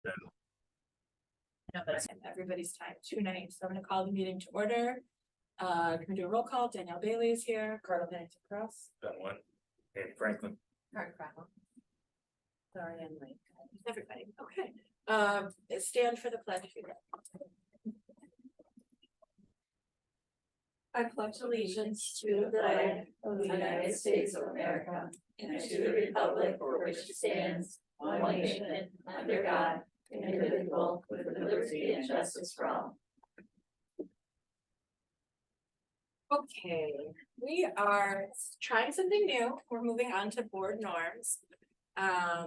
No, but everybody's time tonight, so I'm gonna call the meeting to order. Can we do a roll call? Danielle Bailey is here, Carl Bennington Cross. That one. And Franklin. Karen Crackle. Sorry, I'm late. Everybody, okay. Stand for the pledge. If you will. I pledge allegiance to the flag of the United States of America and to the republic for which it stands, one nation, under God, indivisible, with liberty and justice for all. Okay, we are trying something new. We're moving on to board norms.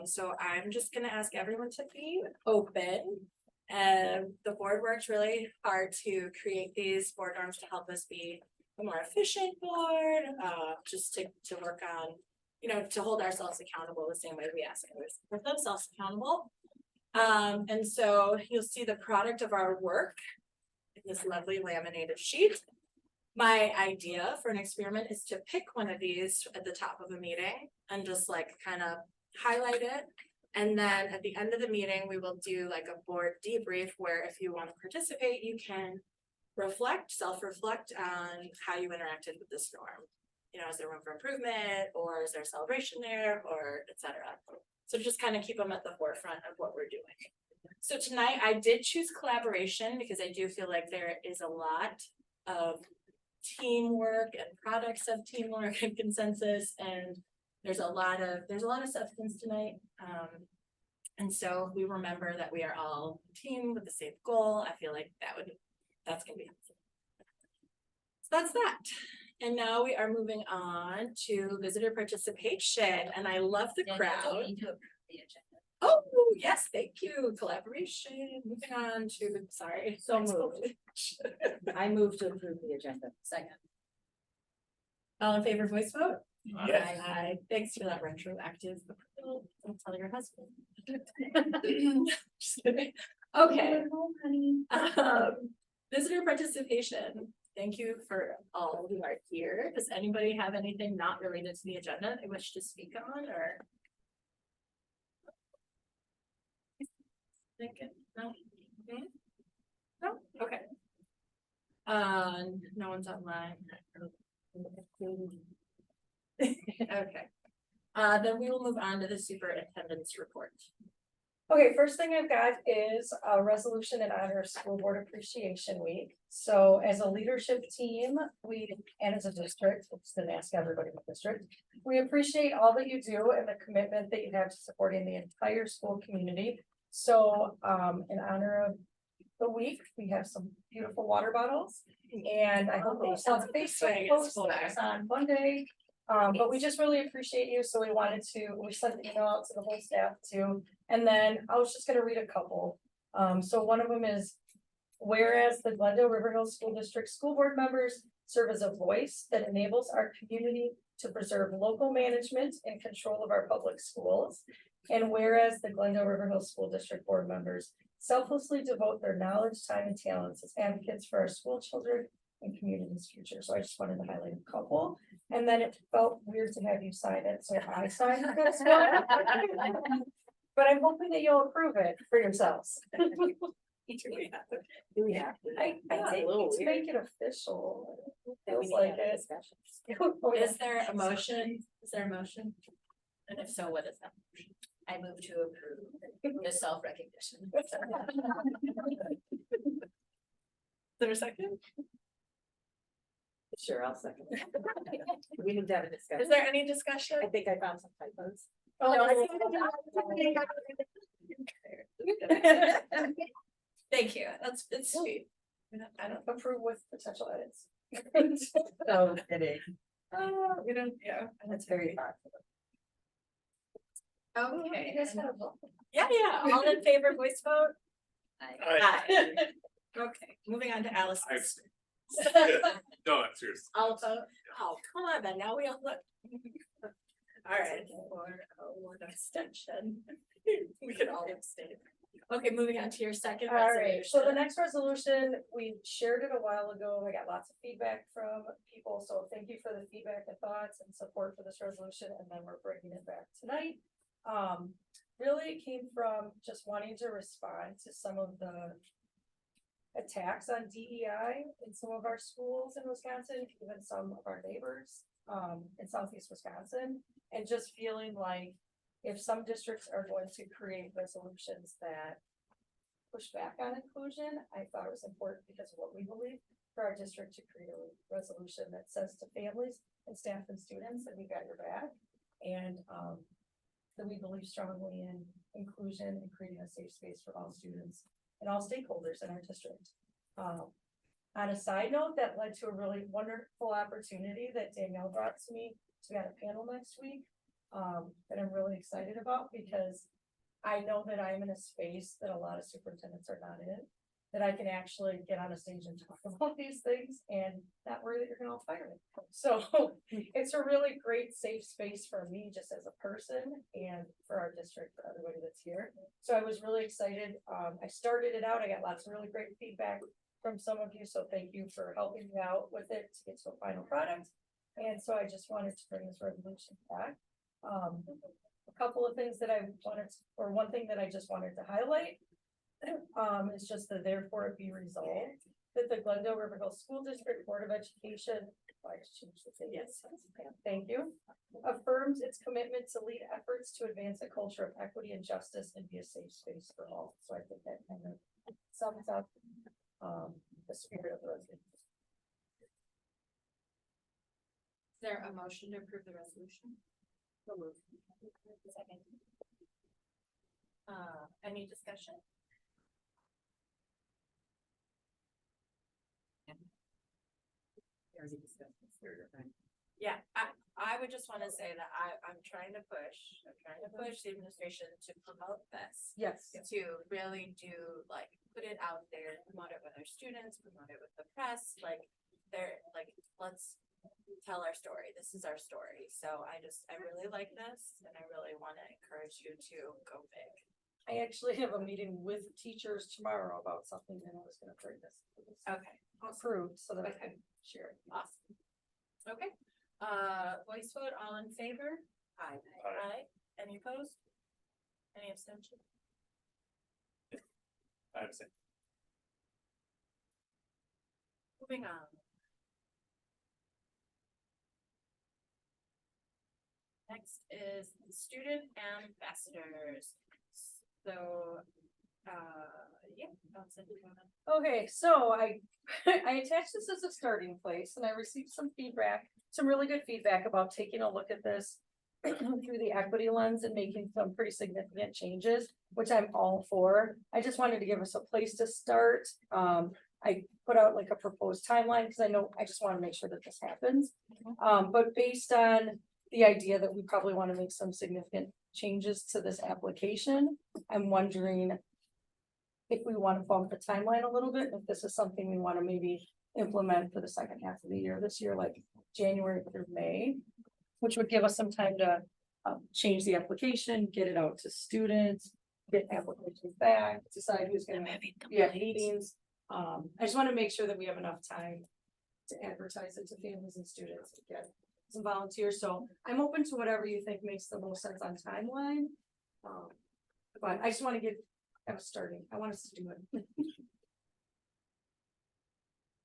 So I'm just gonna ask everyone to be open. The board worked really hard to create these board norms to help us be a more efficient board, just to work on, you know, to hold ourselves accountable the same way we ask others to hold themselves accountable. And so you'll see the product of our work in this lovely laminated sheet. My idea for an experiment is to pick one of these at the top of a meeting and just like kind of highlight it. And then at the end of the meeting, we will do like a board debrief where if you want to participate, you can reflect, self-reflect on how you interacted with this norm. You know, is there room for improvement, or is there a celebration there, or etc. So just kind of keep them at the forefront of what we're doing. So tonight I did choose collaboration because I do feel like there is a lot of teamwork and products of teamwork and consensus, and there's a lot of substance tonight. And so if we remember that we are all a team with the same goal, I feel like that's gonna be helpful. So that's that. And now we are moving on to visitor participation, and I love the crowd. Oh, yes, thank you. Collaboration. Moving on to, sorry. So moved. I move to approve the agenda. Second. All in favor, voice vote? Yes. Aye. Thanks for that retroactive approval. Don't tell your husband. Just kidding. Okay. Visitor participation. Thank you for all who are here. Does anybody have anything not related to the agenda they wish to speak on, or? Thinking, no? No, okay. No one's online. Okay. Then we will move on to the superintendent's report. Okay, first thing I've got is a resolution in honor of School Board Appreciation Week. So as a leadership team, and as a district, let's then ask everybody in the district, we appreciate all that you do and the commitment that you have to supporting the entire school community. So in honor of the week, we have some beautiful water bottles, and I hope they saw the Facebook post on Monday. But we just really appreciate you, so we sent the email out to the whole staff too. And then I was just gonna read a couple. So one of them is, whereas the Glendale-River Hills School District School Board members serve as a voice that enables our community to preserve local management and control of our public schools. And whereas the Glendale-River Hills School District Board members selflessly devote their knowledge, time, and talents as advocates for our school children and community's future. So I just wanted to highlight a couple. And then it felt weird to have you sign it, so I signed this one. But I'm hoping that you'll approve it for yourselves. Do we have to? I think to make it official. It feels like it. Is there a motion? Is there a motion? And if so, what is that motion? I move to approve the self-recognition. Is there a second? Sure, I'll second. We need to have a discussion. Is there any discussion? I think I found some typos. Thank you. It's sweet. I don't Approve with potential edits. So kidding. we don't, yeah. That's very thoughtful. Okay. You guys have a vote. Yeah. All in favor, voice vote? Aye. Okay, moving on to Alice. No, I'm serious. All vote. Oh, come on, then. Now we all look. All right, for one abstention. We can all abstain. Okay, moving on to your second All right, so the resolution. next resolution, we shared it a while ago. I got lots of feedback from people, so thank you for the feedback and thoughts and support for this resolution, and then we're bringing it back tonight. really came from just wanting to respond to some of the attacks on DEI in some of our schools in Wisconsin, even some of our neighbors in southeast Wisconsin, and just feeling like if some districts are going to create resolutions that push back on inclusion, I thought it was important because of what we believe for our district to create a resolution that says to families and staff and students that we got your back, and that we believe strongly in inclusion and creating a safe space for all students and all stakeholders in our district. On a side note, that led to a really wonderful opportunity that Danielle brought to me to be on a panel next week. That I'm really excited about because I know that I'm in a space that a lot of superintendents are not in. That I can actually get on a stage and talk about these things and not worry that you're gonna all fire me. So it's a really great safe space for me just as a person and for our district, for everybody that's here. So I was really excited. I started it out. I got lots of really great feedback from some of you. So thank you for helping me out with it to get to a final product. And so I just wanted to bring this resolution back. A couple of things that I wanted, or one thing that I just wanted to highlight. It's just that therefore it be resolved that the Glendale-River School District Board of Education, yes, thank you, affirms its commitment to lead efforts to advance a culture of equity and justice and be a safe space for all. So I think that kind of sums up the spirit of the resolution. Is there a motion to approve the resolution? Second. Any discussion? Yeah, I would just want to say that I'm trying to push the administration to promote this. Yes. To really do, like, put it out there, promote it with our students, promote it with the press, like, let's tell our story. This is our story. So I really like this and I really want to encourage you to go big. I actually have a meeting with teachers tomorrow about something that I was gonna bring this. Okay. Approved so that I can share it. Awesome. Okay, voice vote, all in favor? Aye. Aye. Any opposed? Any abstention? I would say. Moving on. Next is the student ambassadors. So, yeah, I'll send you one. Okay, so I attached this as a starting place and I received some feedback, some really good feedback about taking a look at this through the equity lens and making some pretty significant changes, which I'm all for. I just wanted to give us a place to start. I put out like a proposed timeline because I just want to make sure that this happens. But based on the idea that we probably want to make some significant changes to this application, I'm wondering if we want to bump the timeline a little bit, if this is something we want to maybe implement for the second half of the year this year, like January through May, which would give us some time to change the application, get it out to students, get applications back, decide who's gonna be at meetings. I just want to make sure that we have enough time to advertise it to families and students and get some volunteers. So I'm open to whatever you think makes the most sense on timeline. But I just want to I was starting. I want us to do it.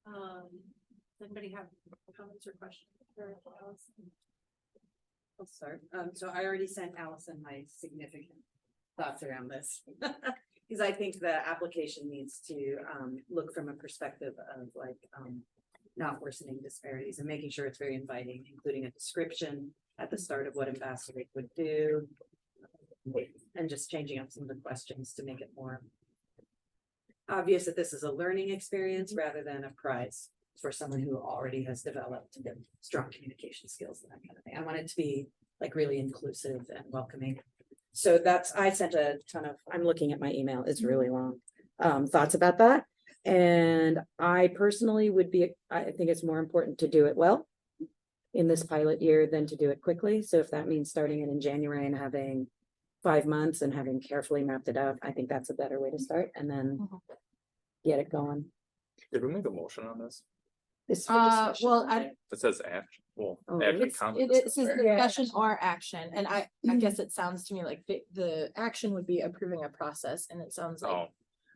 Does anybody have comments or questions for Allison? I'll start. So I already sent Allison my significant thoughts around this. Because I think the application needs to look from a perspective of like not worsening disparities and making sure it's very inviting, including a description at the start of what ambassador would do. And just changing up some of the questions to make it more obvious that this is a learning experience rather than a prize for someone who already has developed strong communication skills and that kind of thing. I want it to be like really inclusive and welcoming. So I sent a ton of, I'm looking at my email, it's really long, thoughts about that. And I personally I think it's more important to do it well in this pilot year than to do it quickly. So if that means starting it in January and having 5 months and having carefully mapped it out, I think that's a better way to start and then get it going. Did we make a motion on this? This Well, It says action. Well, Oh, action It's, comment. it is Yeah. discussion or action, and I guess it sounds to me like the action would be approving a process, and it sounds like, Oh,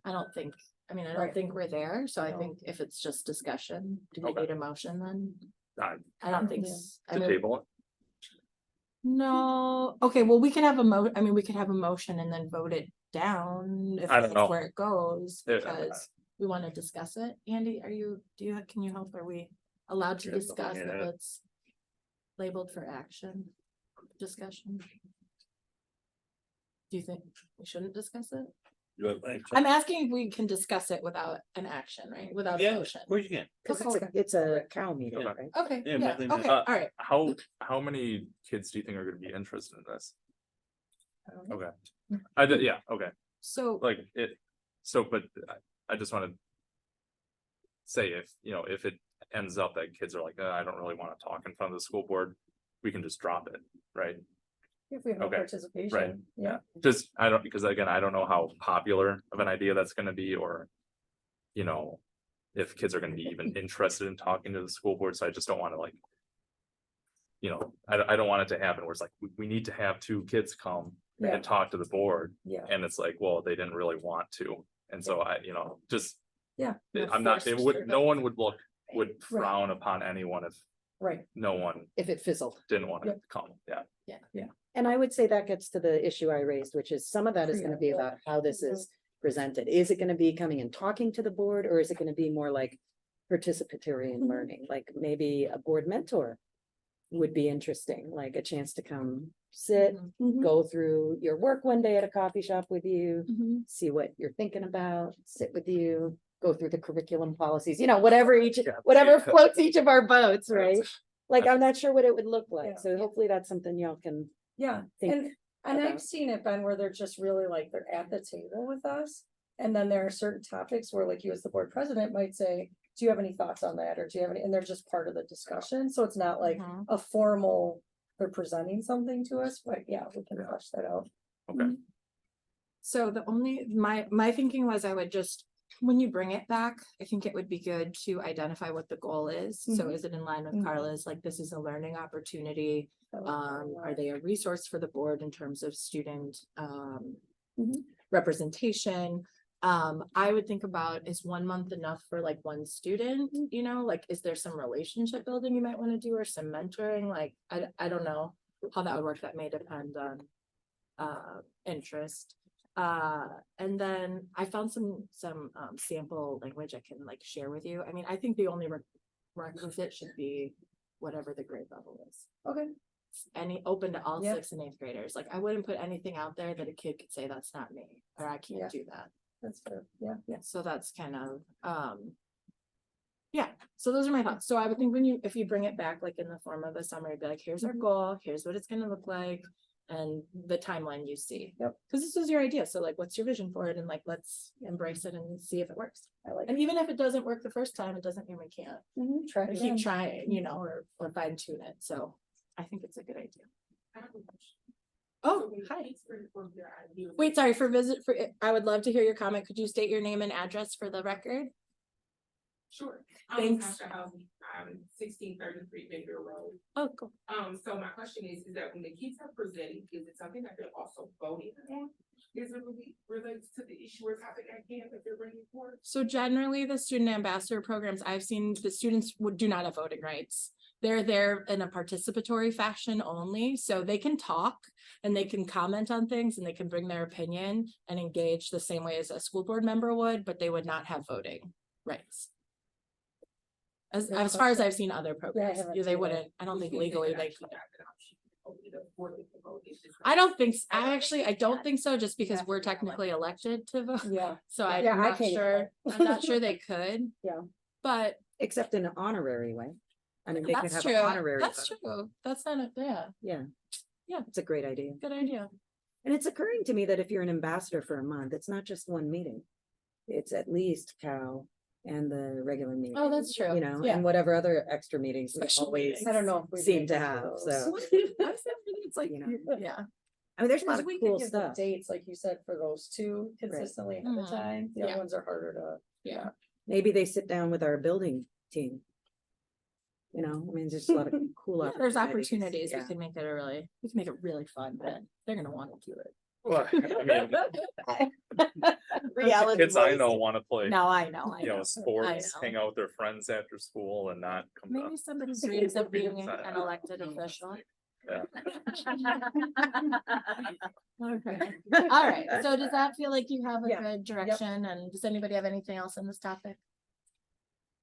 I don't think, I mean, I don't Right. think we're there, so I No. think if it's just discussion, do we Okay. need a motion then? I I don't think, Yeah. I to mean, table it. no, okay, well, we can have I mean, we could have a motion and then vote it down if I don't that's know. where it goes, Yeah, because we wanna discuss it. Andy, can you help? Are we allowed to Yeah, discuss if yeah. it's labeled for action, discussion? Do you think we shouldn't discuss it? I'm asking if we can discuss it without an action, right? Without a motion. course you can. Cause Okay. it's a cow meeting, Okay. right? Okay, Yeah, yeah, nothing- okay, all right. How many kids do you think are gonna be interested in this? I don't know. Okay. I did, yeah, okay, So, like it, so, but I just wanna. Say if, if it ends up that kids are like, I don't really wanna talk in front of the school board, we can just drop it, right? If we have no Okay, participation, yeah, Just, I don't, because again, I don't know how popular of an idea that's gonna be, or. If kids are gonna be even interested in talking to the school board, so I just don't wanna like. I don't want it to happen where it's like, we need to have 2 kids come yeah, and talk to the board, yeah, and it's like, well, they didn't really want to. And so just, yeah. I'm not, it would, no one would would Right. frown upon anyone if Right, no one If it fizzled. didn't want to Yep. come, yeah. And I would say that gets to the issue I raised, which is some of that is gonna be about how this is presented. Is it gonna be coming and talking to the board, or is it gonna be more like participatory and Mhm. learning, like maybe a board mentor? Would be interesting, like a chance to come sit, Mhm. go through your work one day at a coffee shop with you, Mhm. see what you're thinking about, sit with you, go through the curriculum policies, whatever Yeah. whatever floats each of our boats, right? Like, I'm not sure what it would look Yeah. like, so hopefully that's something y'all can yeah, think. and I've about. seen it, Ben, where they're just really like, they're at the table with us. And then there are certain topics where like you as the board president might say, do you have any thoughts on that, or do you have any, and they're just part of the discussion, so it's not like Mhm. a formal. They're presenting something to us, but yeah, we can flesh that out. Okay, So my thinking was I would just, when you bring it back, I think it would be good to identify what the goal is. So Mhm. is it in line with Mhm. Carla's, like, this is a learning opportunity? Are they a resource for the board in terms of student Mhm. representation? I would think about, is 1 month enough for like one student, like, is there some relationship building you might want to do, or some mentoring? Like, I don't know how that would work. That may depend on interest. And then I found some sample language I can like share with you. I mean, I think the only requisite should be whatever the grade level is. Okay, Any open to all Yeah. 6th and 8th graders. Like, I wouldn't put anything out there that a kid could say that's not me, or I Yeah. can't do that. that's fair, yeah. Yeah, so that's kind of, yeah, so those are my thoughts. So I would think if you bring it back like in the form of a summary, be like, here's our Mhm. goal, here's what it's gonna look like, and the timeline you see. Yep. Cause this is your idea, so like, what's your vision for it, and like, let's embrace it and see if it works. I like. And even if it doesn't work the first time, it doesn't mean we can't Try it keep again. trying, or fine tune it, so I think it's a good idea. Oh, hi. Wait, sorry, I would love to hear your comment. Could you state your name and address for the record? Sure. Thanks. Tasha Housing, 1633 Bender Road. Oh, cool. So my question is that when the kids are presenting, is it something that they're also voting on? Is it really relates to the issue or topic at hand that they're bringing forward? So generally, the student ambassador programs I've seen, the students do not have voting rights. They're there in a participatory fashion only, so they can talk and they can comment on things and they can bring their opinion and engage the same way as a school board member would, but they would not have voting rights. As far as I've seen other programs, haven't they seen wouldn't, I don't think Which means legally could they actually could. have an option only to vote if the vote is just- I don't think, I don't think so, just because we're technically elected to vote, Yeah, so I'm Yeah, I not can't sure, vote. I'm not sure they could. Yeah. But Except in an honorary way. I mean, they could that's have true, an honorary. that's vote. true, that's not yeah, Yeah. Yeah. It's a great idea. good idea. And it's occurring to me that if you're an ambassador for a month, it's not just one meeting. It's at least Cal and the regular meeting. Oh, that's true. Yeah. And whatever other extra meetings we Special always meetings. I don't know. if we seem did to any of have, those. so. It's like, You know. yeah, I mean, there's a lot Because of we cool could give the stuff. dates, like you said, for those two consistently ahead of Mhm. time, the Yeah. other ones are harder to. yeah, Maybe they sit down with our building team. You know, I mean, there's a lot of cool. There's opportunities, we Yeah. can make it we can make it really fun, but they're gonna wanna do it. Well, I mean, Reality. kids I was- know wanna play, No, I know, you know, sports, know. hang out with their friends after school and not come to. Maybe somebody dreams of being an elected official. Yeah. Okay, all right, so does that feel like you have a Yeah. good direction, and does anybody have anything else on this topic?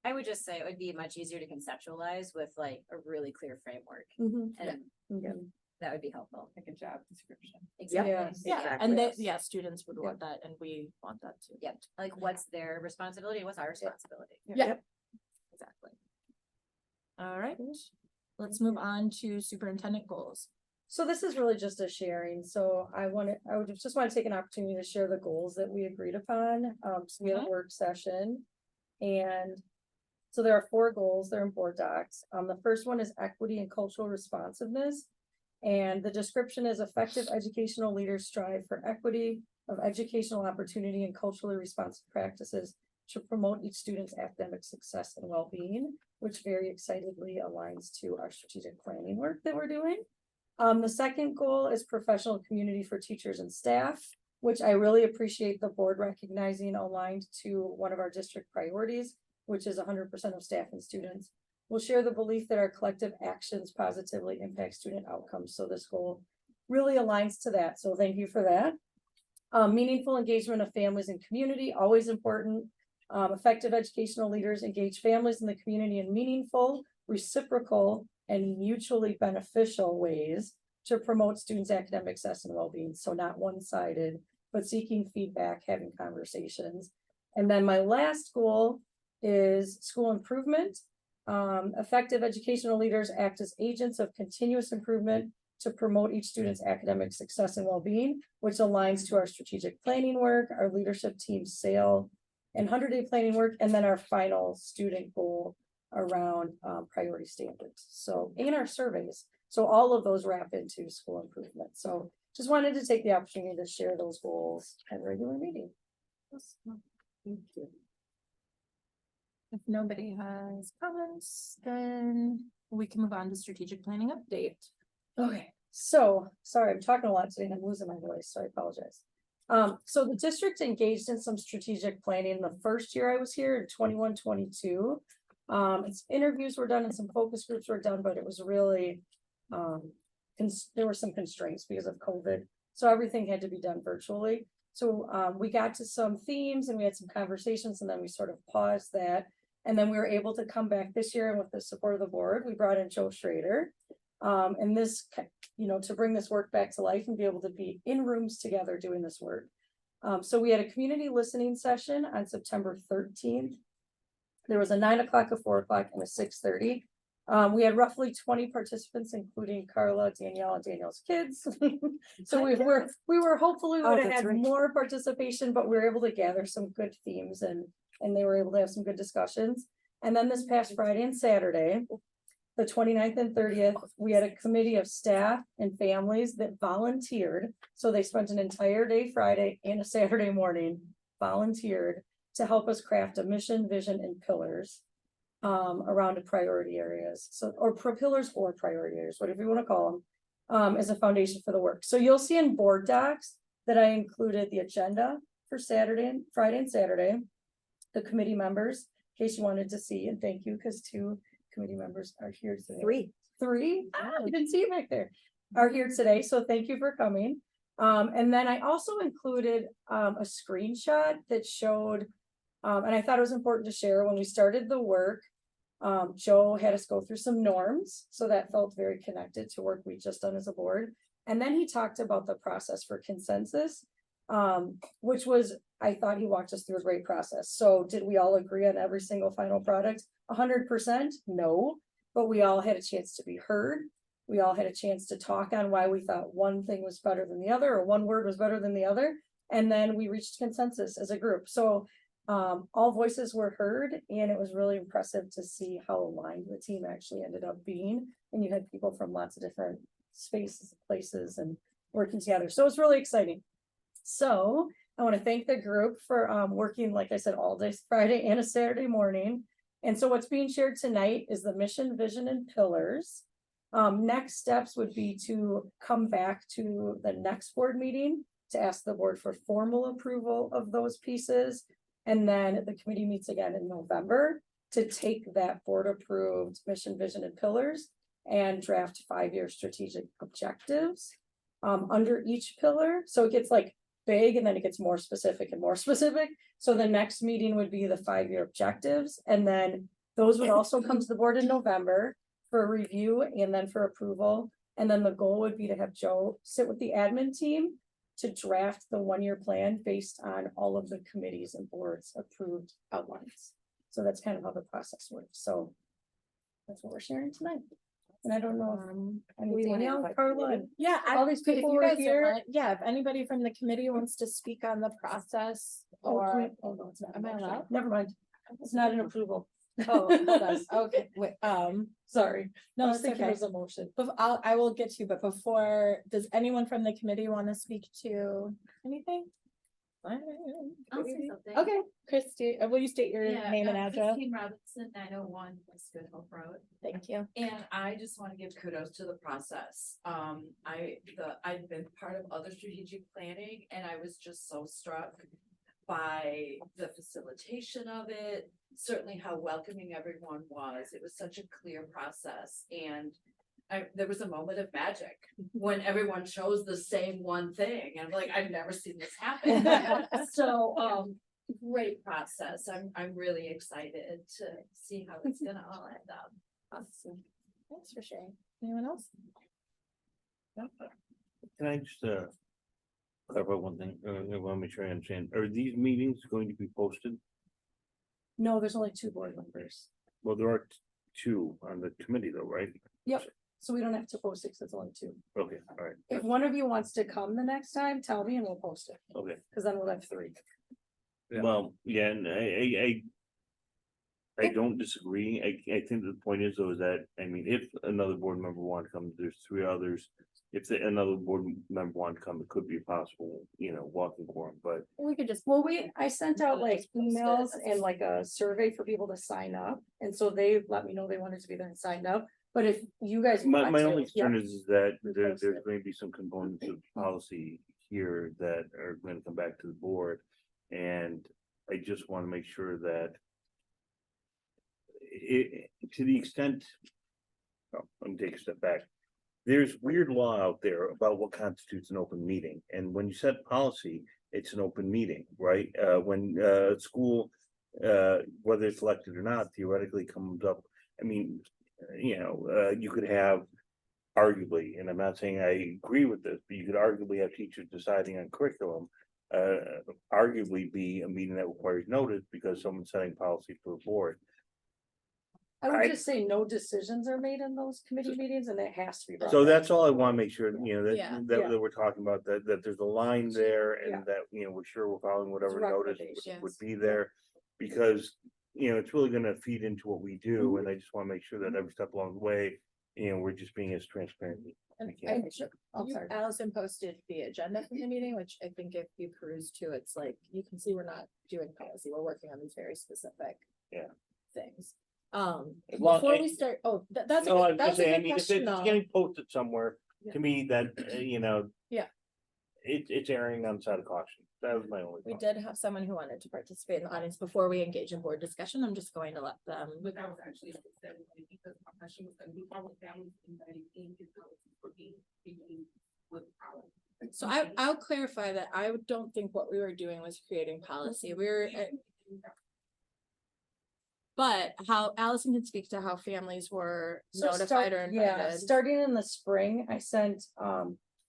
I would just say it would be much easier to conceptualize with like a really clear framework Mhm. and Yeah. that would be helpful. Like a job description. Exactly. Yes. Yeah, Exactly. and Yes. yeah, students would want that, and we want that too. Yep, like what's their responsibility, what's our responsibility? Yeah. Exactly. All right, let's move on to superintendent goals. So this is really just a sharing, so I would just want to take an opportunity to share the goals that we agreed upon, so we had a work session. And so there are 4 goals, they're in board docs, the first one is equity and cultural responsiveness. And the description is effective educational leaders strive for equity of educational opportunity and culturally responsive practices to promote each student's academic success and well-being, which very excitedly aligns to our strategic planning work that we're doing. The second goal is professional community for teachers and staff, which I really appreciate the board recognizing aligned to one of our district priorities, which is 100% of staff and students. We'll share the belief that our collective actions positively impact student outcomes. So this goal really aligns to that. So thank you for that. Meaningful engagement of families and community, always important. Effective educational leaders engage families in the community in meaningful, reciprocal, and mutually beneficial ways to promote students' academic success and well-being. So not one-sided, but seeking feedback, having conversations. And then my last goal is school improvement. Effective educational leaders act as agents of continuous improvement to promote each student's academic success and well-being, which aligns to our strategic planning work, our leadership team's SAIL and 100-day planning work, and then our final student goal around priority standards. So, and our surveys. So all of those wrap into school improvement. So just wanted to take the opportunity to share those goals at regular meeting. Thank you. If nobody has comments, then we can move on to strategic planning update. Okay, so, sorry, I'm talking a lot today and I'm losing my voice, so I apologize. So the district engaged in some strategic planning the first year I was here in 21-22. Its interviews were done and some focus groups were done, but it was really, there were some constraints because of COVID. So everything had to be done virtually. So, we got to some themes and we had some conversations and then we sort of paused that. And then we were able to come back this year and with the support of the board, we brought in Joe Schrader. And this, to bring this work back to life and be able to be in rooms together doing this work. So we had a community listening session on September 13th. There was a 9 o'clock, a 4 o'clock, and a 6:30. We had roughly 20 participants, including Carla, Danielle, and Danielle's kids. So we were hopefully would have that's had right. more participation, but we were able to gather some good themes and they were able to have some good discussions. And then this past Friday and Saturday, the 29th and 30th, we had a committee of staff and families that volunteered. So they spent an entire day Friday and a Saturday morning volunteered to help us craft a mission, vision, and pillars around the priority areas. So, or pillars or priority areas, whatever you want to call them, as a foundation for the work. So you'll see in board docs that I included the agenda for Friday and Saturday, the committee members, in case you wanted to see, and thank you, because 2 committee members are here today. Three? I didn't see you back there. Are here today, so thank you for coming. And then I also included a screenshot that showed, and I thought it was important to share when we started the work. Joe had us go through some norms, so that felt very connected to work we just done as a board. And then he talked about the process for consensus, which was, I thought he walked us through a great process. So did we all agree on every single final product? 100%? No, but we all had a chance to be heard. We all had a chance to talk on why we thought one thing was better than the other, or one word was better than the other. And then we reached consensus as a group. So all voices were heard, and it was really impressive to see how aligned the team actually ended up being. And you had people from lots of different spaces, places, and working together. So it's really exciting. So I want to thank the group for working, like I said, all day Friday and a Saturday morning. And so what's being shared tonight is the mission, vision, and pillars. Next steps would be to come back to the next board meeting to ask the board for formal approval of those pieces. And then the committee meets again in November to take that board approved mission, vision, and pillars and draft 5-year strategic objectives under each pillar. So it gets like big and then it gets more specific and more specific. So the next meeting would be the 5-year objectives. And then those would also come to the board in November for review and then for approval. And then the goal would be to have Joe sit with the admin team to draft the 1-year plan based on all of the committees and boards approved outlines. So that's kind of how the process works. So that's what we're sharing tonight. And I don't know if anything else, Carla. Yeah, All these if people you were guys don't here. mind- yeah, if anybody from the committee wants to speak on the process or, Oh, no, it's not. Am I allowed? Never mind. It's not an approval. oh, hold on, okay, wait, Sorry. no, I was it's thinking it okay. was a motion. I will get to you, but before, does anyone from the committee want to speak to anything? I'll say something. Okay, Christy, will you state your name and address? Christine Robinson, 901 West Good Hope Road. Thank you. And I just want to give kudos to the process. I've been part of other strategic planning and I was just so struck by the facilitation of it, certainly how welcoming everyone was. It was such a clear process and there was a moment of magic when everyone chose the same one thing. And I'm like, I've never seen this happen. So, great process. I'm really excited to see how it's gonna all end up. Awesome. Thanks for sharing. Anyone else? Can I just clarify one thing? I want to make sure I understand. Are these meetings going to be posted? No, there's only 2 board members. Well, there are 2 on the committee though, right? Yep. So we don't have to post it 'cause it's only 2. Okay, all right. If one of you wants to come the next time, tell me and we'll post it. Okay, Cause then we'll have 3. Yeah. well, yeah, and I don't disagree. I think the point is though, is that, I mean, if another board member wanted to come, there's 3 others. If another board member wanted to come, it could be a possible, walking quorum, but We could just. Well, I sent out like Just post it. emails and like a survey for people to sign up. And so they let me know they wanted to be there and signed up. But if you guys. my want to, only concern yeah. is that We there's post it. going to be some components of policy here that are going to come back to the board. And I just want to make sure that to the extent, let me take a step back. There's weird law out there about what constitutes an open meeting. And when you set policy, it's an open meeting, right? When school, whether it's elected or not, theoretically comes up. I mean, you could have arguably, and I'm not saying I agree with this, but you could arguably have teachers deciding on curriculum. Arguably be a meeting that requires notice because someone's setting policy for a board. I would I- just say no decisions are made in those committee meetings and it has to be. brought So back. that's all I want to make sure, that, Yeah. that we're talking about, that there's a line there Yeah. and that, we're sure we're following whatever notice recommendations. would be there. Because, it's really gonna feed into what we do, Mm-hmm. and I just want to make sure that every step along the way, we're just being as transparent. And We can. I'm You- sorry. Allison posted the agenda for the meeting, which I think if you peruse to, it's like, you can see we're not doing policy, we're working on these very specific. Yeah. Things. Well, Before I- we start, that's a No, I good, was that gonna was a say, I good mean, if question it's though. getting posted somewhere, Yeah. to me, that, Yeah. it's erring on the side of caution. That was my only. We thought. did have someone who wanted to participate in the audience before we engage in board discussion. I'm just going to let them. But that was actually because my question was gonna be how would families invited in his policy for being with power. So I'll clarify that I don't think what we were doing was creating policy. We were. But how Allison can speak to how families were So notified or yeah, invited. starting in the spring, I sent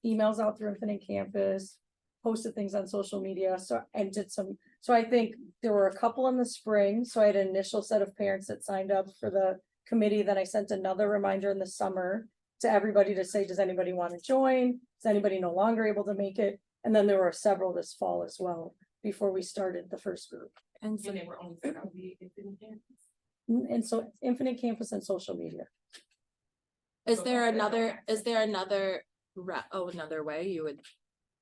emails out through Infinite Campus, posted things on social media, and did some, so I think there were a couple in the spring, so I had an initial set of parents that signed up for the committee, then I sent another reminder in the summer to everybody to say, does anybody want to join? Is anybody no longer able to make it? And then there were several this fall as well, before we started the first group. And so And they were only set out the infinite campus. And so Infinite Campus and social media. is there another another way you would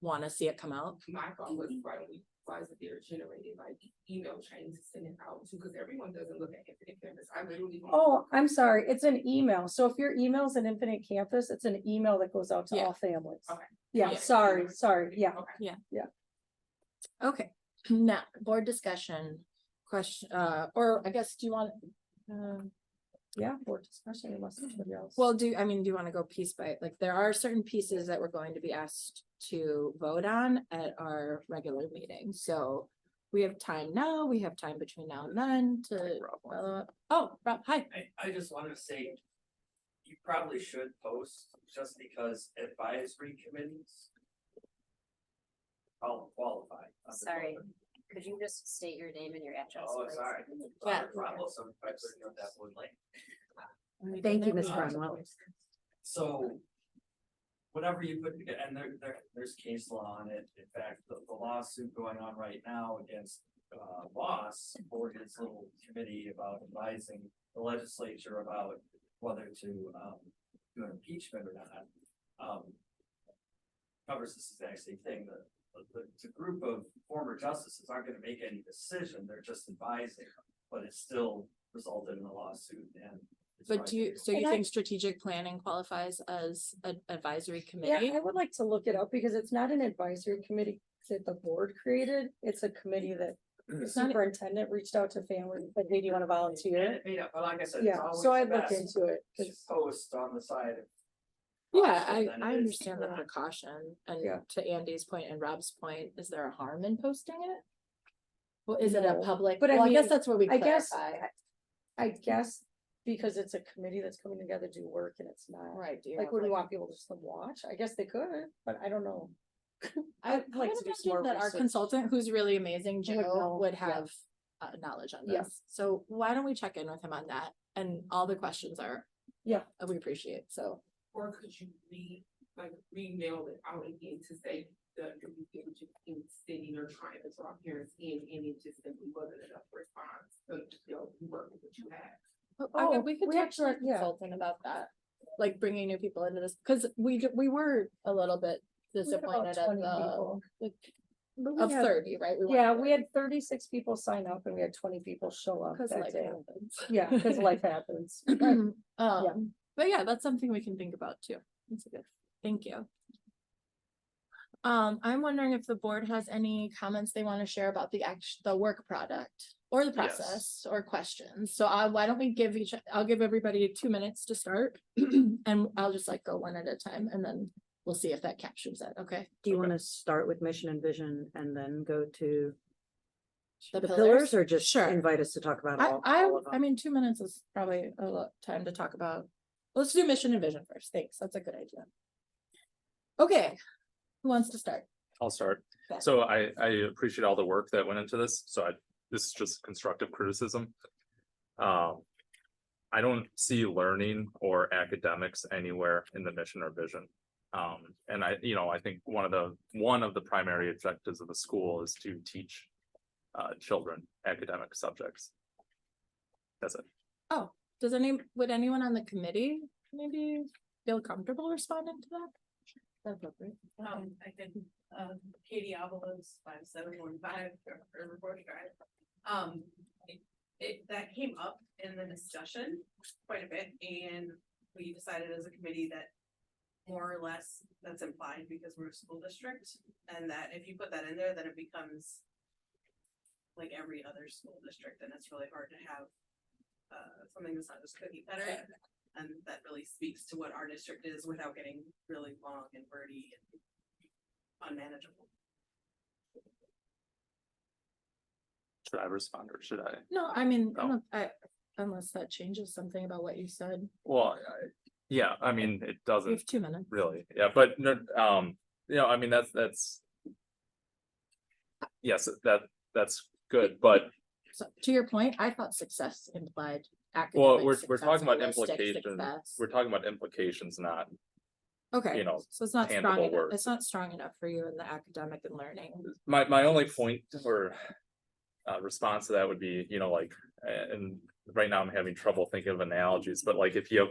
want to see it come out? My thought was, why don't we replies that they're generating, like email chains to send it out to, because everyone doesn't look at Infinite Campus. I literally. Oh, I'm sorry, it's an email. So if your email's an Infinite Campus, it's an email that goes out to Yeah. all families. Okay. Yeah, Yeah. sorry, yeah. Okay, now, board discussion, question, or I guess, do you want? Yeah, board discussion unless somebody else. Well, do you want to go piece by, like, there are certain pieces that we're going to be asked to vote on at our regular meeting, so. We have time now, we have time between now and then to follow up. Oh, Rob, hi. I just wanted to say, you probably should post, just because advisory committees all qualify. under Sorry. both. Could you just state your name and your address? Oh, please? sorry. Yeah. Problem, so I couldn't know that would like. Thank you, Ms. Uh, Cromwell. So. Whatever you put together, and there's case law on it. In fact, the lawsuit going on right now against Voss for his little committee about advising the legislature about whether to do an impeachment or not. Covers this exact same thing. The group of former justices aren't gonna make any decision, they're just advising, but it still resulted in a lawsuit and. it's But right do you, there. so you And I- think strategic planning qualifies as an advisory Yeah, committee? I would like to look it up because it's not an advisory committee that the board created. It's a committee that the It's not- superintendent reached out to families, like, hey, do you want to volunteer? Yeah, but like I said, it's Yeah, always so I'd look best into it. to 'Cause- post on the side of. Yeah, caution than I it is understand the to- precaution, Yeah. and to Andy's point and Rob's point, is there a harm in posting it? Well, is it a No, public, but I well, I guess mean, that's where we I guess, clarify. I guess because it's a committee that's coming together to do work and it's not. Right, do you Like, have, would we want people to just to watch? I guess they could, but I don't know. I I'd like would to do some more imagine that our research. consultant, who's really amazing, Would Joe, know, would yeah. have knowledge on Yeah. this. So why don't we check in with him on that? And all the questions are. Yeah. We appreciate, so. Or could you re-mail it out again to say the in stating or trying to draw parents in, and it just simply wasn't enough response, so just, work with what you have. Oh, we could we talk to our actually- yeah. consultant about that, like bringing new people into this, because we were a little bit We had about disappointed at 20 the, people. like, But we of had- 30, right? Yeah, we had 36 people sign up and we had 20 people show up Because that life day. happens. Yeah, because life happens. But yeah, that's something we can think about too. That's a good, thank you. I'm wondering if the board has any comments they want to share about the work product or the Yes. process or questions. So why don't we I'll give everybody 2 minutes to start and I'll just like go one at a time and then we'll see if that captures it. Okay. Do you want to start with mission and vision and then go to The the pillars or just Sure. invite us to talk about all of I them? mean, 2 minutes is probably a lot time to talk about. Let's do mission and vision first. Thanks. That's a good idea. Okay, who wants to start? I'll start. Okay. So I appreciate all the work that went into this, so this is just constructive criticism. I don't see learning or academics anywhere in the mission or vision. And I think one of the primary objectives of the school is to teach children academic subjects. That's it. Oh, would anyone on the committee maybe feel comfortable responding to that? That's appropriate. I think, Katie Avalos, 5715, Reporter Drive. That came up in the discussion quite a bit, and we decided as a committee that more or less that's implied because we're a school district, and that if you put that in there, then it becomes like every other school district, and it's really hard to have something that's not just cookie cutter. And that really speaks to what our district is without getting really long and wordy and unmanageable. Should I respond or should I? No, I mean, No. unless that changes something about what you said. Well, yeah, I mean, it We doesn't have 2 minutes. really, yeah, but no, I mean, that's. Yes, that's good, but So to your point, I thought success implied well, academic we're success, talking about holistic implications, success. we're talking about implications, not, Okay, you know, so it's not strong tangible enough, words. it's not strong enough for you in the academic and learning. my only point or. Response to that would be, like, and right now I'm having trouble thinking of analogies, but like if you have.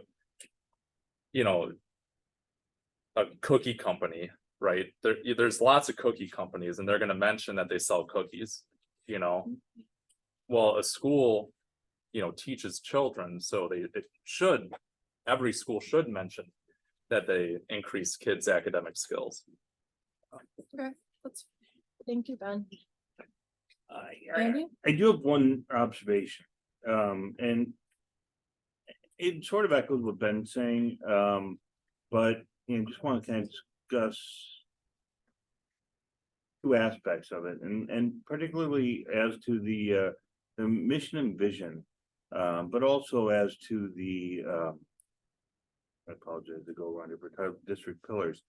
A cookie company right? There's lots of cookie companies and they're gonna mention that they sell cookies, you know? Well, a school, teaches children, so every school should mention that they increase kids' academic skills. Thank you, Ben. I Andy? I do have one observation, and it sort of echoes what Ben's saying, but, just want to kind of discuss two aspects of it, and particularly as to the mission and vision, but also as to I apologize to go around here, but district pillars.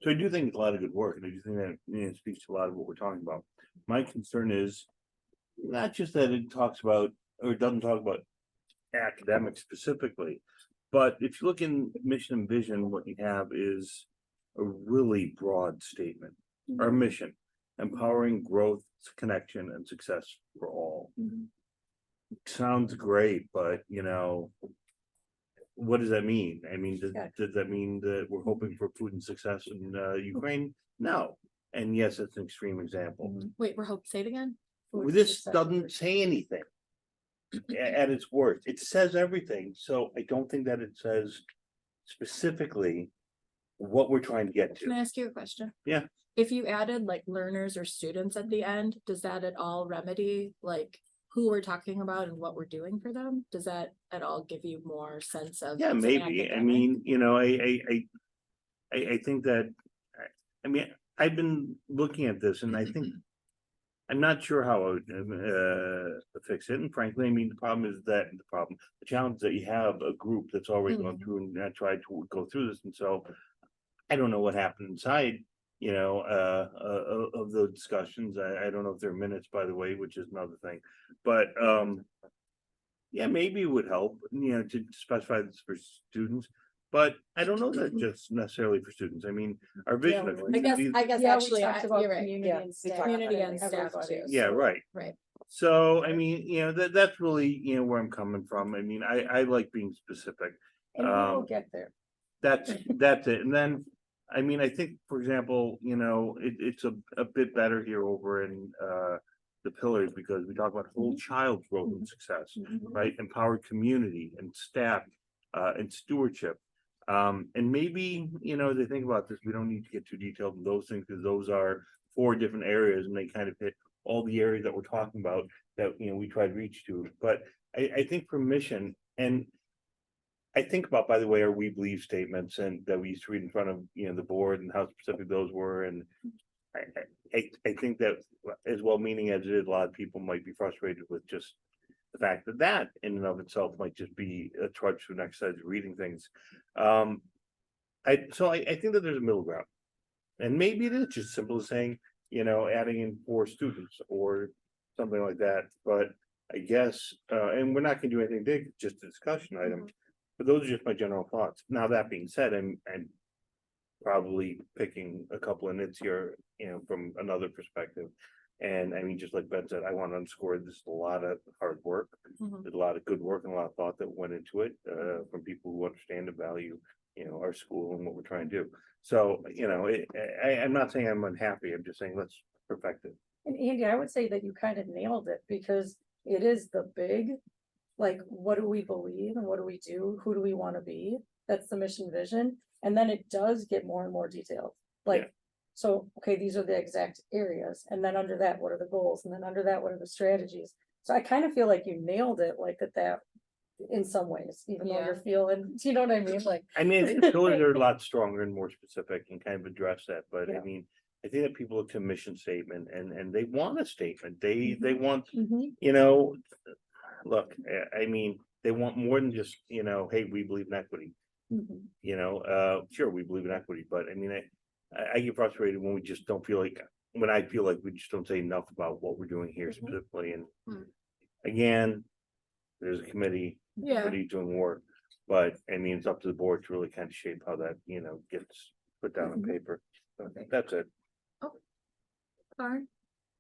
So I do think it's a lot of good work, and I do think that it speaks to a lot of what we're talking about. My concern is not just that it talks about, or it doesn't talk about academics specifically, but if you look in mission and vision, what you have is a really broad statement. Our mission, empowering growth, connection, and success for all. Sounds great, but what does that mean? I mean, does that mean that we're hoping for Putin's success in Ukraine? No. And yes, it's an extreme example. Wait, say it again? This doesn't say anything at its worst. It says everything, so I don't think that it says specifically what we're trying to get Can I to. ask you a question? Yeah. If you added like learners or students at the end, does that at all remedy like who we're talking about and what we're doing for them? Does that at all give you more sense of? Yeah, it's an maybe. I academic? mean, I think that, I've been looking at this and I think I'm not sure how I would fix it. And frankly, the problem is the challenge is that you have a group that's already gone through and tried to go through this. And so I don't know what happened inside, of the discussions. I don't know if there are minutes, by the way, which is another thing. But yeah, maybe it would help, to specify this for students. But I don't know that just necessarily for students. Our vision of I guess Yeah, we actually, talked about you're right. community Yeah, and we staff. talked about Community it. and staff Everybody. too. Yeah, right. Right. So, that's really, where I'm coming from. I like being specific. And we will get there. That's it. And then, I think, for example, it's a bit better here over in the pillars because we talk about whole child growth and success, right? Empowered community and staff and stewardship. And maybe, as I think about this, we don't need to get too detailed in those things because those are 4 different areas and they kind of hit all the areas that we're talking about that, we try to reach to. But I think for mission, and I think about, by the way, our we believe statements and that we used to read in front of, the board and how specific those were. And I think that as well meaning as it is, a lot of people might be frustrated with just the fact that in and of itself might just be a trudge through an exercise of reading things. I think that there's a middle ground. And maybe it is just simple as saying, adding in 4 students or something like that. But I guess, and we're not gonna do anything big, just a discussion item. But those are just my general thoughts. Now, that being said, I'm probably picking a couple of nits here, from another perspective. And just like Ben said, I want to underscore this is a lot of hard work. There's a lot of good work and a lot of thought that went into it, from people who understand and value, our school and what we're trying to do. So, I'm not saying I'm unhappy. I'm just saying let's perfect it. And Andy, I would say that you kind of nailed it because it is the big, like, what do we believe and what do we do? Who do we want to be? That's the mission vision. And then it does get more and more detailed. Like, so, okay, these are the exact areas. And then under that, what are the goals? And then under that, what are the strategies? So I kind of feel like you nailed it, like that in some ways, even though you're feeling, do you know what I mean? Like, I think the pillars are a lot stronger and more specific and kind of address that, but Yeah. I think that people look to mission statement and they want a statement. They want, look, they want more than just, hey, we believe in equity. Sure, we believe in equity, but I get frustrated when we just don't feel like, when I feel like we just don't say enough about what we're doing here specifically. And again, there's a committee doing work, but it's up to the board to really kind of shape how that, gets put down on paper. So that's it. Karen,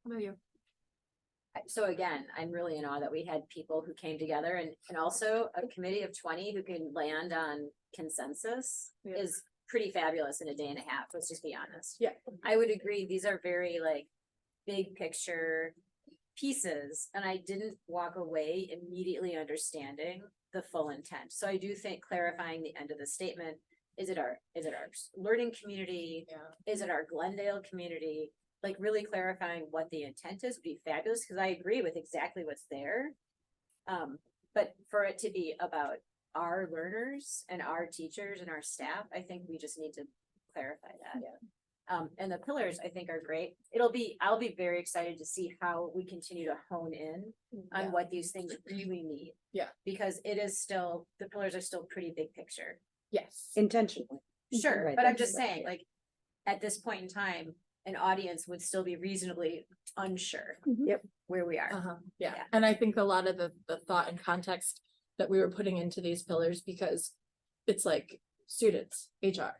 how about you? So again, I'm really in awe that we had people who came together and also a committee of 20 who can land on consensus is pretty fabulous in a day and a half, let's just be honest. Yeah. I would agree, these are very like big picture pieces, and I didn't walk away immediately understanding the full intent. So I do think clarifying the end of the statement, is it our learning community? Yeah. Is it our Glendale community? Like really clarifying what the intent is would be fabulous, because I agree with exactly what's there. But for it to be about our learners and our teachers and our staff, I think we just need to clarify that. And the pillars I think are great. I'll be very excited to see how we continue to hone in on Yeah. what these things really need. Yeah. Because it is still, the pillars are still pretty big picture. Yes. Intentionally. Sure, Right, but I'm that's just saying, like, at this point in time, an audience would still be reasonably unsure. Yep. Where we are. Yeah, Yeah. and I think a lot of the thought and context that we were putting into these pillars, because it's like students, HR,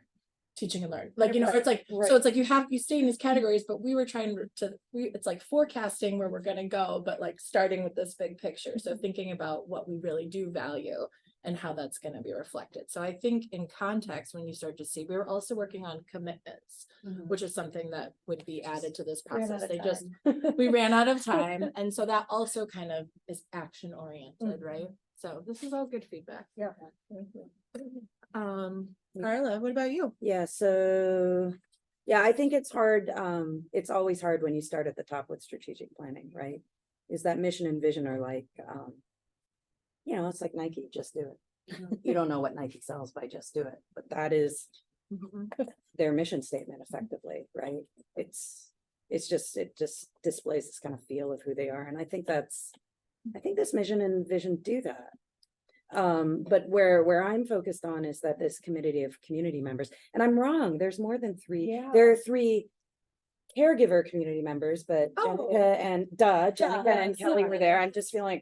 teaching and learn, like, you know, it's like, so it's like you stay in these categories, but we were trying to, it's like forecasting where we're gonna go, but like starting with this big picture, so thinking about what we really do value and how that's gonna be reflected. So I think in context, when you start to see, we were also working on commitments, which is something that would be added to this process. They just, we ran out of time, and so that also kind of is action oriented, right? So this is all good feedback. Yeah. Carla, what about you? Yeah, so, yeah, I think it's hard, it's always hard when you start at the top with strategic planning, right? Is that mission and vision are like, you know, it's like Nike, just do it. You don't know what Nike sells by just do it, but that is their mission statement effectively, right? It just displays this kind of feel of who they are, and I think this mission and vision do that. But where I'm focused on is that this committee of community members, and I'm wrong, there's more than three. Yeah. There are 3 caregiver community members, but Jenica and Kelly were there. I'm just feeling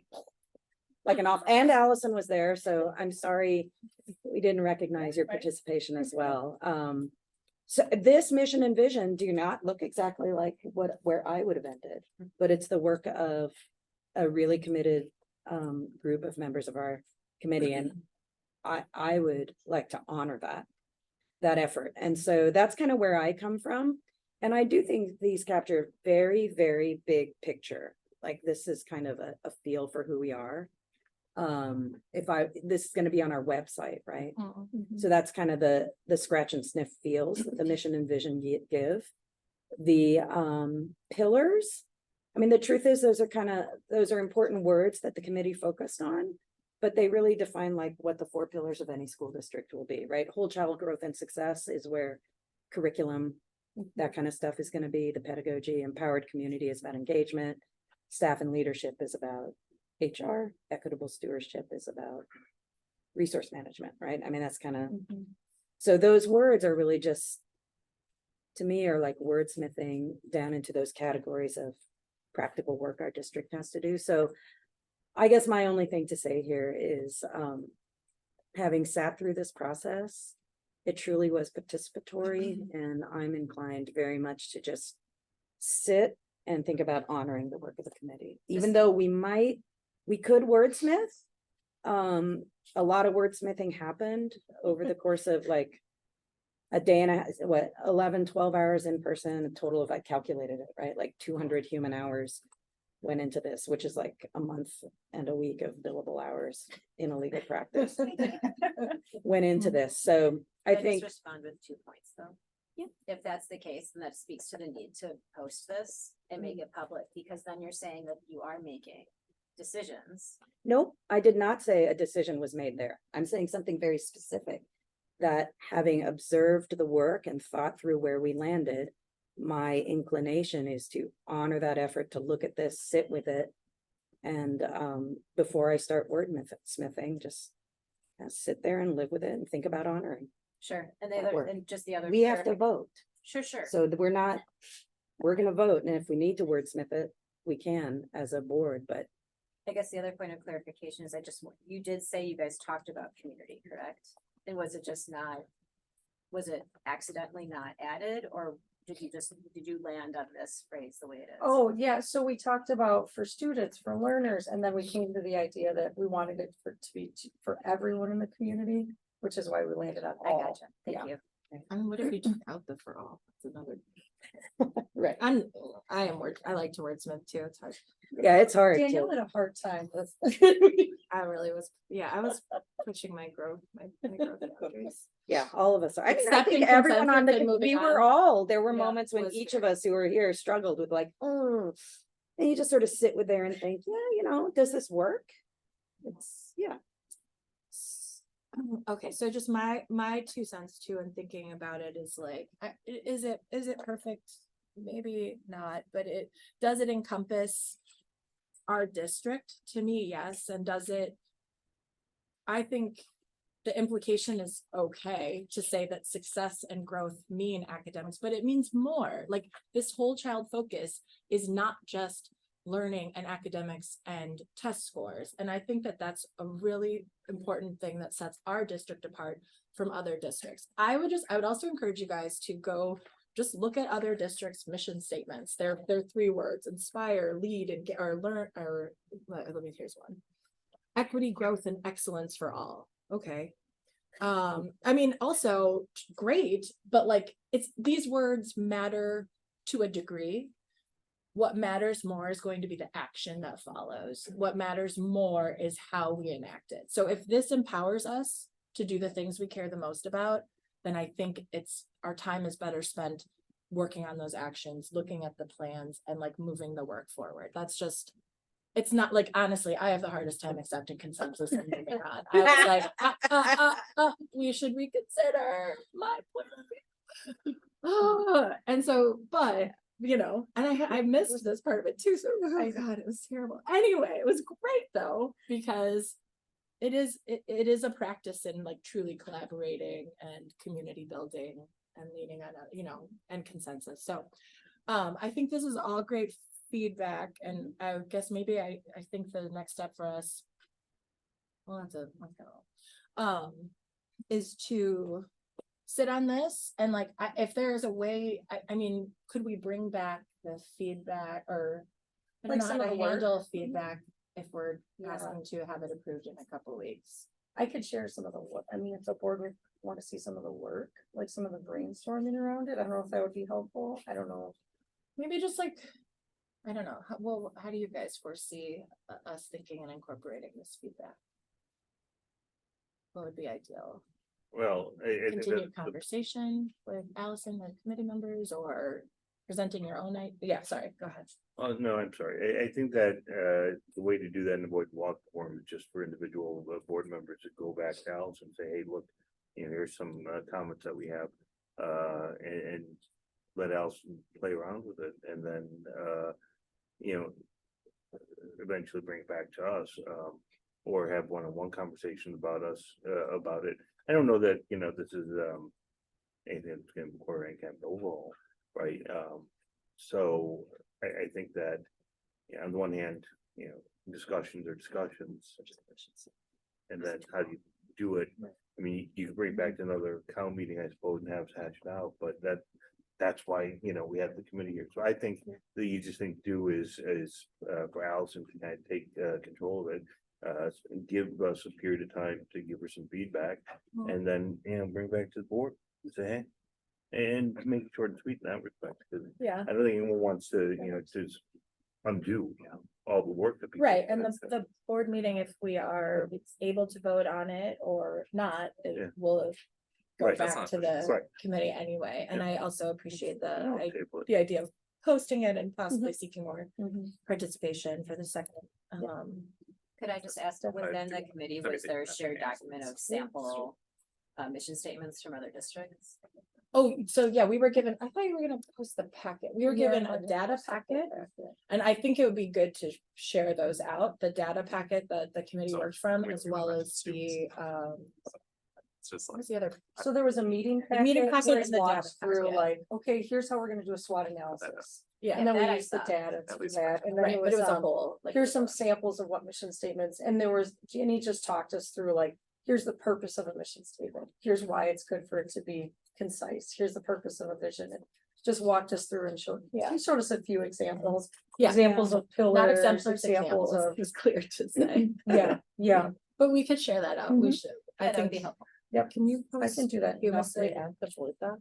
like an off, and Allison was there, so I'm sorry we didn't recognize your participation as well. So this mission and vision do not look exactly like where I would have ended, but it's the work of a really committed group of members of our committee, and I would like to honor that effort. And so that's kind of where I come from. And I do think these capture very, very big picture. Like this is kind of a feel for who we are. This is going to be on our website, right? So that's kind of the scratch and sniff feels that the mission and vision give. The pillars, I mean, the truth is those are important words that the committee focused on, but they really define like what the 4 pillars of any school district will be, right? Whole child growth and success is where curriculum, that kind of stuff is going to be. The pedagogy, empowered community is about engagement. Staff and leadership is about HR. Equitable stewardship is about resource management, right? I mean, that's kind of, so those words are really just, to me, are like wordsmithing down into those categories of practical work our district has to do. So I guess my only thing to say here is, having sat through this process, it truly was participatory, and I'm inclined very much to just sit and think about honoring the work of the committee, even though we could wordsmith. A lot of wordsmithing happened over the course of like a day and 12 hours in person, a total of, I calculated it, right? Like 200 human hours went into this, which is like a month and a week of billable hours in a legal practice went into this. So I Can think, just respond with 2 points though. Yeah. If that's the case, then that speaks to the need to post this and make it public, because then you're saying that you are making decisions. nope, I did not say a decision was made there. I'm saying something very specific, that having observed the work and thought through where we landed, my inclination is to honor that effort, to look at this, sit with it. And before I start wordsmithing, just sit there and live with it and think about honoring. Sure. And the That other, work. and just the other. We have to vote. Sure. So we're gonna vote, and if we need to wordsmith it, we can as a board, but I guess the other point of clarification is you did say you guys talked about community, correct? And was it accidentally not added, or did you land on this phrase the way it is? Oh, yeah, so we talked about for students, for learners, and then we came to the idea that we wanted it to be for everyone in the community, which is why we landed on I all. gotcha. Thank Yeah. you. I mean, what if you took out the for all? That's another. Right. I like to wordsmith too. It's hard. Yeah, it's hard Danielle to. had a hard time with. I really was, I was pushing my growth, my growth boundaries. Yeah, all of us are. I mean, I Accepting think everyone on consensus the, and moving we were on. all, there were Yeah, moments when was each fair. of us who were here struggled with like, oh, and you just sort of sit with there and think, yeah, does this work? It's, yeah. Okay, so just my 2 cents too, and thinking about it is like, is it perfect? Maybe not, but does it encompass our district? To me, yes. And does it? I think the implication is okay to say that success and growth mean academics, but it means more. Like this whole child focus is not just learning and academics and test scores. And I think that that's a really important thing that sets our district apart from other districts. I would also encourage you guys to go just look at other districts' mission statements. They're 3 words: inspire, lead, and or learn, or here's one: equity, growth, and excellence for all. Okay. I mean, also great, but like these words matter to a degree. What matters more is going to be the action that follows. What matters more is how we enact it. So if this empowers us to do the things we care the most about, then I think our time is better spent working on those actions, looking at the plans, and like moving the work forward. That's just, it's not like, honestly, I have the hardest time accepting consensus and moving on. I was like, we should reconsider my point of view. And so, but and I missed this part of it too. So, oh God, it was terrible. Anyway, it was great though, because it is a practice in like truly collaborating and community building and leaning on and consensus. So I think this is all great feedback, and I guess maybe I think the next step for us, we'll have to is to sit on this and like if there is a way, I mean, could we bring back the feedback, or I don't know how to handle feedback if we're asking to have it approved in a couple weeks. I could share some of the work. I mean, if the board would want to see some of the work, like some of the brainstorming around it, I don't know if that would be helpful. I don't know. Maybe just like, I don't know. How do you guys foresee us thinking and incorporating this feedback? What would be ideal? Well, I think Continued that conversation with Allison and committee members, or presenting your own idea? Yeah, sorry, go ahead. oh, no, I'm sorry. I think that the way to do that in the board walk form is just for individual board members to go back to Alice and say, hey, look, here's some comments that we have, and let Allison play around with it, and then eventually bring it back to us, or have one-on-one conversation about about it. I don't know that this is anything that's going to require any kind of overall, right? So I think that on the one hand, discussions are discussions, and then how do you do it? I mean, you can bring it back to another council meeting, I suppose, and have it hashed out, but that's why we have the committee here. So I think the easiest thing to do is for Allison to kind of take control of it. Give us a period of time to give her some feedback, and then bring back to the board and say, hey, and make it short and sweet in that respect, because Yeah. I don't think anyone wants to just undo all the work that people. Right, and the board meeting, if we are able to vote on it or not, Yeah. it will go Right, that's back not to the right. committee anyway. And I also appreciate Okay, but- the idea of posting it and possibly seeking more participation for the second. Could I just ask, within the committee, was there a shared document of sample mission statements from other districts? Oh, so yeah, we were given, I thought you were gonna post the packet. We were given a data packet. And I think it would be good to share those out, the data packet that the committee So, worked from, we as do well have as the, It's just what like, was the other? So there was a meeting The meeting packet packet where and it the data walks through packet. like, okay, here's how we're gonna do a SWOT analysis. Yeah, And then that I we use the saw. data to At do least that, and then right, it but it was was a whole, like. here's some samples of what mission statements, and there was, Jenny just talked us through like, here's the purpose of a mission statement. Here's why it's good for it to be concise. Here's the purpose of a vision, and just walked us through and showed, he showed us a few examples. Yeah. Examples of Not pillars, exemplars, examples examples, of, it was clear to say. yeah, But we could share that out, we should. Yeah, that would be helpful. Yep, Can you? I can do that. Give I'll us say the- before that.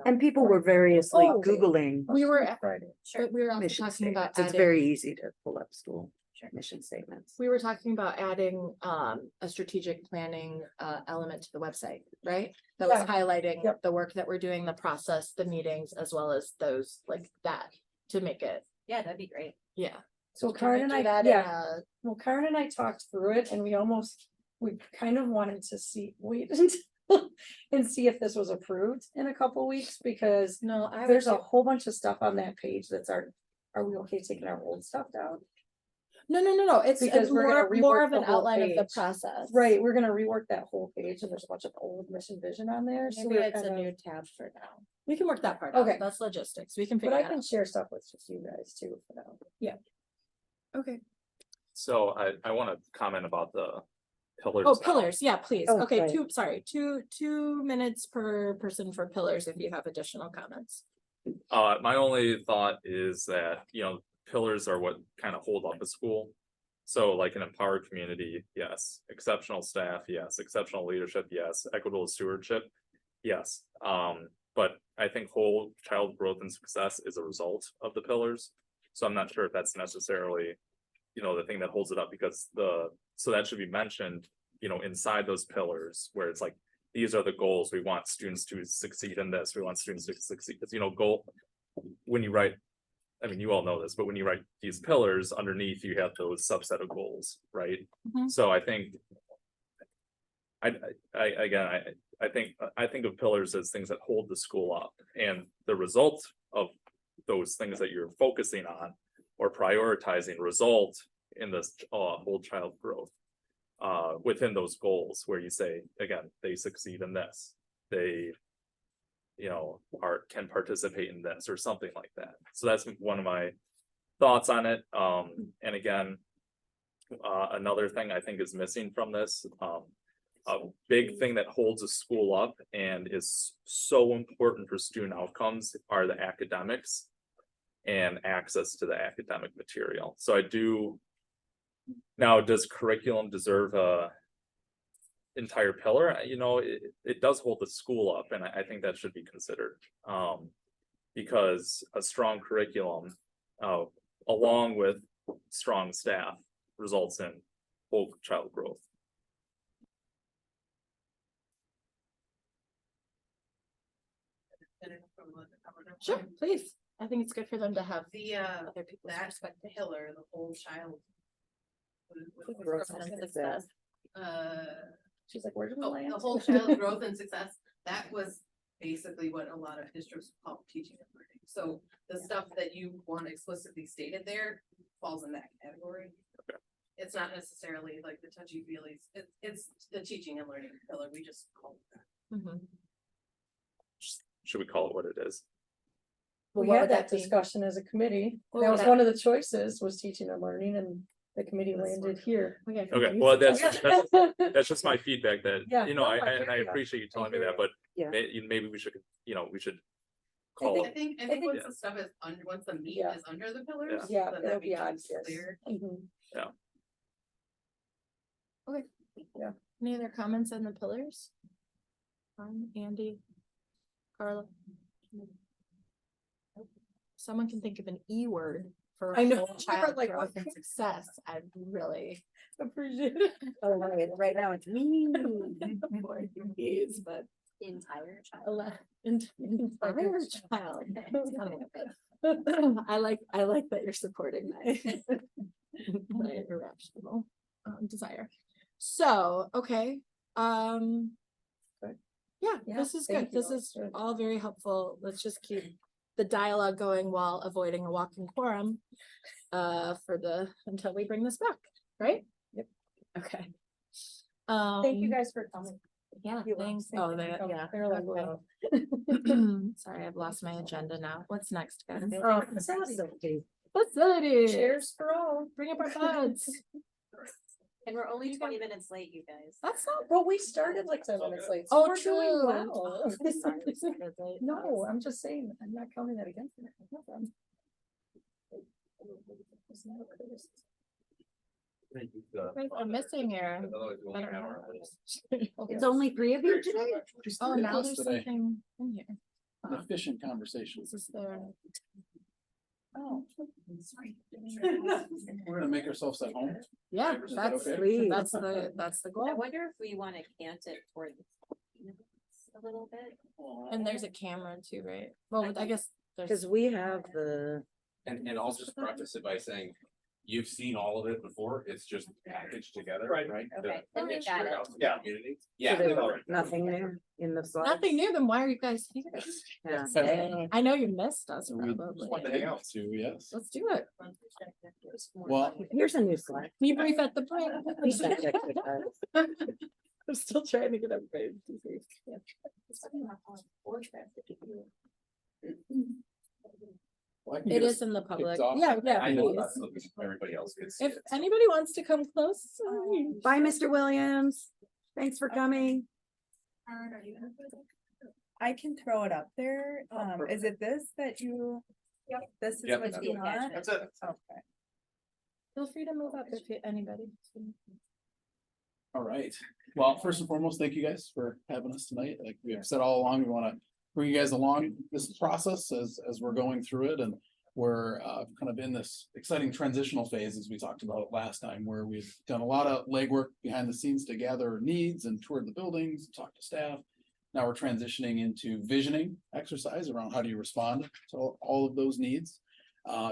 And people were variously Oh. Googling. We were, Friday. but we were also Mission talking about statements. It's adding, very easy to pull up school mission statements. we were talking about adding a strategic planning element to the website, right? That was Yeah. highlighting Yep. the work that we're doing, the process, the meetings, as well as those like that to make it, Yeah, that'd be great. yeah. So Can we Karen and do I, that in yeah, a- well, Karen and I talked through it and we kind of wanted to wait and see if this was approved in a couple weeks, because No, I there's a would, whole bunch of stuff on that page that's are we okay taking our old stuff down? no, it's Because we're gonna more rework of the an whole outline of the page. process. Right, we're gonna rework that whole page and there's a bunch of old mission vision on there, so Maybe we're it's a kind new of, tab for now. We can work that part out. Okay. That's logistics. We can but figure I that can out. share stuff with just you guys too for now. Okay. So I want to comment about the pillars. Oh, now. pillars, yeah, please. Oh, Okay, right. two minutes per person for pillars if you have additional comments. My only thought is that, you know, pillars are what kind of hold up a school. So like an empowered community, yes. Exceptional staff, yes. Exceptional leadership, yes. Equitable stewardship, yes. But I think whole child growth and success is a result of the pillars. So I'm not sure if that's necessarily, you know, the thing that holds it up, because so that should be mentioned, you know, inside those pillars where it's like, these are the goals. We want students to succeed in this. We want students to succeed. Because, you know, when you write, I mean, you all know this, but when you write these pillars underneath, you have those subset of goals, right? Mhm. So I think I think of pillars as things that hold the school up, and the result of those things that you're focusing on or prioritizing result in this whole child growth within those goals, where you say, again, they succeed in this, they, you know, can participate in this or something like that. So that's one of my thoughts on it. And again, another thing I think is missing from this, a big thing that holds a school up and is so important for student outcomes are the academics and access to the academic material. So I do. Now, does curriculum deserve a entire pillar? You know, it does hold the school up, and I think that should be considered. Because a strong curriculum, along with strong staff, results in whole child growth. Sure, please. I think it's good for them to have The other people's that perspective. pillar, the whole child. Growth and success. She's like, where do we Oh, land? the whole child growth and success, that was basically what a lot of districts call teaching and learning. So the stuff that you want explicitly stated there falls in that category. It's not necessarily like the touchy feelies, it's the teaching and learning pillar, we just call it that. Mhm. Should we call it what it is? We What had would that that be? discussion as a committee. What That would was that- one of the choices, was teaching and learning, and the committee That's landed what- here. We got Okay, confused. well, that's just my feedback that, Yeah, you know, no, I and I hear ya. appreciate you telling me hear that, but Yeah. maybe we should, you know, we should I call I it, think think- once the stuff is under, once the meat Yeah. is under the pillars. Yeah, then it'll that be becomes obvious. clear. Mhm. Any other comments on the pillars? Andy, Carla? Someone can think of an E word for I know, whole child like, growth what and could- success. I'd really. Appreciate it. Oh, right now it's me. More E's, but Entire child. entire child. I like that you're supporting my irrational desire. So, okay, Good. yeah, Yeah, this is thank good. This you. is Good. all very helpful. Let's just keep the dialogue going while avoiding a walking quorum until we bring this back, right? Yep. Okay. Thank you guys for coming. Yeah, You will. thanks. Thank Oh, you for they, coming. yeah. They're like, okay. wow. Sorry, I've lost my agenda now. What's next, guys? Facility. Facility. Cheers for all. Bring up our buds. And we're only You 20 got- minutes late, you guys. That's not. Well, we started like 10 minutes late. so Oh, we're doing true. well. Sorry, we started late. No, I'm just saying, I'm not counting that against me. No problem. I'm missing here. I don't know. It's only 3 of you today? Oh, now there's Today. something in here. An efficient conversation. This is their. Oh. We're gonna make ourselves at home. Yeah, Is that that's, okay? that's the I goal. wonder if we wanna cant it toward a little bit. And there's a camera too, right? Well, I guess there's. Cause we have the, And I'll just preface it by saying, you've seen all of it before, it's just packaged together, Right. right? Okay, then we got it. Yeah. Community. so Yeah. there's nothing new in the slides. Nothing new, then why are you guys here? Yeah. I know you missed us We probably. One thing else. To, yes. Let's do it. Well, Here's a new slide. Can you brief at the break? Research exercise. I'm still trying to get everybody. to see. Yeah. well, I can It get us is in the public. off. Yeah, yeah. I know please. that's looking, everybody else gets. If anybody wants to come close. Bye, Mr. Williams. Thanks for coming. I can throw it up there. Is perfect. it this that you? Yep. This is Yep, what that's you it. want? That's it. Okay. Feel free to move up if anybody. All right. Well, first and foremost, thank you guys for having us tonight. Like we have said all along, we want to bring you guys along this process as we're going through it. And we're kind of in this exciting transitional phase, as we talked about last time, where we've done a lot of legwork behind the scenes to gather needs and tour the buildings, talk to staff. Now we're transitioning into visioning exercise around how do you respond to all of those needs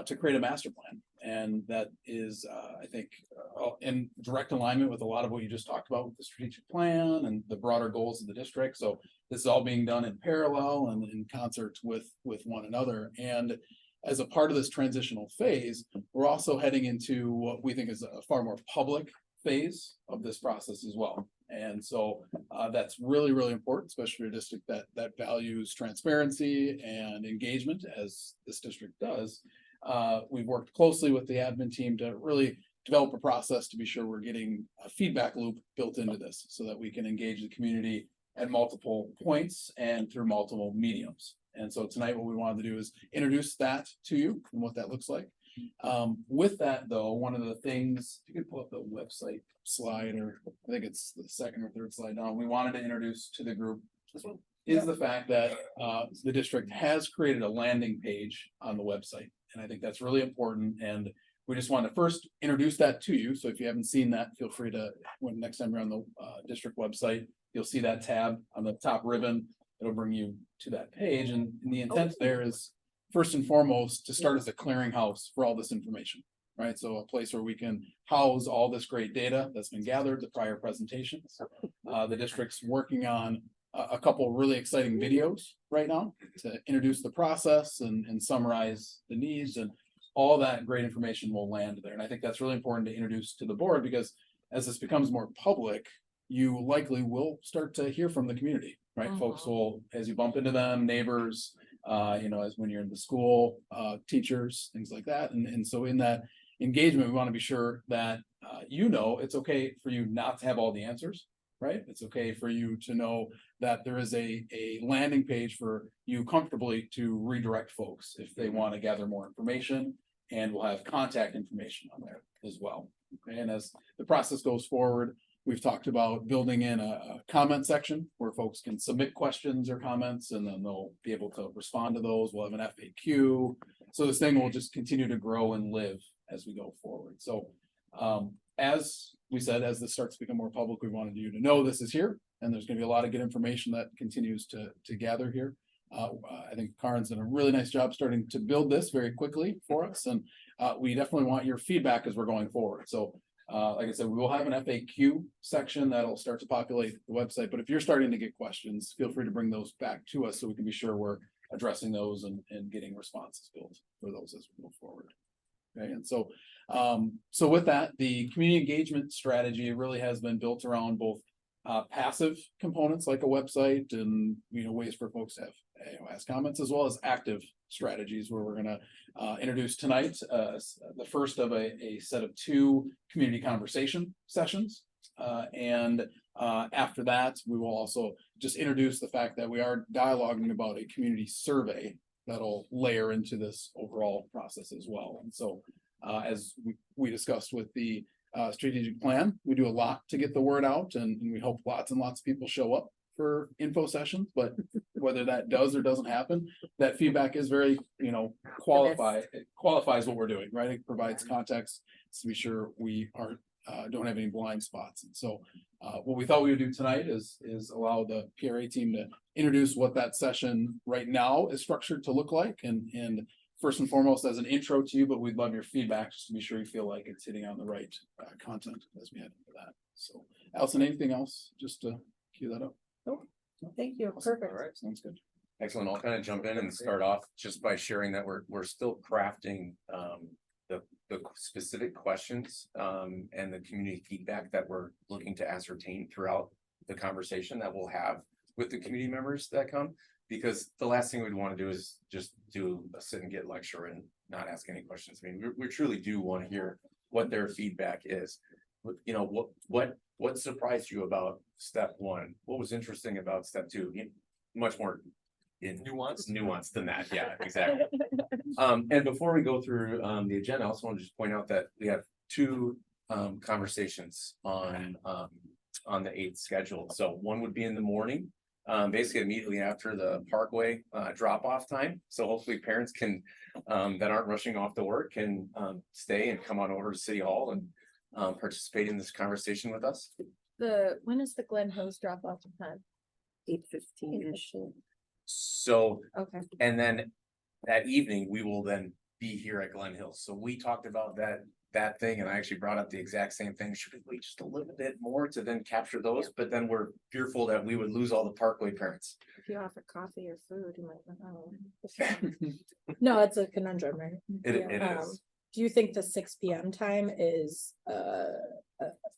to create a master plan. And that is, I think, in direct alignment with a lot of what you just talked about with the strategic plan and the broader goals of the district. So this is all being done in parallel and in concert with one another. And as a part of this transitional phase, we're also heading into what we think is a far more public phase of this process as well. And so that's really, really important, especially for a district that values transparency and engagement, as this district does. We've worked closely with the admin team to really develop a process to be sure we're getting a feedback loop built into this so that we can engage the community at multiple points and through multiple mediums. And so tonight, what we wanted to do is introduce that to you and what that looks like. With that, though, one of the things, if you could pull up the website slide, or I think it's the second or third slide down, we wanted to introduce to the group is the fact that the district has created a landing page on the website. And I think that's really important. And we just want to first introduce that to you. So if you haven't seen that, feel free to, when next time you're on the district website, you'll see that tab on the top ribbon. It'll bring you to that page. And the intent there is first and foremost to start as a clearinghouse for all this information, right? So a place where we can house all this great data that's been gathered, the prior presentations. The district's working on a couple really exciting videos right now to introduce the process and summarize the needs, and all that great information will land there. And I think that's really important to introduce to the board, because as this becomes more public, you likely will start to hear from the community, right? Folks will, as you bump into them, neighbors, as when you're in the school, teachers, things like that. And so in that engagement, we want to be sure that, it's okay for you not to have all the answers, right? It's okay for you to know that there is a landing page for you comfortably to redirect folks if they want to gather more information, and we'll have contact information on there as well. Okay, and as the process goes forward, we've talked about building in a comment section where folks can submit questions or comments, and then they'll be able to respond to those. We'll have an FAQ. So this thing will just continue to grow and live as we go forward. So as we said, as this starts to become more public, we wanted you to know this is here, and there's going to be a lot of good information that continues to gather here. I think Karen's done a really nice job starting to build this very quickly for us, and we definitely want your feedback as we're going forward. So like I said, we will have an FAQ section that'll start to populate the website, but if you're starting to get questions, feel free to bring those back to us so we can be sure we're addressing those and getting responses built for those as we move forward. Okay, and so with that, the community engagement strategy really has been built around both passive components like a website and ways for folks to have ask comments, as well as active strategies where we're going to introduce tonight the first of a set of 2 community conversation sessions, and after that we will also just introduce the fact that we are dialoguing about a community survey that'll layer into this overall process as well. And so as we discussed with the strategic plan. We do a lot to get the word out and we hope lots and lots of people show up for info sessions, but whether that does or doesn't happen, that feedback is very, you know, it qualifies what we're doing, right? It provides context to be sure we aren't, don't have any blind spots. And so, what we thought we would do tonight is allow the PRA team to introduce what that session right now is structured to look like and first and foremost as an intro to you, but we'd love your feedback just to be sure you feel like it's hitting on the right content as we head into that. So Allison, anything else just to cue that up? Thank you, Awesome. perfect. All right, sounds good. Excellent. I'll kind of jump in and start off just by sharing that we're still crafting the specific questions and the community feedback that we're looking to ascertain throughout the conversation that we'll have with the community members that come. Because the last thing we'd want to do is just do a sit and get lecture and not ask any questions. I mean, we truly do want to hear what their feedback is. You know, what surprised you about step one? What was interesting about step two? Much more in nuance than that. Yeah, exactly. And before we go through the agenda, I also want to just point out that we have two conversations on the 8th scheduled. So one would be in the morning, basically immediately after the Parkway drop off time. So hopefully parents can that aren't rushing off to work can stay and come on over to City Hall and participate in this conversation with us. When is the Glen Hills drop off time? 8:15-ish. So, Okay. and then that evening, we will then be here at Glen Hills. So we talked about that thing, and I actually brought up the exact same thing. Should we wait just a little bit more to then capture those? But then we're fearful that we would lose all the Parkway parents. If you offer coffee or food, you might not. No, it's a conundrum, right? It is. Do you think the 6 p.m. time is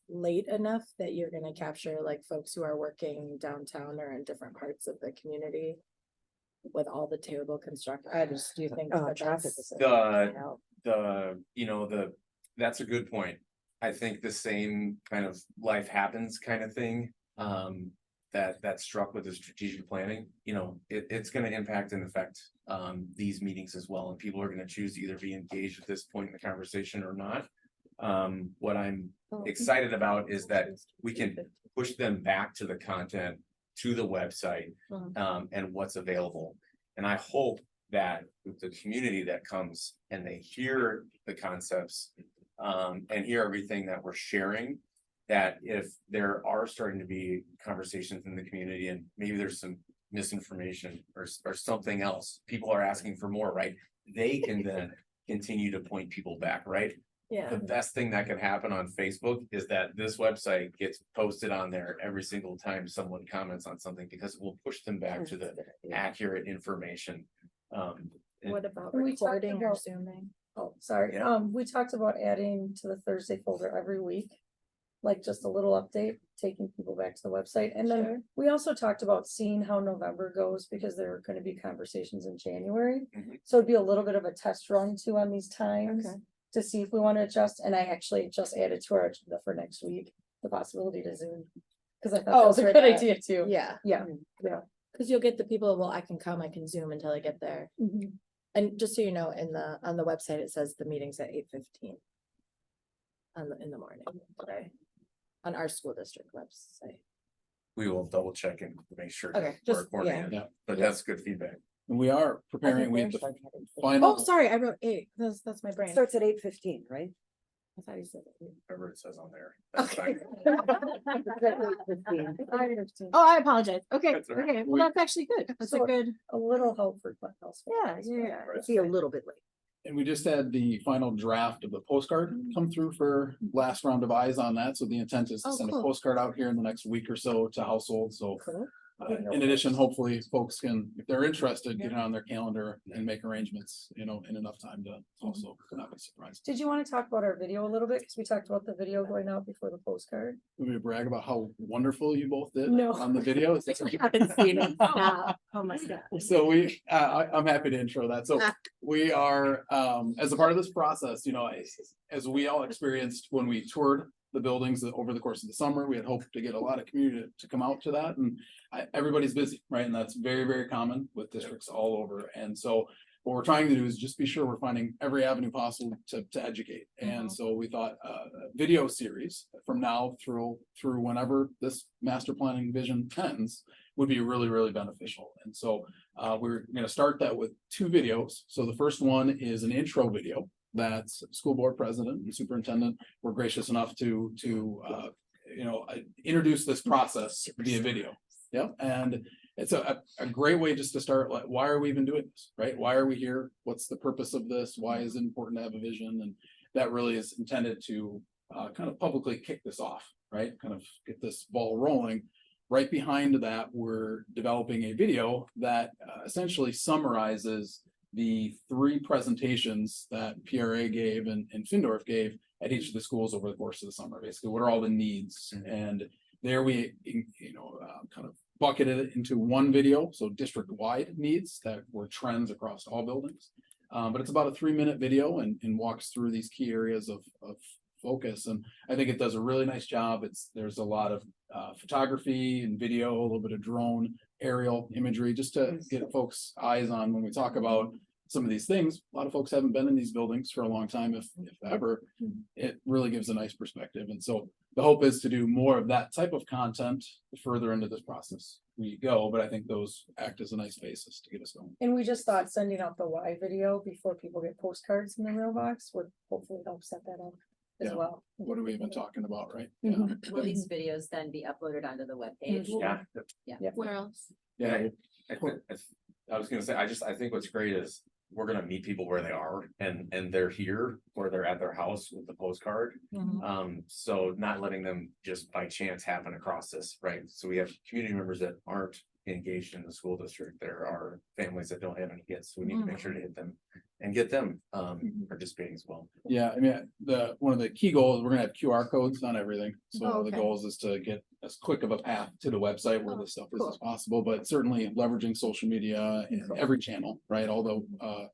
late enough that you're gonna capture like folks who are working downtown or in different parts of the community? With all the terrible construction, do you think? that Traffic that's- is. That's a good point. I think the same kind of life happens kind of thing. That struck with the strategic planning, it's gonna impact and affect these meetings as well, and people are gonna choose to either be engaged at this point in the conversation or not. What I'm excited about is that we can push them back to the content, to the website, and what's available. And I hope that with the community that comes and they hear the concepts and hear everything that we're sharing, that if there are starting to be conversations in the community and maybe there's some misinformation or something else, people are asking for more, right? They can then continue to point people back, right? Yeah. The best thing that can happen on Facebook is that this website gets posted on there every single time someone comments on something, because it will push them back to the accurate information. What about We talked recording or about- zooming? Oh, sorry. Yeah. We talked about adding to the Thursday folder every week. Like just a little update, taking people back to the website. And then we also talked about seeing how November goes because there are gonna be conversations in January. Mhm. So it'd be a little bit of a test run too on these times Okay. to see if we want to adjust. And I actually just added to our agenda for next week, the possibility to Zoom. Cause I thought that was a good idea too. Yeah, Yeah. because you'll get the people, well, I can come, I can Zoom until I get there. Mhm. And just so you know, on the website, it says the meeting's at 8:15. In the morning, today. On our school district website. We will double check and make sure. Okay, that just- we're coordinated. yeah. But that's good feedback. And we are preparing, we have the Oh, final. sorry, I wrote 8. That's my brain. Starts at 8:15, right? I thought you said 8. Whatever it says on there. That's Okay. fine. Oh, I apologize. Okay, That's all right. okay, well, that's actually good. That's a So- good, A little help for Glen Hills. yeah. See a little bit late. And we just had the final draft of the postcard come through for last round of eyes on that, so the intent is to Oh, send a cool. postcard out here in the next week or so to households, so. Cool. In addition, hopefully folks can, if they're interested, get it on their calendar and make arrangements, in enough time to also not be surprised. Did you want to talk about our video a little bit? Cause we talked about the video going out before the postcard. We brag about how wonderful you both did No. on the video. I haven't seen it. Stop. Oh my God. So I'm happy to intro that. So we are, as a part of this process, as we all experienced when we toured the buildings over the course of the summer, we had hoped to get a lot of community to come out to that, and everybody's busy, right? And that's very, very common with districts all over. And so what we're trying to do is just be sure we're finding every avenue possible to educate. And so we thought a video series from now through whenever this master planning vision ends would be really, really beneficial. And so we're gonna start that with 2 videos. So the first one is an intro video that school board president and superintendent were gracious enough to introduce this process via video. Yep, and it's a great way just to start, like, why are we even doing this, right? Why are we here? What's the purpose of this? Why is it important to have a vision? And that really is intended to kind of publicly kick this off, right? Kind of get this ball rolling. Right behind that, we're developing a video that essentially summarizes the 3 presentations that PRA gave and Findorf gave at each of the schools over the course of the summer. Basically, what are all the needs? And there we, kind of bucketed it into one video, so district-wide needs that were trends across all buildings. But it's about a 3-minute video and walks through these key areas of focus. And I think it does a really nice job. There's a lot of photography and video, a little bit of drone aerial imagery, just to get folks' eyes on when we talk about some of these things. A lot of folks haven't been in these buildings for a long time, if ever. It really gives a nice perspective. And so the hope is to do more of that type of content further into this process we go, but I think those act as a nice basis to get us going. And we just thought sending out the Y video before people get postcards in the mailbox would hopefully help set that up as Yeah. well. What are we even talking about, right? Will these videos then be uploaded onto the webpage? Yeah. Where else? Yeah. I was gonna say, I think what's great is we're gonna meet people where they are and they're here or they're at their house with the postcard. So not letting them just by chance happen across this, right? So we have community members that aren't engaged in the school district. There are families that don't have any kids. So we need to make sure to hit them and get them participating as well. Yeah, I mean, one of the key goals, we're gonna have QR codes on everything. So one of the Okay. goals is to get as quick of a path to the website where this stuff is as possible, but certainly leveraging social media in every channel, right? All the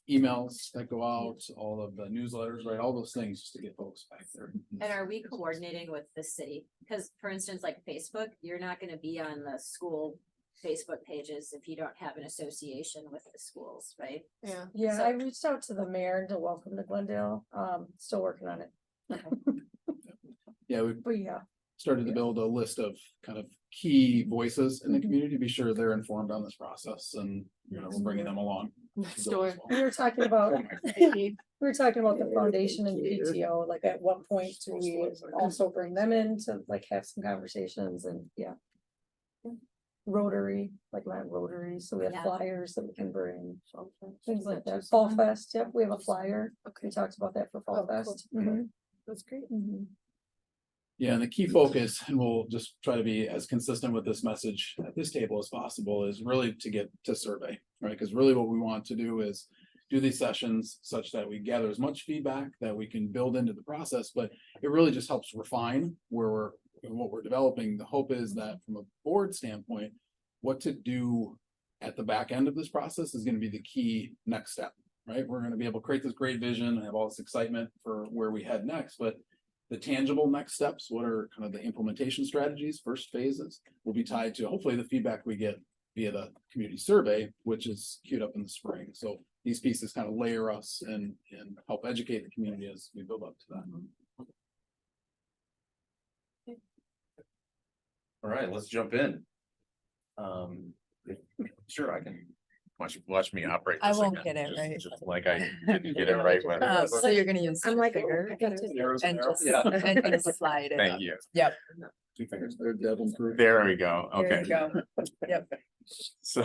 emails that go out, all of the newsletters, right? All those things just to get folks back there. And are we coordinating with the city? Because for instance, like Facebook, you're not gonna be on the school Facebook pages if you don't have an association with the schools, right? Yeah. Yeah, So- I reached out to the mayor to welcome to Glendale. Still working on it. Yeah, we But yeah, started to build a list of kind of key voices in the community, to be sure they're informed on this process, and, we're bringing them along. Next door. we were talking about, we were talking about the foundation and PTO, like at what point do we also bring them in to like have some conversations and Rotary, like my Rotary, so we have Yeah. flyers that we can bring, things like that. Fall Fest, yep, we have a flyer. We talked about that for Fall Fest. Mhm. That's great. Mhm. Yeah, and the key focus, and we'll just try to be as consistent with this message at this table as possible, is really to get to survey, right? Because really what we want to do is do these sessions such that we gather as much feedback that we can build into the process, but it really just helps refine what we're developing. The hope is that from a board standpoint, what to do at the back end of this process is gonna be the key next step, right? We're gonna be able to create this great vision and have all this excitement for where we head next, but the tangible next steps, what are kind of the implementation strategies, first phases, will be tied to hopefully the feedback we get via the community survey, which is queued up in the spring. So these pieces kind of layer us and help educate the community as we build up to that. All right, let's jump in. Sure, I can watch me operate. I this won't again, get it right. just like I didn't get it right when. So you're gonna use. I'm like, your finger I got to- and just, Yeah. and just slide it Thank up. you. Yep. 2 fingers. They're devil proof. There we go. There Okay. you go. Yep. So.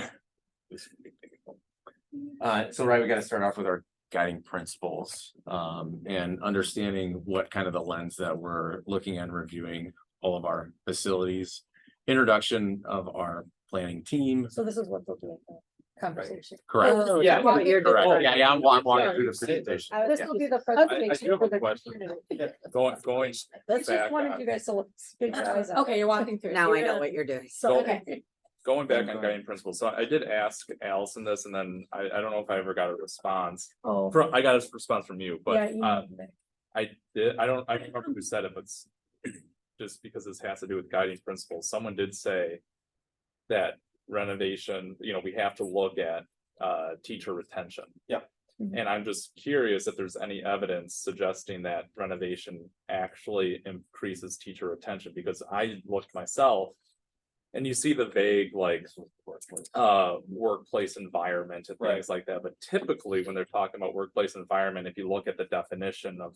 So right, we gotta start off with our guiding principles, and understanding what kind of the lens that we're looking and reviewing all of our facilities. Introduction of our planning team. So this is what they'll do. Conversation. Correct. Oh, Yeah, what you're correct. doing. Yeah, I'm walking through the presentation. This will be the I do presentation have for a the question. community. Going That's just back wanted on- you guys to look. get your eyes out. Okay, you're walking through. Now So I you're know gonna- what you're doing. So, Okay. going back on guiding principles, so I did ask Allison this, and then I don't know if I ever got a response. Oh. I got a response from you, Yeah, but you- I don't remember who said it, but just because this has to do with guiding principles, someone did say that renovation, we have to look at teacher retention. Yeah. And I'm just curious if there's any evidence suggesting that renovation actually increases teacher retention, because I looked myself. And you see the vague like workplace environment and things like that, but typically when they're talking about workplace environment, if you look at the definition of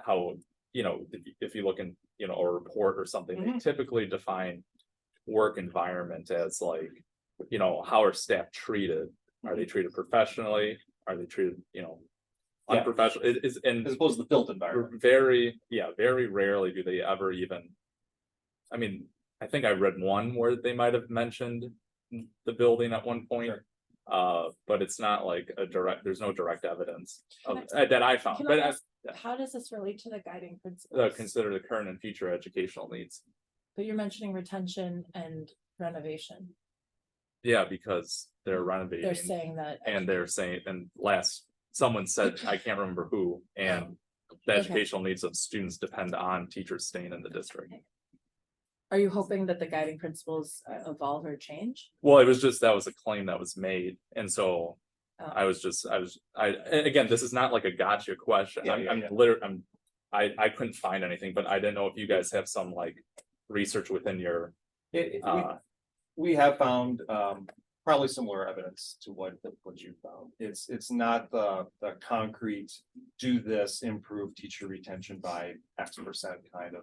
how, if you look in, a report or something, they typically define work environment as like, how are staff treated? Are they treated professionally? Are they treated, unprofessional? It is, and As opposed to the built environment. very rarely do they ever even, I mean, I think I read one where they might have mentioned the building at one point. But it's not like there's no direct evidence of, that I found, Can but I ask, how does this relate to the guiding principles? consider the current and future educational needs. But you're mentioning retention and renovation. Yeah, because they're renovating. They're saying that. And they're saying, and someone said, I can't remember who, and the Okay. educational needs of students depend on teachers staying in the district. Are you hoping that the guiding principles evolve or change? Well, that was a claim that was made, and so Oh. again, this is not like a gotcha question. I couldn't find anything, but I didn't know if you guys have some like research within your. We have found probably similar evidence to what you found. It's not the concrete, do this, improve teacher retention by X% kind of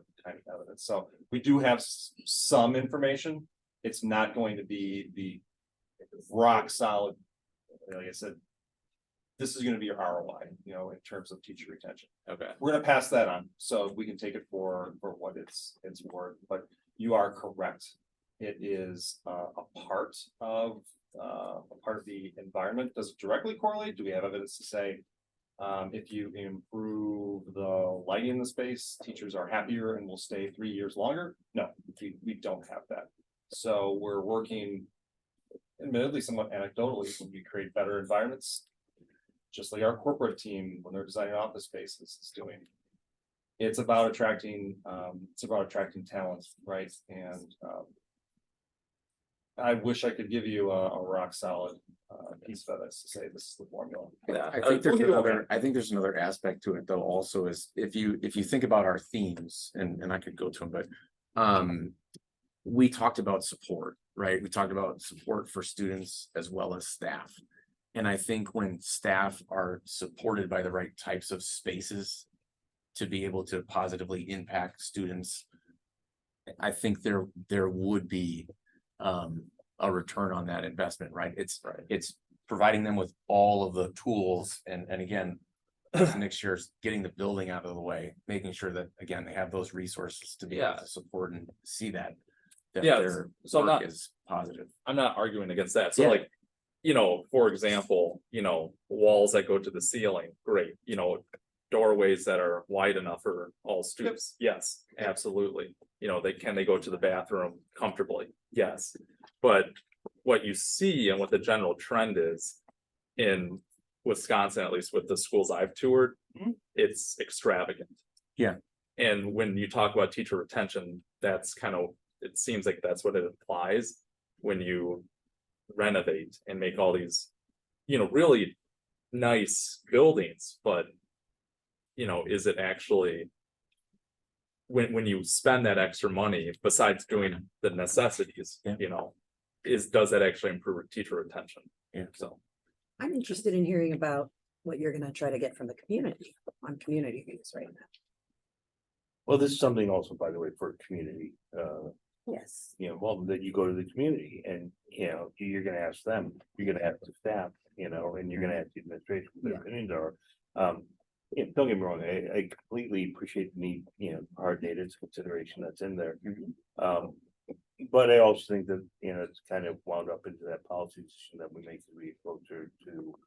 evidence. So we do have some information. It's not going to be the rock solid, like I said, this is gonna be your ROI, in terms of teacher retention. Okay. We're gonna pass that on, so we can take it for what it's worth, but you are correct. It is a part of the environment. Does it directly correlate? Do we have evidence to say if you improve the lighting in the space, teachers are happier and will stay 3 years longer? No, we don't have that. So we're working admittedly somewhat anecdotally when we create better environments, just like our corporate team when they're designing office spaces is doing. It's about attracting talent, right? And I wish I could give you a rock solid piece of evidence to say this is the formula. I think there's another aspect to it though, also is if you think about our themes, and I could go to them, but we talked about support, right? We talked about support for students as well as staff. And I think when staff are supported by the right types of spaces to be able to positively impact students, I think there would be a return on that investment, right? It's providing them with all of the tools and again, next year's getting the building out of the way, making sure that again, they have those resources to be able to support and see that their work is positive. I'm not arguing against that. So like, for example, walls that go to the ceiling, great, doorways that are wide enough for all students. Yes, absolutely. Can they go to the bathroom comfortably? Yes. But what you see and what the general trend is in Wisconsin, at least with the schools I've toured, it's extravagant. Yeah. And when you talk about teacher retention, that's it seems like that's what it implies when you renovate and make all these, really nice buildings, but is it actually when you spend that extra money, besides doing the necessities, does that actually improve teacher retention? Yeah. So I'm interested in hearing about what you're gonna try to get from the community on community views right now. Well, this is something also, by the way, for community, Yes. that you go to the community and, you're gonna ask them, you're gonna ask the staff, and you're gonna ask the administration what their opinions are. Don't get me wrong, I completely appreciate the need, hard data consideration that's in there. But I also think that, it's kind of wound up into that policy decision that we make as we get closer to,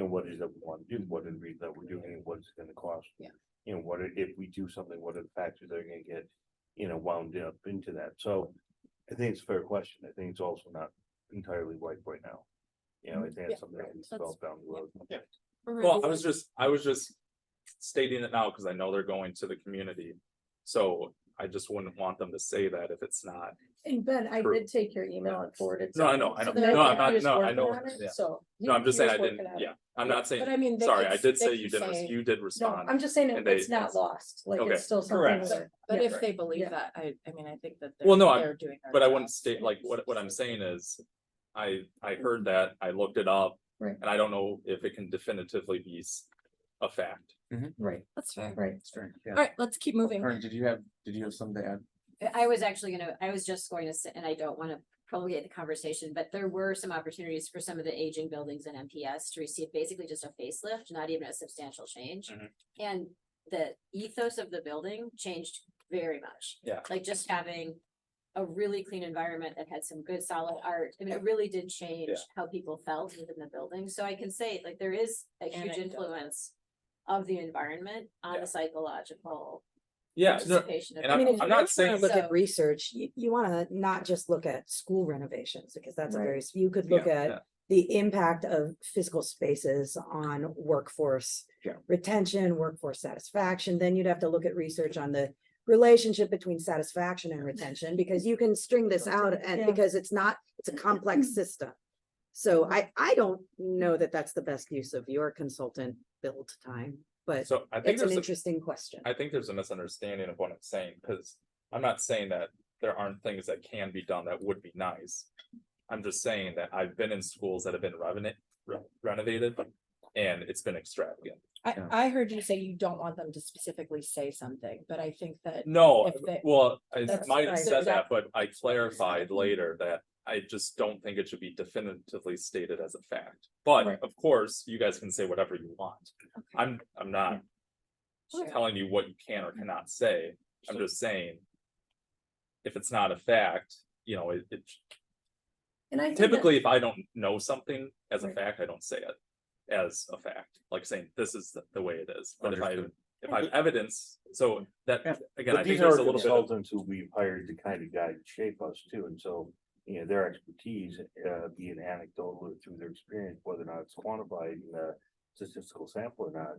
what it is that we want to do, what it is that we're doing, and what it's gonna cost. Yeah. If we do something, what are the factors that are gonna get, wound up into that? So I think it's a fair question. I think it's also not entirely ripe right now. I think it's something that needs to develop down the road. Yeah. well, I was just stating it now because I know they're going to the community. So I just wouldn't want them to say that if it's not. And Ben, I True. did take your email and forwarded. No, I know, something, I know. so that No, I'm not, he was no, I working know, on it, yeah. So. No, I'm just he saying was I didn't, working on it. yeah, I'm not saying, But I mean, they sorry, could- I did they say could you didn't, say- you did No, respond. I'm just saying and they- it's not lost, like Okay, it's still something. correct. where- But yeah, if they believe yeah. that, I mean, I think that. Well, no, they're doing. their But I job. wouldn't state, like, what I'm saying is, I heard that, I looked it up. Right. And I don't know if it can definitively be a fact. Right, That's fair. right. All right, let's keep moving. Did you have something to add? I was just going to say, and I don't want to prolongate the conversation, but there were some opportunities for some of the aging buildings in MPS to receive basically just a facelift, not even a substantial change. Mhm. And the ethos of the building changed very much. Yeah. Like just having a really clean environment that had some good solid art. I mean, it really did change Yeah. how people felt within the building. So I can say, like, there is a huge Anecdotal. influence of the environment on Yeah. the psychological Yeah, no, participation of and I mean, if people. I'm you not wanna saying- Look at So- research, you wanna not just look at school renovations, because that's a Right. very, you could look Yeah, yeah. at the impact of physical spaces on workforce Yeah. retention, workforce satisfaction, then you'd have to look at research on the relationship between satisfaction and retention, because you can string this out and Yeah. because it's a complex system. So I don't know that that's the best use of your consultant build time, but So I think it's an there's, interesting question. I think there's a misunderstanding of what I'm saying, because I'm not saying that there aren't things that can be done that would be nice. I'm just saying that I've been in schools that have been renovated and it's been extravagant. I heard you say you don't want them to specifically say something, but I think that. No, If they- well, I That's might have right. said that, but I clarified later that I just don't think it should be definitively stated as a fact. But Right. of course, you guys can say whatever you want. Okay. I'm not Sure. telling you what you can or cannot say. I'm just saying, if it's not a fact, it And I think that- typically, if I don't know something as a Right. fact, I don't say it as a fact, like saying this is the way it is. But if I Understood. have evidence, so that, Yeah. again, I But think these there's are a little bit of. consultants who we've hired to kind of guide and shape us too, and so, their expertise, be it anecdotal or through their experience, whether or not it's quantified in a statistical sample or not.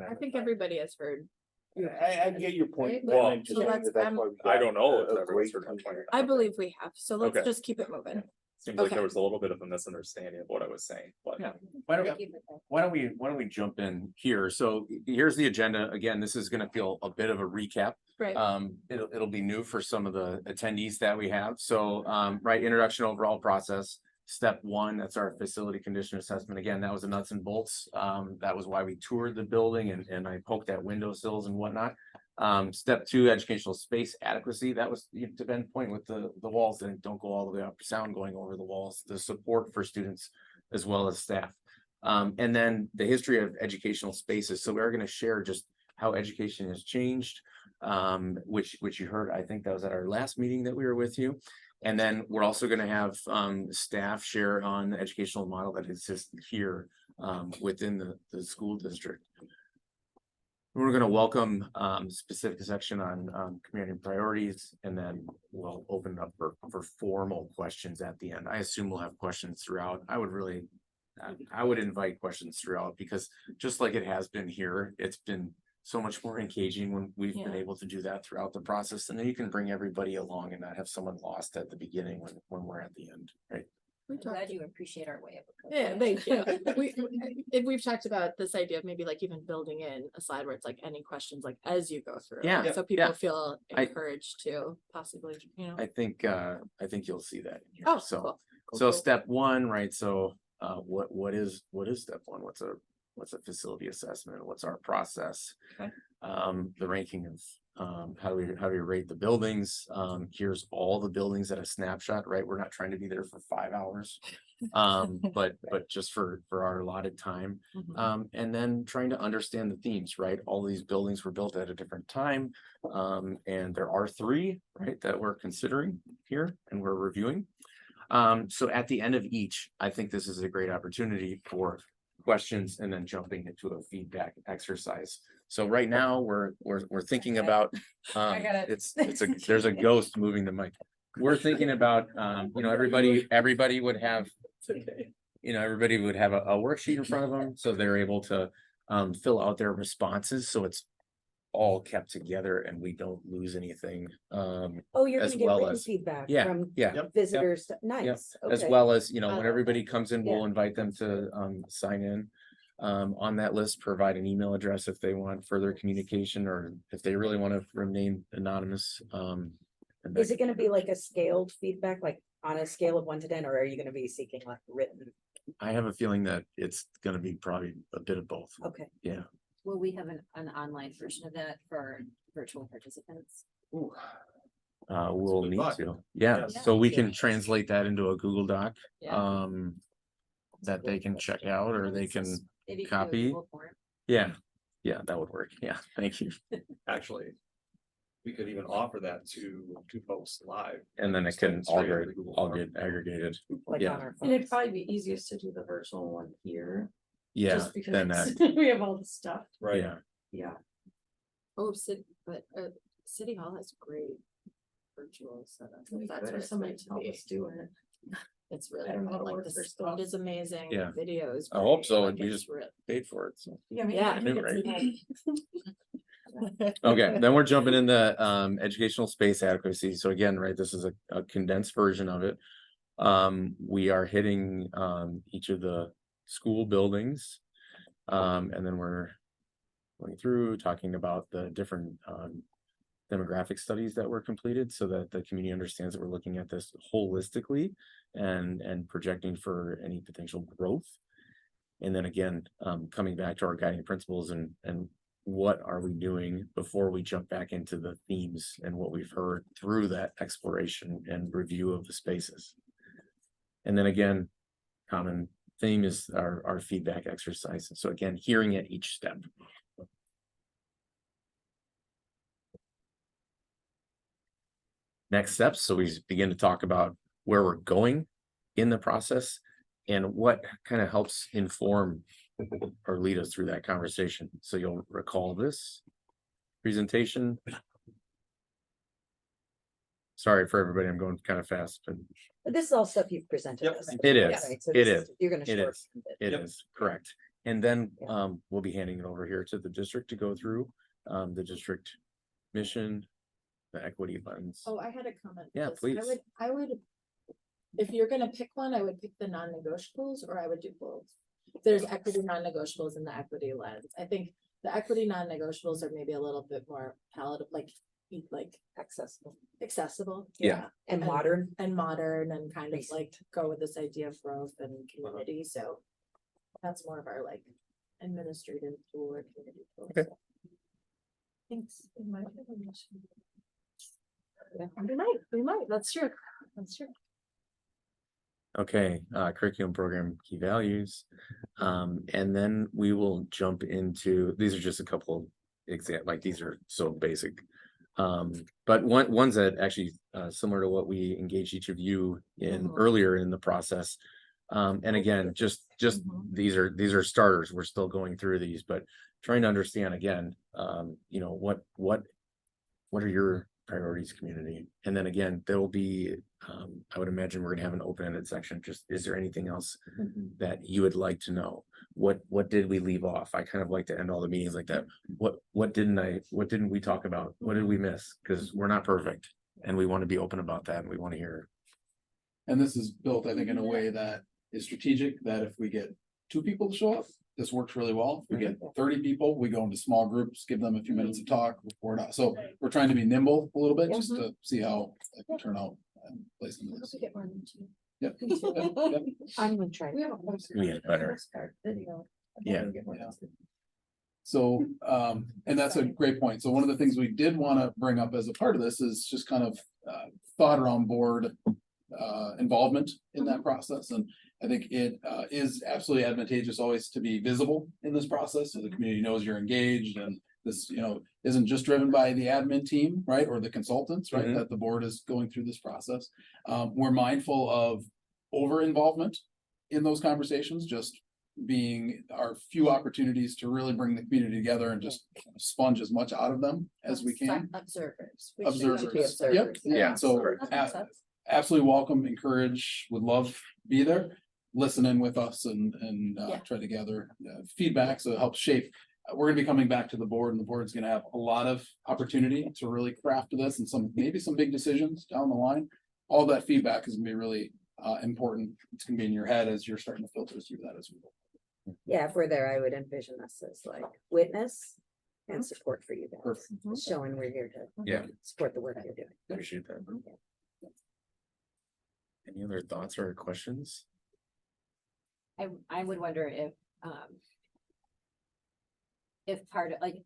I think everybody has heard. I get your point. Right? and Well, I'm just so saying let's- that that's why we I got don't know a- if a everyone's great heard my team point. here. I believe we have, so let's Okay. just keep it moving. Seems like Okay. there was a little bit of a misunderstanding of what I was saying, but. Yeah. Why Thank don't, you for that. why don't we jump in here? So here's the agenda. Again, this is gonna feel a bit of a recap. Right. It'll be new for some of the attendees that we have. So, right, introduction overall process. Step one, that's our facility condition assessment. Again, that was the nuts and bolts. That was why we toured the building and I poked at windowsills and whatnot. Step two, educational space adequacy. That was to Ben's point with the walls that don't go all the way up, sound going over the walls, the support for students as well as staff. And then the history of educational spaces. So we're gonna share just how education has changed, which you heard, I think that was at our last meeting that we were with you. And then we're also gonna have staff share on the educational model that exists here within the school district. We're gonna welcome specific section on community priorities, and then we'll open it up for formal questions at the end. I assume we'll have questions throughout. I would invite questions throughout, because just like it has been here, it's been so much more engaging when we've been Yeah. able to do that throughout the process. And then you can bring everybody along and not have someone lost at the beginning when we're at the end, right? We I'm talked- glad you appreciate our way of. Yeah, thank you. We've talked about this idea of maybe like even building in a slide where it's like any questions like as you go through. Yeah, So people yeah. feel I- encouraged to possibly, I think you'll see that in here. Oh, So, cool. Cool, so cool. step one, right? So, what is step one? What's a facility assessment? What's our process? Okay. The ranking of, how do we rate the buildings? Here's all the buildings at a snapshot, right? We're not trying to be there for 5 hours. But just for our allotted time. Mhm. And then trying to understand the themes, right? All these buildings were built at a different time. And there are 3, right, that we're considering here and we're reviewing. So at the end of each, I think this is a great opportunity for questions and then jumping into a feedback exercise. So right now, we're thinking about, I got it. there's a ghost moving the mic. We're thinking about, everybody would have, everybody would have a worksheet in front of them, so they're able to fill out their responses. So it's all kept together and we don't lose anything. Oh, you're as gonna get well written as- feedback Yeah, from yeah. visitors, nice, As okay. well as, I when love everybody that. comes in, Yeah. we'll invite them to sign in. On that list, provide an email address if they want further communication or if they really want to remain anonymous. And Is it gonna be like a scaled feedback, like on a scale of 1 to 10, or are you gonna be seeking like written? I have a feeling that it's gonna be probably a bit of both. Okay. Yeah. Will we have an online version of that for virtual participants? We'll good need luck. to, yeah, Yes. so we can translate that into a Google Doc. Yeah. That they can check out or they can, Maybe do a copy. Google form. yeah, that would work, yeah, thank you. Actually, we could even offer that to folks live. And then it Just take can it all straight out of get, the Google all form. get aggregated, Like Yeah. on our And it'd phones. probably be easiest to do the virtual one here. yeah, Just because then that, we have all the stuff, Right. yeah. yeah. Oh, City Hall has great virtual setup. We That's could what have it's somebody meant to to help be. us do it. It's really, I don't know how to like work the their sound stuff. is amazing, Yeah. the video is. I hope great, so, like, and we it's just real. paid for it, so. Yeah, maybe Yeah. I can New get some rate. help. Okay, then we're jumping into educational space adequacy. So again, right, this is a condensed version of it. We are hitting each of the school buildings. And then we're going through talking about the different demographic studies that were completed so that the community understands that we're looking at this holistically and projecting for any potential growth. And then again, coming back to our guiding principles and what are we doing before we jump back into the themes and what we've heard through that exploration and review of the spaces. And then again, common theme is our feedback exercise. So again, hearing at each step. Next steps, so we begin to talk about where we're going in the process and what kind of helps inform or lead us through that conversation. So you'll recall this presentation. Sorry for everybody, I'm going kind of fast, but But this is all stuff you've presented Yep. us. It is, right? So it this is, You're gonna it short. is. It is correct. And then we'll be handing it over here to the district to go through the district mission, the equity lens. Oh, I had a comment. Yeah, because please. I would, if you're gonna pick one, I would pick the non-negotiables, or I would do both. There's equity non-negotiables and the equity lens. I think the equity non-negotiables are maybe a little bit more palatable, like Accessible accessible. Yeah. and modern. And modern and kind of like go with this idea of growth and community, so. That's more of our like administrative tool or community tool. Okay. so. Thanks. We might, that's true, that's true. Okay, curriculum program key values. And then we will jump into, these are just a couple examples, like these are so basic. But ones that actually similar to what we engaged each of you in earlier in the process. And again, just these are starters. We're still going through these, but trying to understand again, what are your priorities, community? And then again, there will be, I would imagine we're gonna have an open-ended section. Just, is there anything else that you would like to know? What did we leave off? I kind of like to end all the meetings like that. What didn't we talk about? What did we miss? Because we're not perfect and we want to be open about that and we want to hear. And this is built, I think, in a way that is strategic, that if we get 2 people to show up, this works really well. If we get 30 people, we go into small groups, give them a few minutes to talk, report out. So we're trying to be nimble a little bit, just to see how it can turn out and place them in this. Get more than 2. Yep. Yep. I'm gonna try. We have a postcard. We get better. Postcard video. Yeah. Get more than 2. So, and that's a great point. So one of the things we did want to bring up as a part of this is just kind of thought around board involvement in that process. And I think it is absolutely advantageous always to be visible in this process, so the community knows you're engaged, and this, isn't just driven by the admin team, right? Or the consultants, right? That the board is going through this process. We're mindful of over involvement in those conversations, just being our few opportunities to really bring the community together and just sponge as much out of them as we can. Observers. Observers. Yep. Yeah. So That makes sense. absolutely welcome, encourage, would love, be there, listen in with us and Yeah. try to gather feedback, so it helps shape we're gonna be coming back to the board, and the board's gonna have a lot of opportunity to really craft this and maybe some big decisions down the line. All that feedback is gonna be really important. It's gonna be in your head as you're starting to filter through that as well. Yeah, if we're there, I would envision us as like witness and support for you guys, Perfect. showing we're here to Yeah, support the work you're doing. appreciate that. Any other thoughts or questions? I would wonder if part of, like,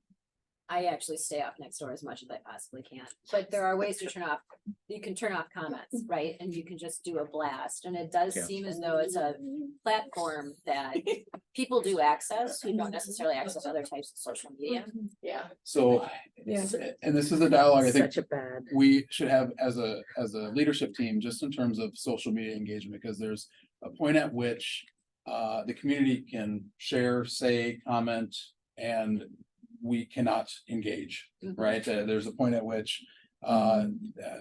I actually stay off next door as much as I possibly can, but there are ways to turn off, you can turn off comments, right? And you can just do a blast, and it does Yeah. seem as though it's a platform that people do access, who don't necessarily access other types of social media. Yeah. So, Yeah. and this is a dialogue I think Such a bad. we should have as a leadership team, just in terms of social media engagement, because there's a point at which the community can share, say, comment, and we cannot engage, right? There's a point at which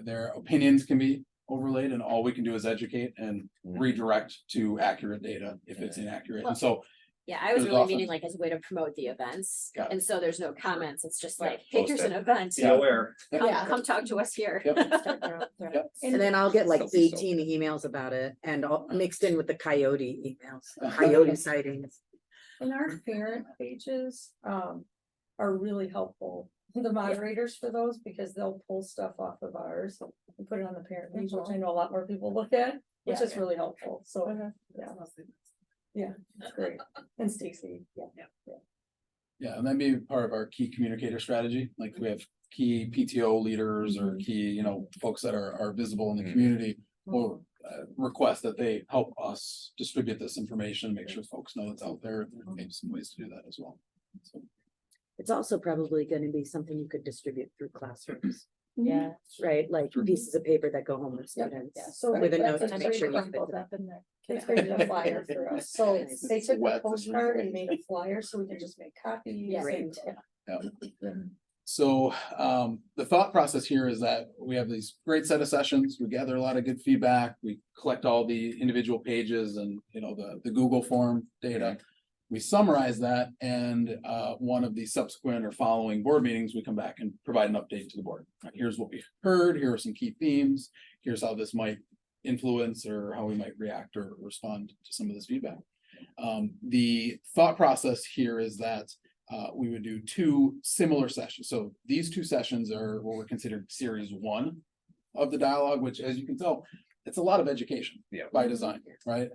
their opinions can be overlaid, and all we can do is educate and redirect to accurate data if it's inaccurate. And so Yeah, I was There's really often- meaning like as a way to promote the events, Got it. and so there's no comments, it's just Yeah, like, hey, post here's it. an event. Yeah. aware. Come talk to us here. Yep. And then I'll get like Selfie, selfie. 18 emails about it and all mixed in with the coyote emails, coyote sightings. And our parent pages, are really helpful. The moderators for those, because they'll pull stuff off of ours and put it on the parent page, which I know a lot more people look at, which is really helpful. So, yeah. Yeah, that's great. And Stacy, yeah. Yeah, and that'd be part of our key communicator strategy. Like we have key PTO leaders or key, folks that are visible in the community. Will request that they help us distribute this information, make sure folks know it's out there. There may be some ways to do that as well. So, It's also probably gonna be something you could distribute through classrooms, Yeah. right? Like pieces of paper that go home with Yeah, students. yeah, so With a that's note to make sure you fit crumpled that. up in there. Kids created a flyer for us, so they took the Wet. postcard and made a flyer, so we could just make copies. Yeah. and- So the thought process here is that we have these great set of sessions, we gather a lot of good feedback, we collect all the individual pages and, the Google form data. We summarize that, and one of the subsequent or following board meetings, we come back and provide an update to the board. Here's what we heard, here are some key themes, here's how this might influence or how we might react or respond to some of this feedback. The thought process here is that we would do two similar sessions. So these two sessions are what we're considered series one of the dialogue, which, as you can tell, it's a lot of education by design, right?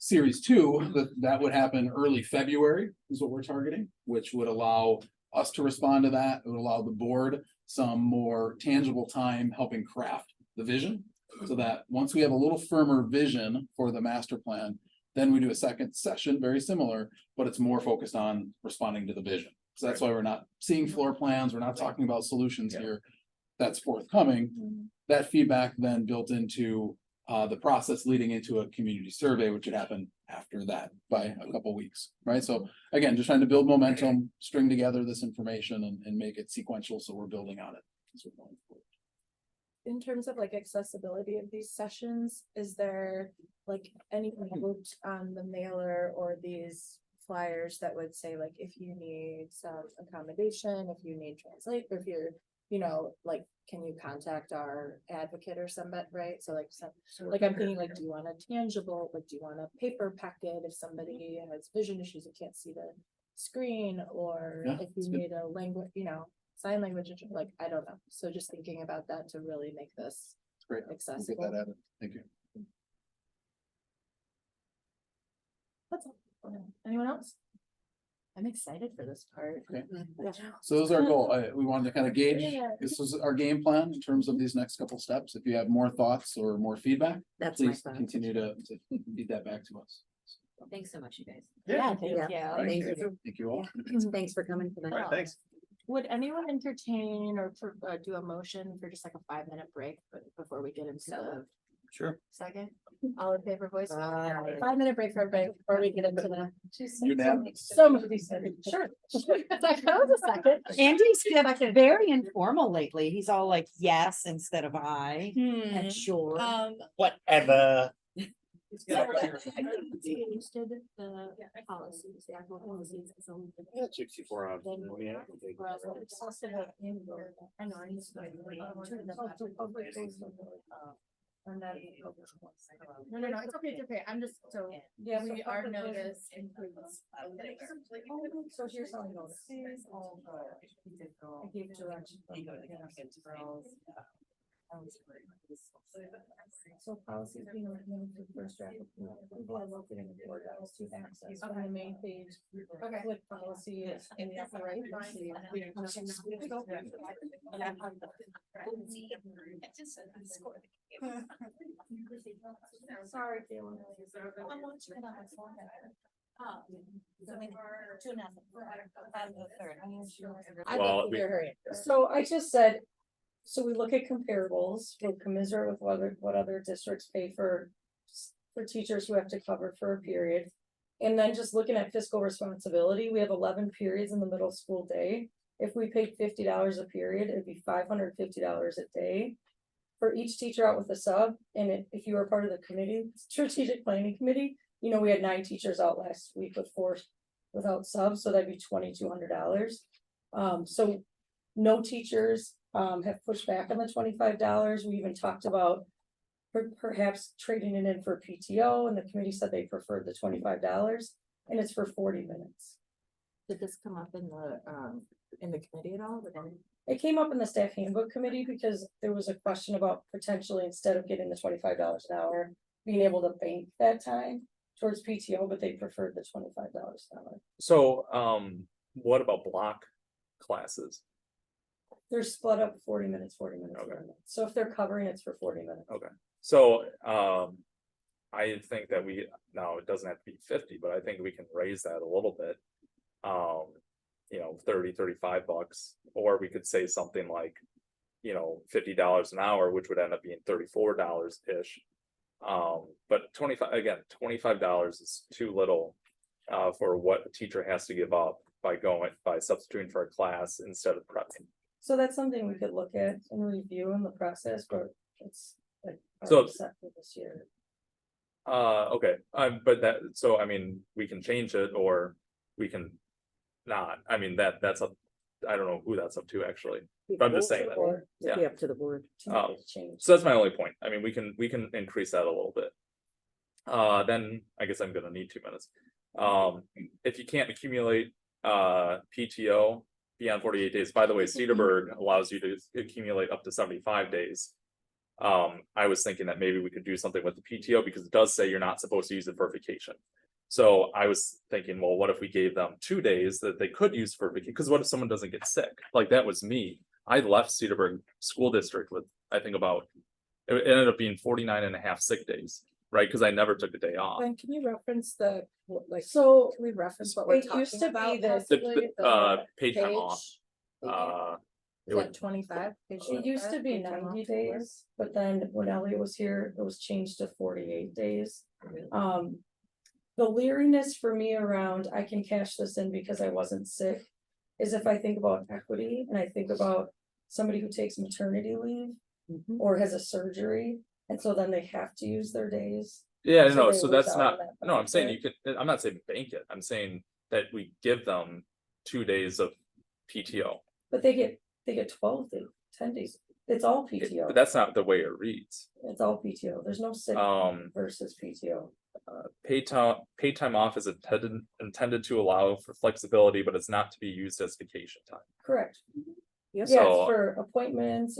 Series two, that would happen early February is what we're targeting, which would allow us to respond to that. It would allow the board some more tangible time helping craft the vision, so that once we have a little firmer vision for the master plan, then we do a second session, very similar, but it's more focused on responding to the vision. So that's why we're not seeing floor plans, we're not talking about solutions here. That's forthcoming. That feedback then built into the process leading into a community survey, which would happen after that by a couple weeks, right? So again, just trying to build momentum, string together this information and make it sequential, so we're building on it as we're going forward. In terms of like accessibility of these sessions, is there like any note on the mailer or these flyers that would say like, if you need some accommodation, if you need translate, or if you're, like, can you contact our advocate or somebody, right? So like I'm thinking like, do you want a tangible, like, do you want a paper packet if somebody has vision issues and can't see the screen, or Yeah, if that's you good. need a language, sign language, like, I don't know. So just thinking about that to really make this Great. We'll get accessible. that added. Thank you. That's all. Anyone else? I'm excited for this part. Okay. Yeah. So those are our goal. We wanted to kind of gauge, Yeah. this was our game plan in terms of these next couple steps. If you have more thoughts or more feedback, That's my please thought. continue to feed that back to us. Thanks so much, you guys. Yeah, thank Yeah. you. Thank you. Thank you all. Thanks for coming tonight. All right, thanks. Would anyone entertain or do a motion for just like a 5-minute break before we get into the Sure. second? All in favor, voice? Aye. 5-minute break for a break before we get into the. Unanimous. So moved. Sure. That was a second. Andy's been very informal lately. He's all like yes instead of I and sure. Whatever. $64 hours. No, it's okay, I'm just, so, Yeah, we are public notice includes. So here's how I noticed. I gave direction. So policies being reviewed for the first draft. People are located in the board docs to access on the main page. Okay. With policy in the upper right. Sorry, Galen. Well, So I just said, so we look at comparables, we'll commiserate with what other districts pay for teachers who have to cover for a period. And then just looking at fiscal responsibility, we have 11 periods in the middle school day. If we paid $50 a period, it'd be $550 a day for each teacher out with a sub. And if you were part of the committee, strategic planning committee, you know, we had 9 teachers out last week with 4 without subs, so that'd be $2,200. So no teachers have pushed back on the $25. We even talked about perhaps trading it in for PTO, and the committee said they preferred the $25, and it's for 40 minutes. Did this come up in the committee at all? It came up in the staff handbook committee because there was a question about potentially, instead of getting the $25 an hour, being able to bank that time towards PTO, but they preferred the $25 an hour. So, what about block classes? They're split up 40 minutes, 40 minutes. Okay. 40 minutes. So if they're covering, it's for 40 minutes. Okay, so, I think that now it doesn't have to be 50, but I think we can raise that a little bit. You know, 30, 35 bucks, or we could say something like, you know, $50 an hour, which would end up being $34-ish. But $25 is too little, for what a teacher has to give up by substituting for a class instead of prepping. So that's something we could look at and review in the process, but it's like So- set for this year. Okay, so I mean, we can change it or we can not, I mean, that's up, I don't know who that's up to actually, but I'm just saying that. It'd be up to the board. Change. So that's my only point. I mean, we can increase that a little bit. Then I guess I'm gonna need 2 minutes. If you can't accumulate PTO beyond 48 days, by the way, Cedarburg allows you to accumulate up to 75 days. I was thinking that maybe we could do something with the PTO because it does say you're not supposed to use it for vacation. So I was thinking, well, what if we gave them 2 days that they could use for vacation? Because what if someone doesn't get sick? Like that was me. I left Cedarburg School District with, I think it ended up being 49.5 sick days, right? Because I never took a day off. Ben, can you reference can we reference what we're It used talking to be about? that The paid time off. Is that 25? It used to be 90 days, but then when Elliot was here, it was changed to 48 days. The leeriness for me around, I can cash this in because I wasn't sick, is if I think about equity and I think about somebody who takes maternity leave or has a surgery, and so then they have to use their days. Yeah, So no, they so lose that's out not, on that no, I'm saying benefit. you could, I'm not saying bank it, I'm saying that we give them 2 days of PTO. But they get 12 days, 10 days. It's all But PTO. that's not the way it reads. It's all PTO. There's no sick versus PTO. Paid time off is intended to allow for flexibility, but it's not to be used as vacation time. Correct. Yeah, it's So- for appointments,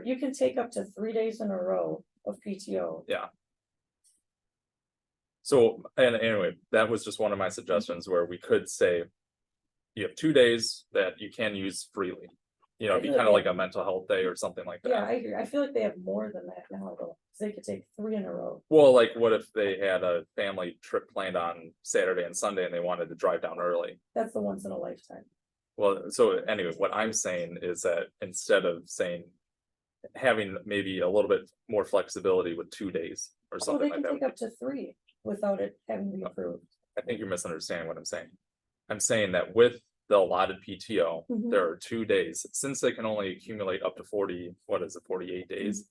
you can take up to 3 days in a row of PTO. So, and anyway, that was just one of my suggestions where we could say. You have 2 days that you can use freely. You know, it'd be kind of like a mental health day or something like that. Yeah, I agree. I feel like they have more than that now though. 'Cause they could take 3 in a row. Well, like what if they had a family trip planned on Saturday and Sunday and they wanted to drive down early? That's the once in a lifetime. Well, so anyway, what I'm saying is that instead of saying. Having maybe a little bit more flexibility with 2 days or Well, they something can like take that. up to 3 without it having to be approved. I think you're misunderstanding what I'm saying. I'm saying that with the allotted PTO, Mhm. there are 2 days, since they can only accumulate up to 48 days.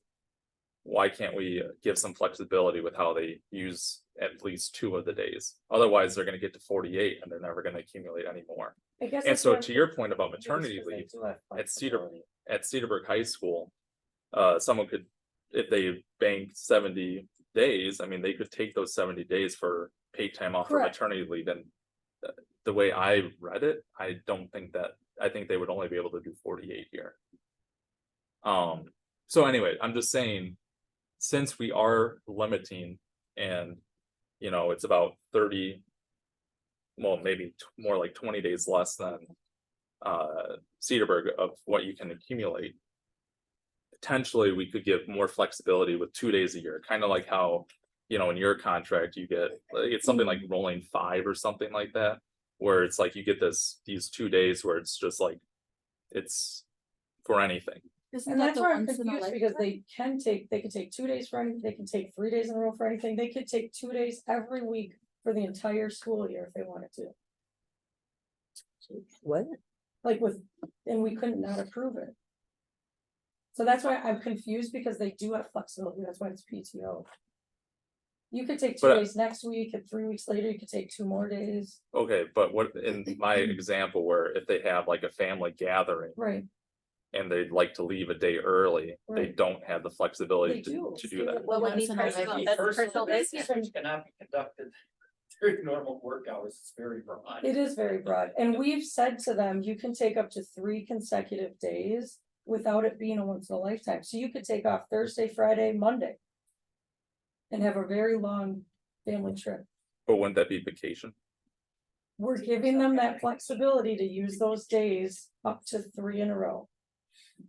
why can't we give some flexibility with how they use at least 2 of the days? Otherwise, they're gonna get to 48 and they're never gonna accumulate anymore. I guess And that's so what I'm to your point about confused, maternity 'cause they leave, do have at flexibility. Cedarburg High School, someone could, if they banked 70 days, I mean, they could take those 70 days for paid time off for Correct. maternity leave. And the way I read it, I don't think that, I think they would only be able to do 48 here. So anyway, I'm just saying, since we are limiting and, you know, it's about 30, well, maybe more like 20 days less than Cedarburg of what you can accumulate. Potentially, we could give more flexibility with 2 days a year, kind of like how, you know, in your contract, you get, it's something like rolling 5 or something like that. Where it's like you get these 2 days where it's just like, it's for anything. And that's why I'm confused, because they can take 2 days for anything, they can take 3 days in a row for anything, they could take 2 days every week for the entire school year if they wanted to. What? Like and we couldn't not approve it. So that's why I'm confused, because they do have flexibility, that's why it's PTO. You could take 2 But- days next week, and 3 weeks later, you could take 2 more days. Okay, but what, in my example, where if they have like a family gathering Right. and they'd like to leave a day early, they Right. don't have the flexibility They to do. do that. What would be That's personal, another- that's personal business. Research cannot be conducted during normal work hours, it's very broad. It is very broad, and we've said to them, you can take up to 3 consecutive days without it being a once in a lifetime, so you could take off Thursday, Friday, Monday. And have a very long family trip. But wouldn't that be vacation? We're giving them that flexibility to use those days up to 3 in a row.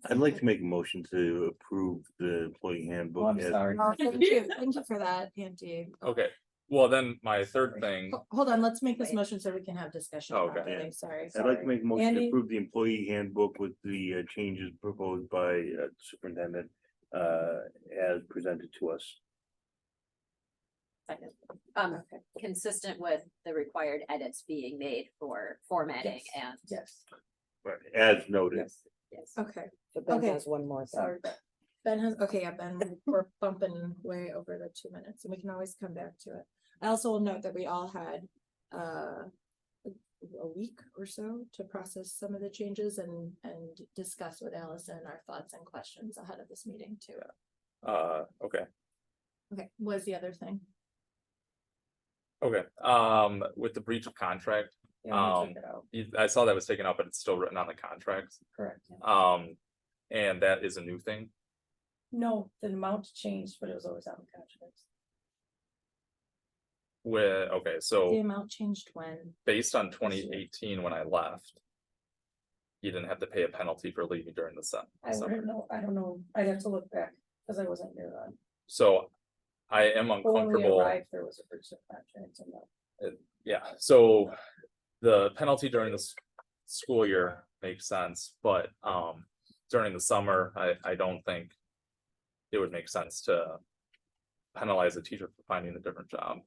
I'd like to make a motion to approve the employee Oh, handbook. I'm as- sorry. Thank you for that, Andy. Okay, well, then my third thing, Hold on, let's make this motion so we can have discussion. Okay. about it. Sorry. I'd like to make a motion to Andy? approve the employee handbook with the changes proposed by superintendent as presented to us. Second. Consistent with the required edits being made for formatting Yes. and, Yes, Right, as noted. yes, yes. Okay, But Ben Okay. has one more thing. sorry. Ben has, okay, yeah, Ben, we're bumping way over the 2 minutes and we can always come back to it. I also will note that we all had a week or so to process some of the changes and discuss with Allison our thoughts and questions ahead of this meeting too. okay, Okay, what was the other thing? okay, with the breach of contract, Yeah, we took it out, I saw that was taken out, but it's still written on the contracts. correct. And that is a new thing. No, the amount changed, but it was always on the contracts. Okay, The so amount changed when? based on 2018, when I left. You didn't have to pay a penalty for leaving during the summer. I wouldn't know, I don't know, I'd have to look back, because I wasn't there then. So I am But when we uncomfortable. arrived, there was a breach of contract and that. Yeah, so the penalty during the school year makes sense, but during the summer, I don't think it would make sense to penalize a teacher for finding a different job.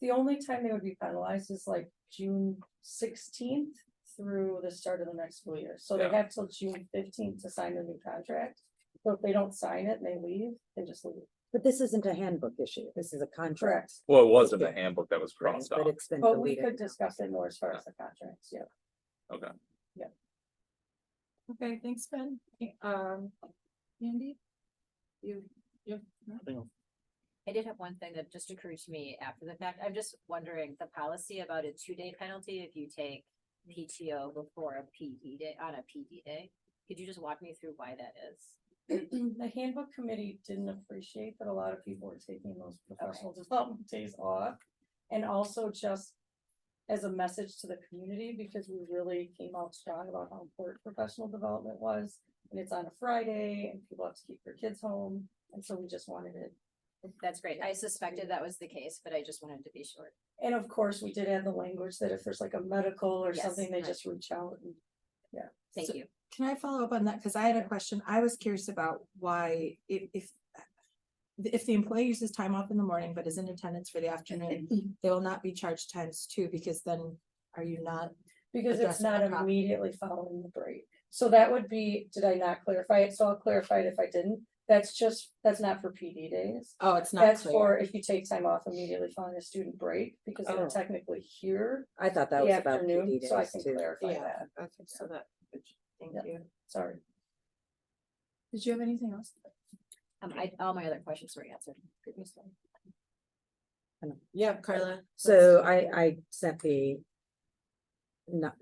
The only time they would be penalized is like June 16th through the start of the next school year. So they Yeah. have till June 15th to sign the new contract. So if they don't sign it and they leave, they just leave. But this isn't a handbook issue. This is a contract. Correct. Well, it was in the handbook that was Right, crossed but out. it's been But we deleted. could discuss it more as far as the contracts, yeah. Okay, Okay, thanks, Ben. Andy? You, I did have one thing that just occurred to me after the fact. I'm just wondering, the policy about a 2-day penalty if you take PTO before a PD day, on a PD day. Could you just walk me through why that is? The handbook committee didn't appreciate that a lot of people were taking those professional development days off. And also just as a message to the community, because we really came out strong about how important professional development was. And it's on a Friday and people have to keep their kids home, and so we just wanted it. That's great. I suspected that was the case, but I just wanted to be sure. And of course, we did have the language that if there's like a medical or Yes, something, they right. just reach out and. Thank So- you. can I follow up on that? Cause I had a question. I was curious about why if the employee uses time off in the morning, but is in attendance for the afternoon, they will not be charged ×2 because then are you not? Because it's Addressing not the problem. immediately following the break. So that would be, did I not clarify it? So I'll clarify it if I didn't. that's not for PD days. Oh, it's not That's clear. for if you take time off immediately following a student break, because Oh. they're technically here I thought that the was about afternoon, PD so I days can too. clarify Yeah, that. okay, so that, thank Yeah. you. Sorry. Did you have anything else? All my other questions were answered previously. Yeah, Carla. So I sent the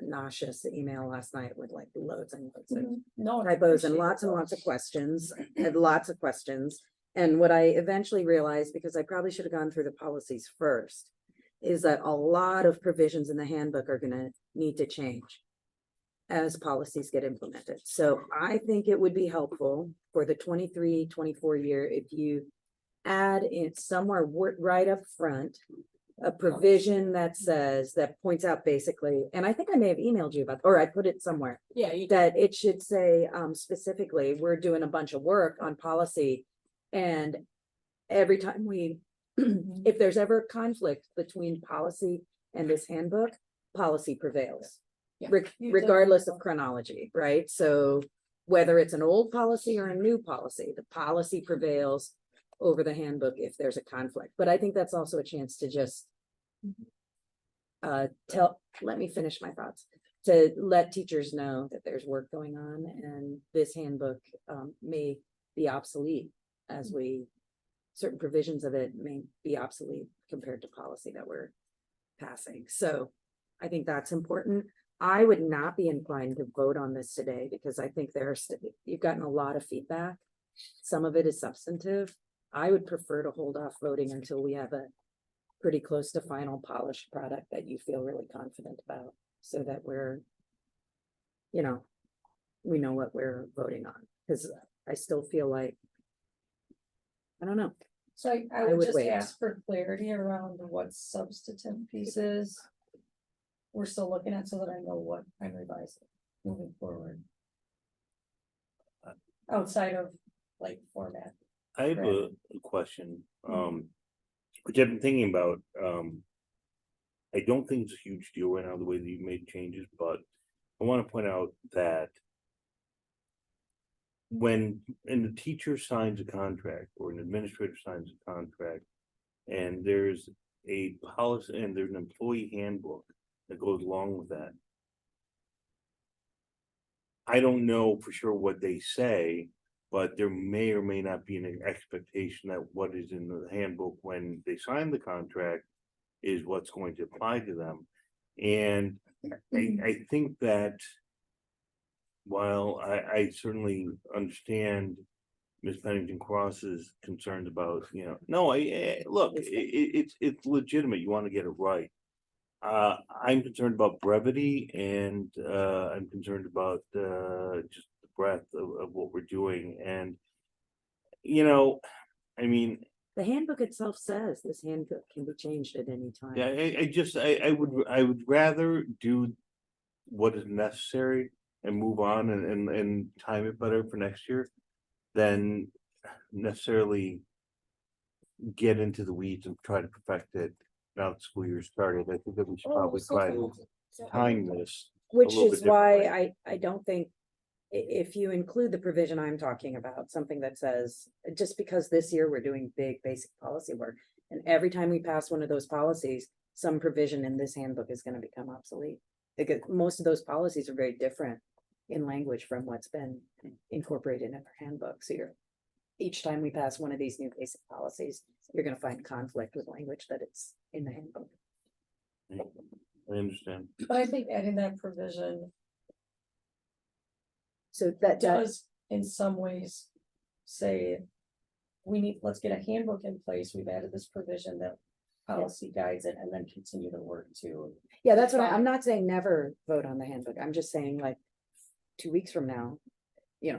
nauseous email last night with like loads and loads of No. typos and appreciate lots of questions, and lots of questions. And what I eventually realized, because I probably should have gone through the policies first, is that a lot of provisions in the handbook are gonna need to change as policies get implemented. So I think it would be helpful for the 23-24 year if you add in somewhere right up front a provision that says, that points out basically, and I think I may have emailed you about, or I put it somewhere, Yeah, you did. that it should say specifically, we're doing a bunch of work on policy. And every time we, if there's ever a conflict between policy and this handbook, policy prevails. Yeah. Regardless of chronology, right? So whether it's an old policy or a new policy, the policy prevails over the handbook if there's a conflict. But I think that's also a chance to just let me finish my thoughts, to let teachers know that there's work going on and this handbook may be obsolete as certain provisions of it may be obsolete compared to policy that we're passing. So I think that's important. I would not be inclined to vote on this today because I think you've gotten a lot of feedback. Some of it is substantive. I would prefer to hold off voting until we have a pretty close to final polished product that you feel really confident about, so that we know what we're voting on. Because I still feel like, I don't know. So I I would would just wait. ask for clarity around what substantive pieces we're still looking at, so that I know what I'm revising moving forward. Outside of like format. I have a question, which I've been thinking about. I don't think it's a huge deal right now, the way that you've made changes, but I want to point out that when a teacher signs a contract or an administrator signs a contract, and there's a policy and there's an employee handbook that goes along with that. I don't know for sure what they say, but there may or may not be an expectation that what is in the handbook when they sign the contract is what's going to apply to them. And I think that while I certainly understand Ms. Pennington Cross's concerns about, look, it's legitimate. You want to get it right. I'm concerned about brevity, and I'm concerned about just the breadth of what we're doing. And I mean, The handbook itself says this handbook can be changed at any time. yeah, I would rather do what is necessary and move on and time it better for next year than necessarily get into the weeds and try to perfect it now the school year started. I think that we should probably try to time this. Which little is bit why differently. I don't think, if you include the provision I'm talking about, something that says, just because this year we're doing big basic policy work, and every time we pass one of those policies, some provision in this handbook is gonna become obsolete. Because most of those policies are very different in language from what's been incorporated in our handbook. So each time we pass one of these new basic policies, you're gonna find conflict with language that it's in the handbook. I understand. But I think adding that provision So that does in some ways say, let's get a handbook in place. We've added this provision that policy guides it, and then continue to work to. yeah, that's what I'm not saying never vote on the handbook. I'm just saying like 2 weeks from now,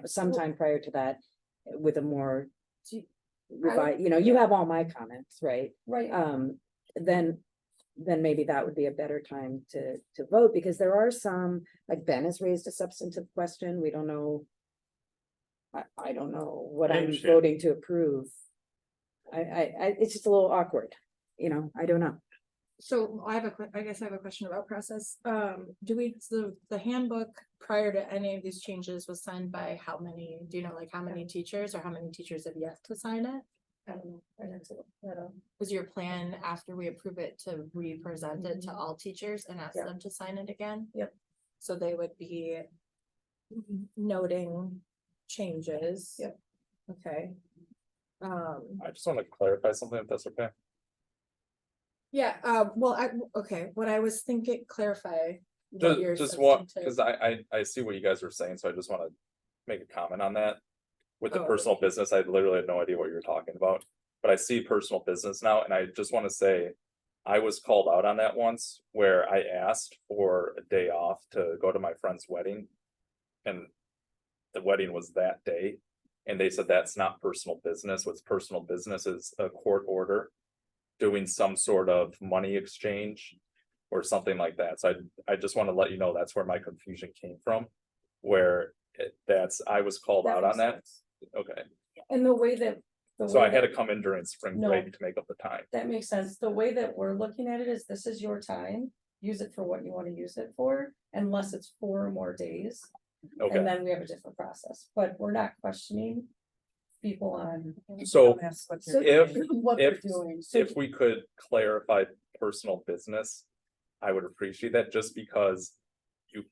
sometime prior to that, with a more you have all my comments, right? Right. Then maybe that would be a better time to vote, because there are some, like Ben has raised a substantive question. We don't know. I don't know what I I'm understand. voting to approve. It's just a little awkward, I don't know. So I guess I have a question about process. The handbook prior to any of these changes was signed by how many, do you know, like how many teachers or how many teachers have yet to sign it? I don't know. I didn't see that up. Was your plan after we approve it to re-present it to all teachers and ask Yeah. them to sign it again? Yep. So they would be noting changes. Yep. Okay. I just want to clarify something if that's okay. Yeah, okay, what I was thinking, clarify. what your Just what, substantive- because I see what you guys were saying, so I just want to make a comment on that. With the Oh. personal business, I literally had no idea what you were talking about, but I see personal business now, and I just want to say. I was called out on that once where I asked for a day off to go to my friend's wedding. And the wedding was that day, and they said that's not personal business. What's personal business is a court order. Doing some sort of money exchange or something like that. So I just want to let you know that's where my confusion came from. Where I was called out on that. Okay, And the way that. the so way I had that- to come in during spring No. break to make up the time. That makes sense. The way that we're looking at it is this is your time. Use it for what you want to use it for, unless it's 4 or more days. Okay, And then we have a different process, but we're not questioning people on. so That's what So they're if- doing, What they're if- doing. if we could clarify personal business. I would appreciate that just because you,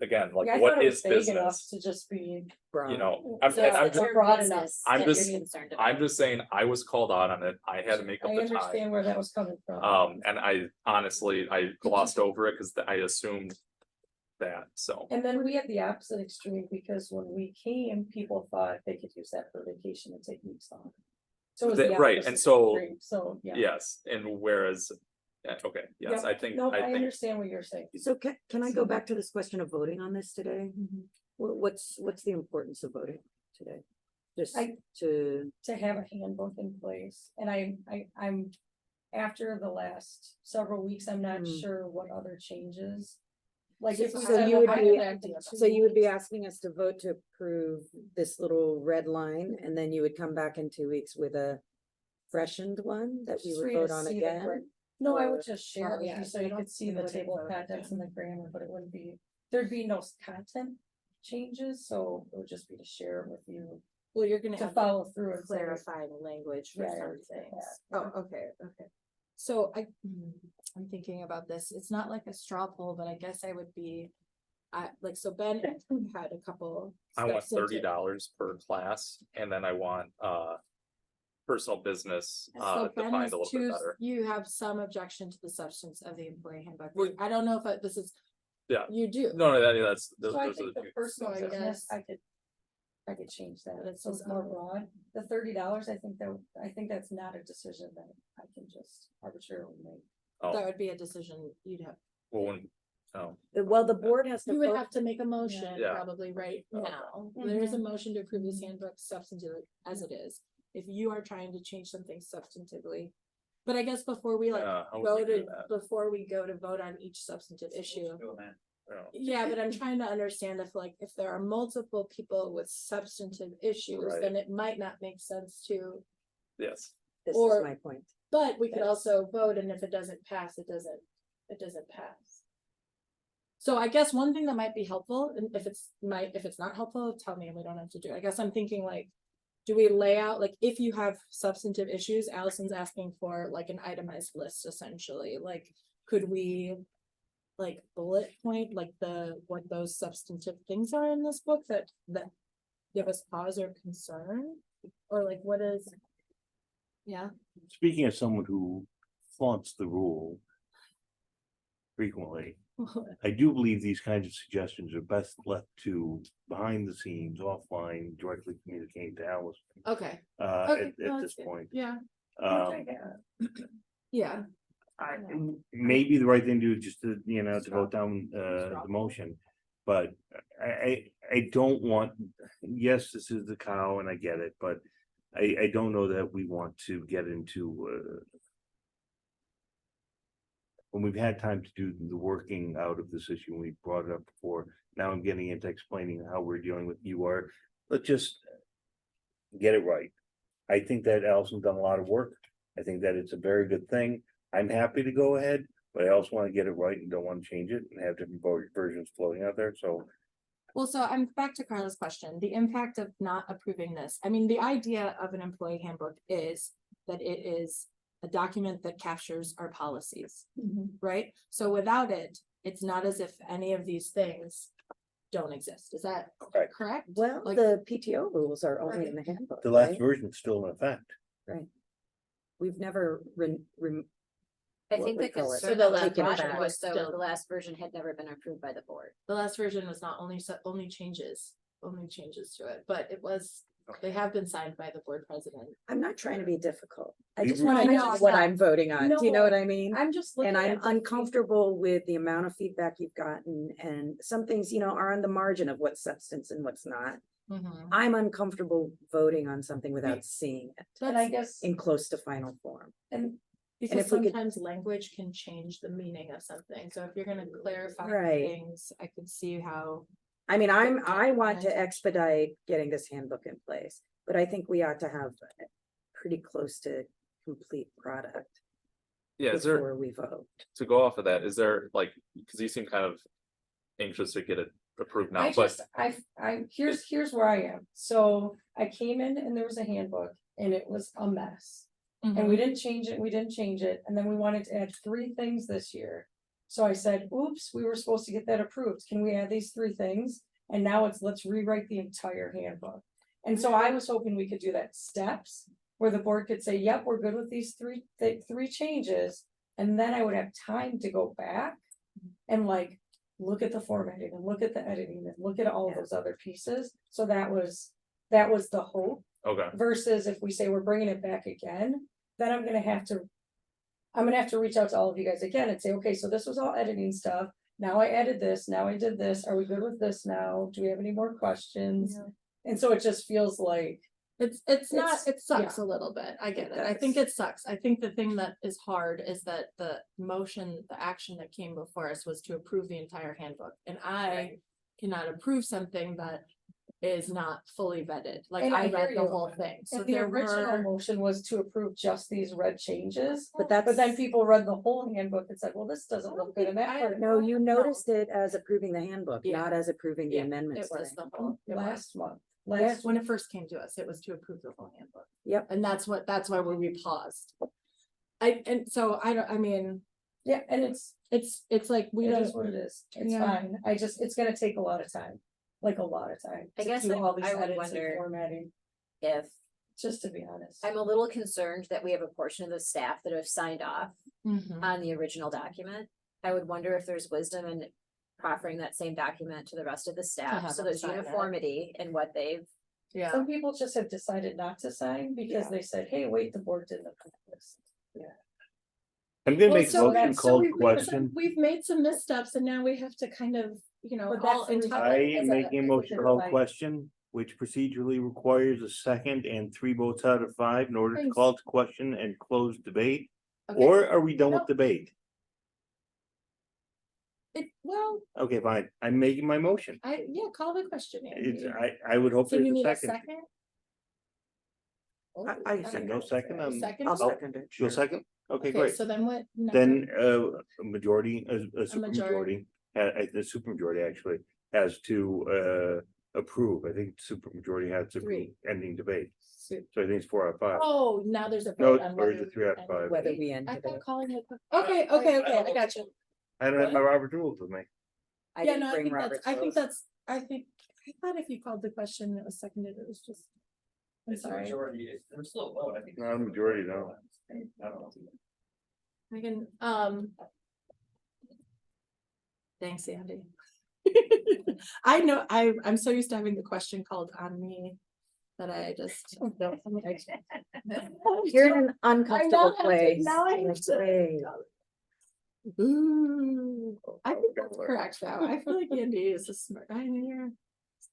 again, like Yeah, I what thought it was is vague enough business, to just be. you know? So And I'm it's just, broad enough. I'm that you're just- concerned about. I'm just saying, I was called out on it, I had to make up I the time. understand where that was coming from. And I honestly, I glossed over it because I assumed that, so. And then we had the opposite extreme because when we came, people thought they could use that for vacation and take weeks off. So it was the Right, and opposite so, extreme. So, yeah. yes, and whereas, okay, yes, Yep. I think, No, I I think, understand what you're saying. So can I go back to this question of voting on this today? What's the importance of voting today? Just I- to, To have a handbook in place, and I'm. After the last several weeks, I'm not Hmm. sure what other changes. Like if we So said, you well, would I be- have to do so you would be 2 asking us to vote to approve this little red line, and then you would come back in 2 weeks with a freshened one that we Just would for you to vote on see the again? correct- No, I or- would just share it with yeah, you so we you don't- could see we the wouldn't table of vote contents and again. the grammar, but it wouldn't be, there'd be no content changes, so it would just be to share it with you. Well, you're gonna To have to follow through and say, clarify the language for Yeah, I some understand things. that, Oh, okay. So I'm thinking about this. It's not like a straw poll, but I guess I would be. So Ben had a couple. I want substantive- $30 per class, and then I want, personal business, So Ben defined has a little bit two, better. you have some objection to the substance of the employee handbook. Well- I don't know if this is. Yeah. You do. No, that's, those so I are think the the two. personal So I business, guess- I could change that, But it's so it's just more on- broad. The $30, I think that's not a decision that I can just arbitrarily make. Oh, That would be a decision you'd have. well, when, oh, Well, the board has to You would vote. have to make a motion Yeah. probably right Okay. now. There is a motion to approve this handbook substantively as it is. If you are trying to change something substantively. But I guess before we like yeah, how would go we do to, that? before we go to vote on each substantive issue. Yeah. Yeah, but I'm trying to understand if there are multiple people with substantive issues, Right. then it might not make sense to. Yes, This or- is my point. But we could also vote, and if it doesn't pass, it doesn't pass. So I guess one thing that might be helpful, and if it's not helpful, tell me and we don't have to do it. I guess I'm thinking like, do we lay out, like, if you have substantive issues, Allison's asking for like an itemized list essentially, like, could we like bullet point, like what those substantive things are in this book that give us pause or concern? Or like, what is? Yeah. Speaking as someone who flaunts the rule frequently, I do believe these kinds of suggestions are best left to behind the scenes, offline, directly communicating to Alice, Okay. at Okay, no, this that's good. point. Yeah. Um, Yeah. maybe the right thing to do is just to, to vote down, the motion. But I don't want, yes, this is the cow and I get it, but I don't know that we want to get into, when we've had time to do the working out of this issue, and we brought it up before, now I'm getting into explaining how we're dealing with UR. Let's just get it right. I think that Allison's done a lot of work. I think that it's a very good thing. I'm happy to go ahead, but I also wanna get it right and don't wanna change it and have different versions floating out there, so. Well, so I'm back to Carla's question, the impact of not approving this. I mean, the idea of an employee handbook is that it is a document that captures our policies, right? So without it, it's not as if any of these things don't exist. Is that Correct. correct? Well, Like- the PTO rules are only in the handbook, The last right? version's still in effect. We've never I what think we the call it. concern So the of last the version project was was though, still- the last version had never been approved by the board. The last version was not only only changes to it, but it was, they have been signed by the board president. I'm not trying to be difficult. I We just were- want to I know, know it's what not. I'm voting on. Do you know No, what I mean? I'm just looking And I'm at the- uncomfortable with the amount of feedback you've gotten, and some things, are on the margin of what's substance and what's not. I'm uncomfortable voting on something without seeing it And I guess, in close to final form. and Because if we could- sometimes language can change the meaning of something, so if you're gonna clarify Right. things, I could see how. I mean, I want to Right. expedite getting this handbook in place, but I think we ought to have a pretty close to complete product Yeah, is there, before we vote. to go off of that, is there like, because you seem kind of anxious to get it approved now, I but just, here's where I am. So I came in and there was a handbook and it was a mess. And we didn't change it, we didn't change it, and then we wanted to add 3 things this year. So I said, oops, we were supposed to get that approved, can we add these 3 things? And now let's rewrite the entire handbook. And so I was hoping we could do that steps, where the board could say, yep, we're good with these 3 changes. And then I would have time to go back and like, look at the formatting and look at the editing and look at all of those other pieces. So that was the hope. okay, Versus if we say we're bringing it back again, then I'm gonna have to reach out to all of you guys again and say, okay, so this was all editing stuff. Now I added this, now I did this. Are we good with this now? Do we have any more questions? And so it just feels like, It's not, It's- it sucks a little bit, I get it, I think it sucks, I think the thing that is hard is that the action that came before us was to approve the entire handbook, and I cannot approve something that is not fully vetted, like And I I read hear the you. whole thing, so and the there original were. motion was to approve just these red changes. But But then that's, people read the whole handbook and said, well, this doesn't look good in that part. no, you noticed it as approving the handbook, Yeah. not as approving the Yeah, amendments. It was to the whole, it was. Last month, Yes, when it first came to us, it was to approve the whole handbook. Yep. And that's why we paused. I mean, yeah, and it's like, we it don't. is what it is. It's Yeah. fine. It's gonna take a lot of time, like a lot of time. I to guess do I- all these I would edits and wonder- Formatting, If, just to be honest. I'm a little concerned that we have a portion of the staff that have signed off Mhm. on the original document. I would wonder if there's wisdom in proffering that same document to the rest of the staff, have so them there's sign it. uniformity in what they've. Yeah. Some people just have decided not to sign because Yeah. they said, hey, wait, the board didn't approve this. I'm gonna Well, make a so motion so called we've made question. we've made some missteps and now we have to kind of, But all that's the into. I as am a- making a as a motion called like- question, which procedurally requires a second and 3 votes out of 5 in order to Thanks. call it to question and close debate. Okay. Or are we done with No. debate? Well, Okay, fine. I'm making my motion. call the question. It's, Andy. I would hope So you there's need a a second. second? I said no second, Second? I'll Oh, second it. You'll second? Okay, Okay, great. so then what? Then a majority, a super majority. majority, the super majority actually has to approve. I think super majority has to approve 3. ending debate. So- So I think it's 4 out of 5. Oh, now there's a No, vote on or is whether. it 3 out of 5? Whether we end I it. thought calling it. Okay, I got you. I don't have my Robert rules with me. I Yeah, didn't no, I bring think Robert's I think rules. that's, I thought if you called the question and it was seconded, it was just. I'm It's a sorry. majority, there's still a vote, I think. Not a majority, no. I don't know. I can, thanks, Andy. I know, I'm so used to having the question called on me that I just. You're in an uncomfortable have to- place. now I have to- Hey. Ooh, I think that's correct though. I feel like Andy is a smart, I mean, you're.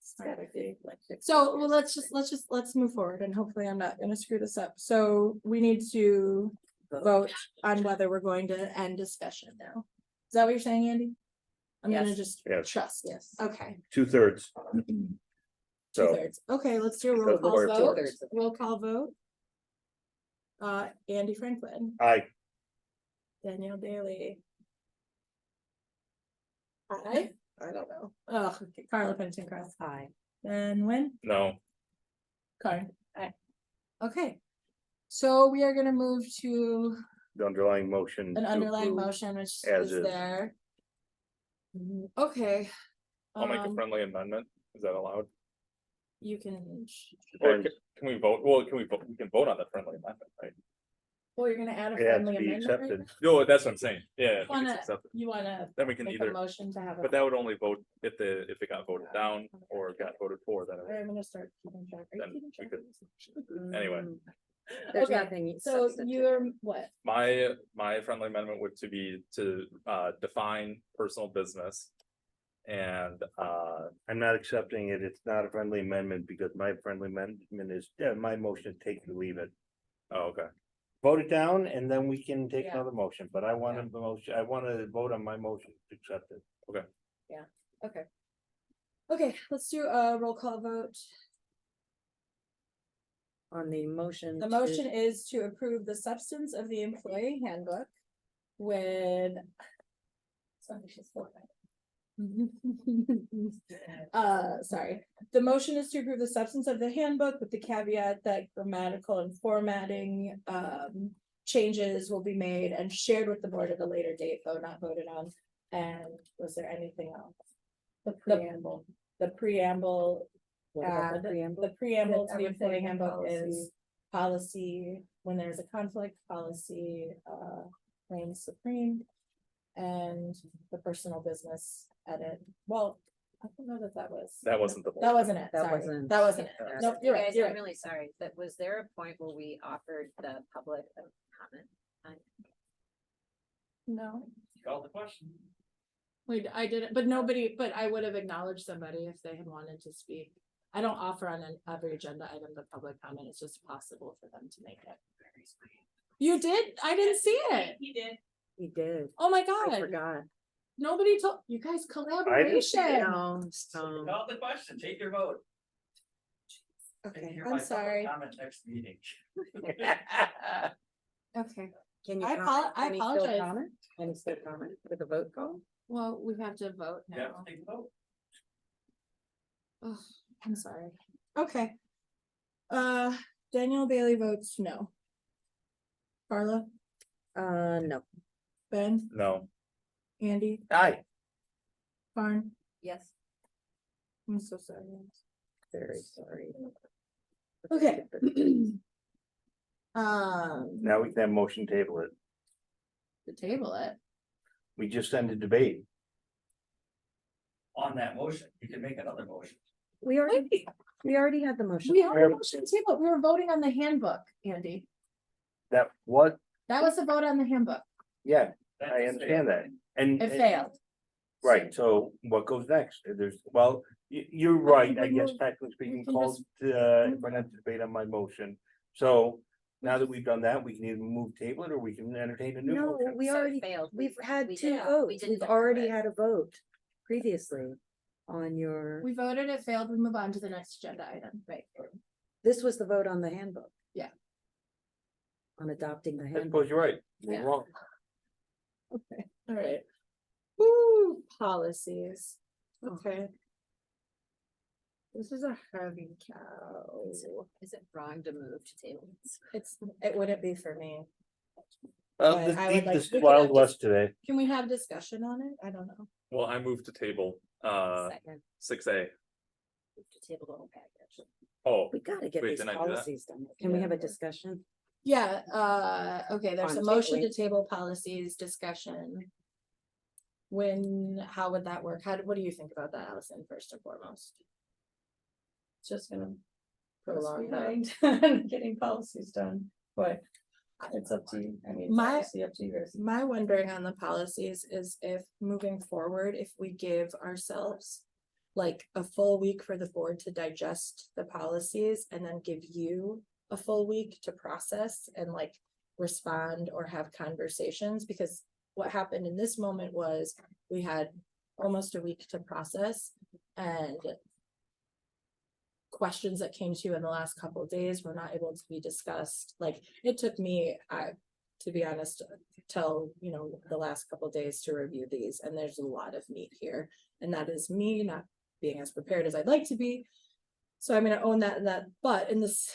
smart, I think. So, well, let's move forward and hopefully I'm not gonna screw this up. So we need to vote on whether we're going to end discussion now. Is that what you're saying, Andy? I'm gonna Yes. just Yes. trust. Yes. Okay, 2/3. So, 2/3. Okay, let's do a roll So call four vote. thirds. Roll call vote. Andy Franklin, I, Danielle Bailey. Aye. I don't know. Oh, Carla Pennington Cross. Aye. Then when? No, Karen. Aye. Okay. So we are gonna move to The underlying motion. an to underlying approve. motion, which as is is. there. Okay. I'll make a Um, friendly amendment. Is that allowed? You can, Or Depends. can we vote? Well, can we vote? We can vote on the friendly amendment, right? well, you're gonna add a It has to friendly be amendment right accepted. now? No, that's what I'm saying. Yeah, if it's Wanna, accepted. you wanna Then we can make a either, motion to have a. but that would only vote if it got voted down or got voted for, then, I'm gonna start keeping track. Are you then keeping we track could, of this? anyway. There's Okay, nothing. So substantive. you're what? My friendly amendment would to be to define personal business. And I'm not accepting it. It's not a friendly amendment because my friendly amendment is, my motion, take it or leave it. oh, okay, Vote it down and then we can take Yeah. another motion, but I wanted the motion, I want to vote on my motion to accept it. Okay. Okay, let's do a roll call vote. On the motion. The to- motion is to approve the substance of the employee handbook with. Somebody should slow down. Sorry, the motion is to approve the substance of the handbook with the caveat that grammatical and formatting changes will be made and shared with the board at a later date, though not voted on. And was there anything else? The preamble. The preamble, What about add the preamble? the preamble to the Everything employee in handbook is policy. policy, when there's a conflict, policy reigns supreme. And the personal business edit, well, I don't know that was. that wasn't the. That wasn't it, That sorry, wasn't- that wasn't it, Yeah. nope, you're right, Guys, you're I'm right. really sorry, but was there a point where we offered the public a comment? No, Call the question. wait, I didn't, but nobody, but I would have acknowledged somebody if they had wanted to speak. I don't offer on every agenda item the public comment, it's just possible for them to make it. You did, I didn't see it, He did. He did. oh my I god, forgot. nobody told, you guys collaboration. No, Call the question, take your vote. Okay, Hear I'm my public sorry, Comment next meeting. okay, Can you? I comment? I Can he still apologize. comment? Can he still comment with a vote call? well, we have to vote You have now. to take a vote. Oh, I'm sorry. Okay. Danielle Bailey votes no. Carla, No. Ben, No, Andy, Aye. Farn, Yes. I'm so sorry. Very sorry. Okay. Now we can have motion table it. To table it. We just ended debate. On that motion, you can make another motion. We already had the motion. We had a motion to table, we were voting on the handbook, Andy. That what? That was the vote on the handbook. Yeah, That I just understand that. And. It failed. Right, so what goes next? There's, well, you're right, I we guess move- technically speaking, can called, for not to debate on my motion. So now that we've done that, we can either move table it or we can entertain a new No, motion. we So it already, failed. we've had We two did- we votes. didn't We've approve already it. had a vote previously on your, We voted, it failed, we move on to the next agenda item. Right. this was the vote on the handbook. Yeah. On adopting the I handbook. suppose you're right, you're Yeah. wrong. Okay, all right. Woo, policies. Okay. This is a heavy cow. Is it wrong to move to table? It wouldn't be for me. Well, But I would this like- is we could Wild have West today. Can we have discussion on it? I don't know. well, I moved to table, Second, 6A. move to table the whole package. Oh, We gotta get Wait, these didn't I do that? policies done. Can we have a discussion? Yeah, okay, there's a On motion to tabling. table policies discussion. How would that work? What do you think about that, Allison, first and foremost? It's just gonna Prolong prolong that. behind getting policies done, but it's up to you. I mean, it's My- obviously up to you guys. My wondering on the policies is if moving forward, if we give ourselves like a full week for the board to digest the policies and then give you a full week to process and like respond or have conversations, because what happened in this moment was we had almost a week to process, and questions that came to you in the last couple of days were not able to be discussed. Like, it took me to be honest, till, the last couple days to review these, and there's a lot of meat here. And that is me not being as prepared as I'd like to be. So I'm gonna own that, but in this,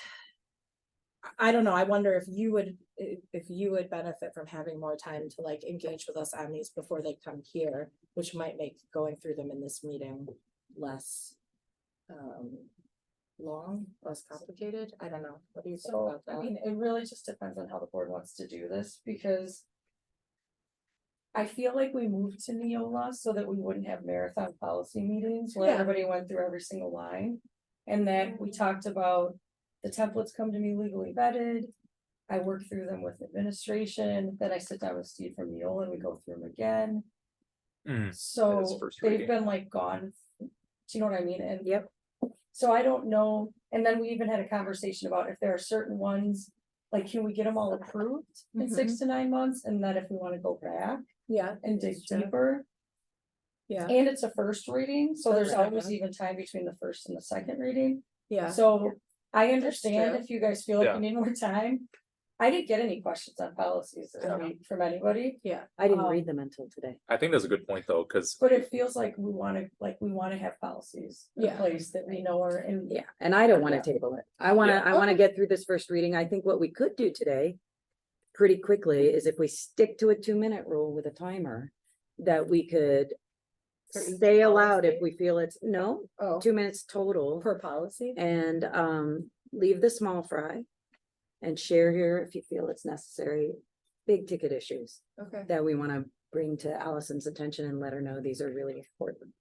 I don't know, I wonder if you would benefit from having more time to like engage with us on these before they come here, which might make going through them in this meeting less long, less complicated. I don't know. What do you think So, about that? I mean, it really just depends on how the board wants to do this, because I feel like we moved to Neola so that we wouldn't have marathon policy meetings where Yeah. everybody went through every single line. And then we talked about the templates come to me legally vetted. I work through them with administration, then I sit down with Steve from Neola and we go through them again. That is So first they've reading. been like gone. Do you know what I mean? And Yep. so I don't know, and then we even had a conversation about if there are certain ones, like, can we get them all approved in 6 to 9 months, and then if we wanna go back Yeah, and dig deeper. yeah, And it's a first reading, so there's Okay. always even time between the first and the second reading, yeah. so I understand true. if you guys feel like Yeah. you need more time. I didn't get any questions on policies this Yeah. week from anybody, I didn't Um, read them until today. I think that's a good point though, because but it feels like we wanna have policies in Yeah. place that we know are in. Yeah, and I don't wanna Yeah. table it. I wanna get through this first reading. I think what we could do today pretty quickly is if we stick to a 2-minute rule with a timer, that we could For each say aloud if policy? we feel it's, no, Oh, 2 minutes total. per policy? And leave the small fry and share here if you feel it's necessary, big ticket issues Okay. that we want to bring to Allison's attention and let her know these are really important.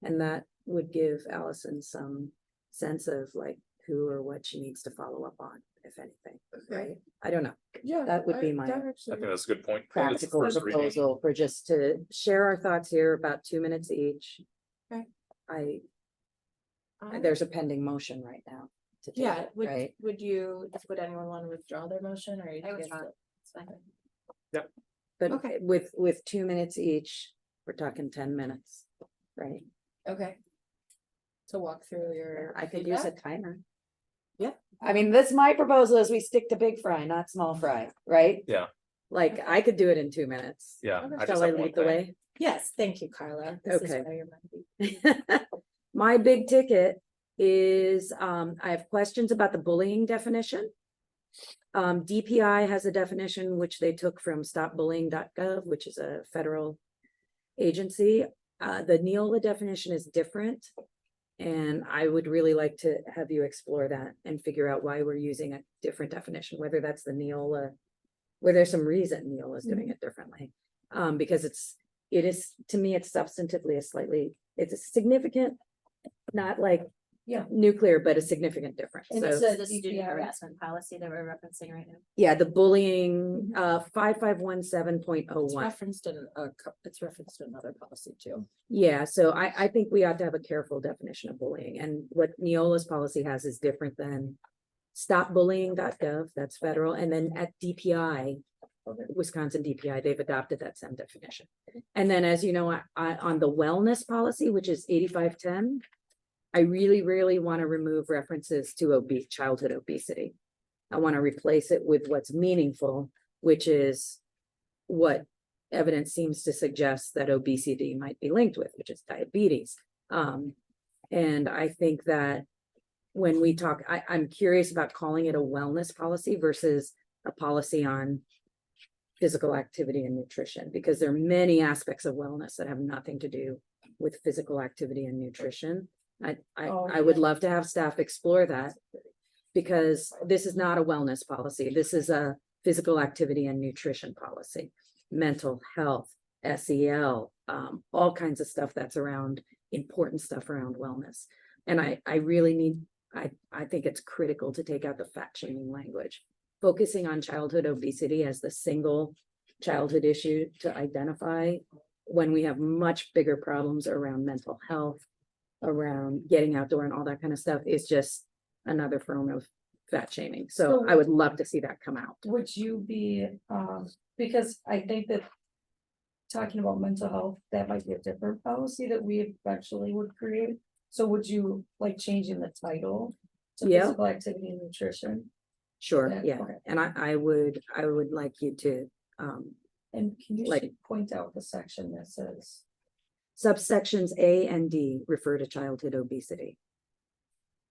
And that would give Allison some sense of like who or what she needs to follow up on, if anything, right? I don't know. Yeah. That would be my I think that's a good point. It's the practical first reading. proposal for just to share our thoughts here about 2 minutes each. Okay. There's a pending motion right now. To take Yeah, it, would right? would anyone want to withdraw their motion or? you I guys withdraw. still- It's fine. But Okay. with 2 minutes each, we're talking 10 minutes, right? Okay. To walk through your. I could use a feedback? timer. Yeah. I mean, that's my proposal is we stick to big fry, not small fry, right? Yeah. Like I could do it in 2 minutes. Yeah. Okay. I just Shall I have one lead the thing. way? Yes, thank you, Carla. This is Okay. why you're my- My big ticket is, I have questions about the bullying definition. DPI has a definition which they took from stopbullying.gov, which is a federal agency. The Neola definition is different. And I would really like to have you explore that and figure out why we're using a different definition, whether that's the Neola, where there's some reason Neola is doing it differently. Because it is, to me, it's substantively it's a significant, not like nuclear, but a significant difference. And So, it's So a the student DPI. harassment policy that we're referencing right now. yeah, the bullying, 5517.01. It's referenced in another policy too. Yeah, so I think we ought to have a careful definition of bullying, and what Neola's policy has is different than stopbullying.gov, that's federal, and then at DPI, Wisconsin DPI, they've adopted that same definition. And then, as you know, I on the wellness policy, which is 8510, I really want to remove references to childhood obesity. I want to replace it with what's meaningful, which is what evidence seems to suggest that obesity might be linked with, which is diabetes. And I think that when we talk, I'm curious about calling it a wellness policy versus a policy on physical activity and nutrition, because there are many aspects of wellness that have nothing to do with physical activity and nutrition. I would love to have staff explore that, because this is not a wellness policy. This is a physical activity and nutrition policy, mental health, SEL, all kinds of stuff that's around important stuff around wellness. And I really need, I think it's critical to take out the fat shaming language, focusing on childhood obesity as the single childhood issue to identify when we have much bigger problems around mental health, around getting outdoor and all that kind of stuff is just another form of fat shaming. So I would love to see that come out. Would you be, because I think that talking about mental health, that might be a different policy that we eventually would create. So would you like changing the title to Yeah. physical activity and nutrition? Sure, Okay, yeah, okay. and I would like you to, And can you Like- point out the section that says? subsections A and D refer to childhood obesity.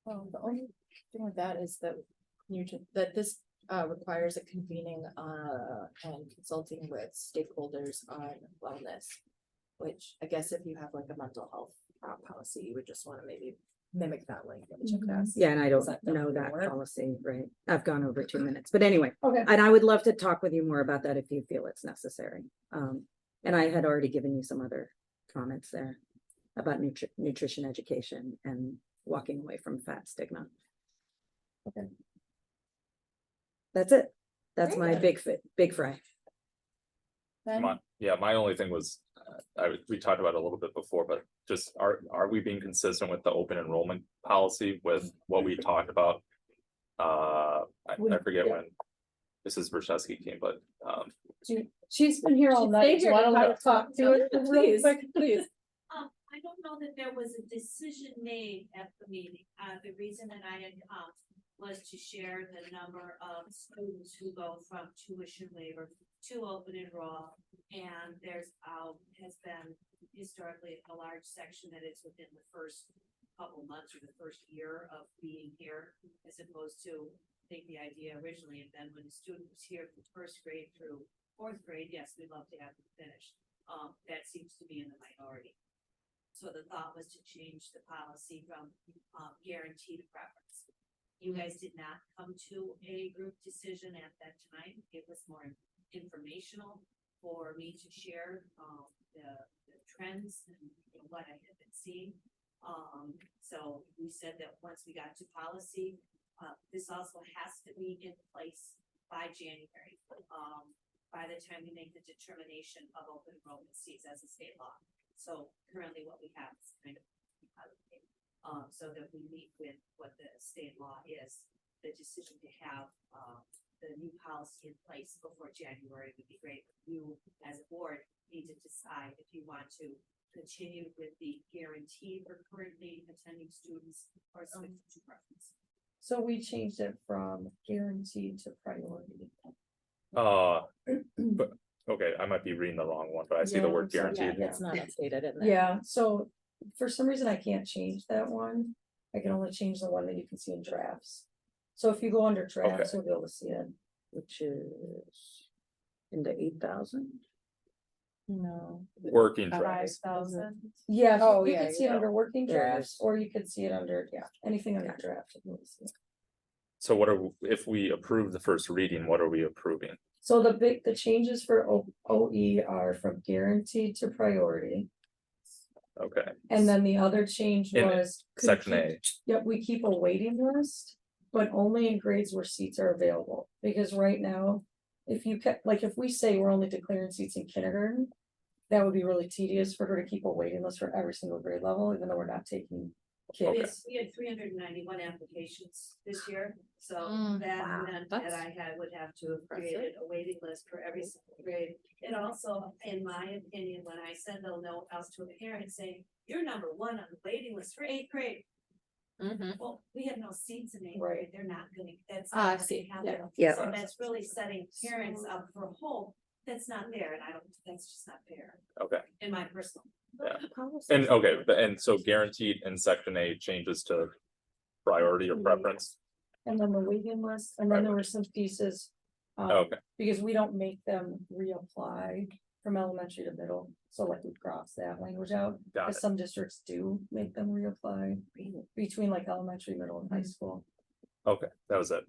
Well, the only thing with that is that that this requires a convening and consulting with stakeholders on wellness. Which I guess if you have like a mental health policy, you would just want to maybe mimic that language. if that's- Yeah, and I Does don't that know that definitely work? policy, right? I've gone over 2 minutes, but anyway, Okay. and I would love to talk with you more about that if you feel it's necessary. And I had already given you some other comments there about nutrition education and walking away from fat stigma. Okay. That's it. That's my big fry. Ben? My only thing was, we talked about it a little bit before, but just are we being consistent with the open enrollment policy with what we talked about? I forget when Mrs. Brzezinski came, but, She's been here all night. Do you want to let her talk to it real Please, quick? please. I don't know that there was a decision made at the meeting. The reason that I had come was to share the number of students who go from tuition waiver to open enroll. And there's, has been historically a large section that is within the first couple months or the first year of being here, as opposed to, I think the idea originally had been when the student was here from first grade through fourth grade, yes, we'd love to have them finish. That seems to be in the minority. So the thought was to change the policy from guaranteed preference. You guys did not come to a group decision at that time. It was more informational for me to share the trends and what I had been seeing. So we said that once we got to policy, this also has to be in place by January. By the time we make the determination of open enrollment seats as a state law. So currently what we have is kind of so that we meet with what the state law is, the decision to have the new policy in place before January would be great. You as a board need to decide if you want to continue with the guaranteed or currently attending students or switch to preference. So we changed it from guaranteed to priority. but, okay, I might be reading the wrong one, but I see the Yeah, word I'm sorry. guaranteed. It's not updated in there. Yeah, so for some reason I can't change that one. I can only change the one that you can see in drafts. So if you go under drafts, you'll be able to see it. Which is into 8,000. No. Working drafts. 5,000. Yeah, Oh, you yeah, could see it yeah. under working There it drafts, is. or you could see it under, anything under draft. you can really see it. So if we approve the first reading, what are we approving? So the changes for OE are from guaranteed to priority. Okay, And then the other change In was. could section keep- A, Yep, we keep a waiting list, but only in grades where seats are available, because right now. If you like, if we say we're only declaring seats in kindergarten. That would be really tedious for her to keep a waiting list for every single grade level, even though we're not taking kids. We had 391 applications this year, so Mm, that wow, meant that that's would have to have created a waiting list for every single grade. It also, in my opinion, when I send a note out to a parent saying, you're number one on the waiting list for eighth grade. Mhm. Well, we have no seats in eighth Right. grade, they're not gonna, that's. Ah, I not gonna see. happen. Yeah. So that's really setting parents up for hope that's not there, and I don't, that's just not fair, okay, in my personal. and okay, and so guaranteed in section A changes to priority or preference. And then the waiting list, and then there were some pieces. Okay, Because we don't make them reapply from elementary to middle, so like we cross that language out. got Cause it. some districts do make them reapply between like elementary, middle and high school. Okay, that was it.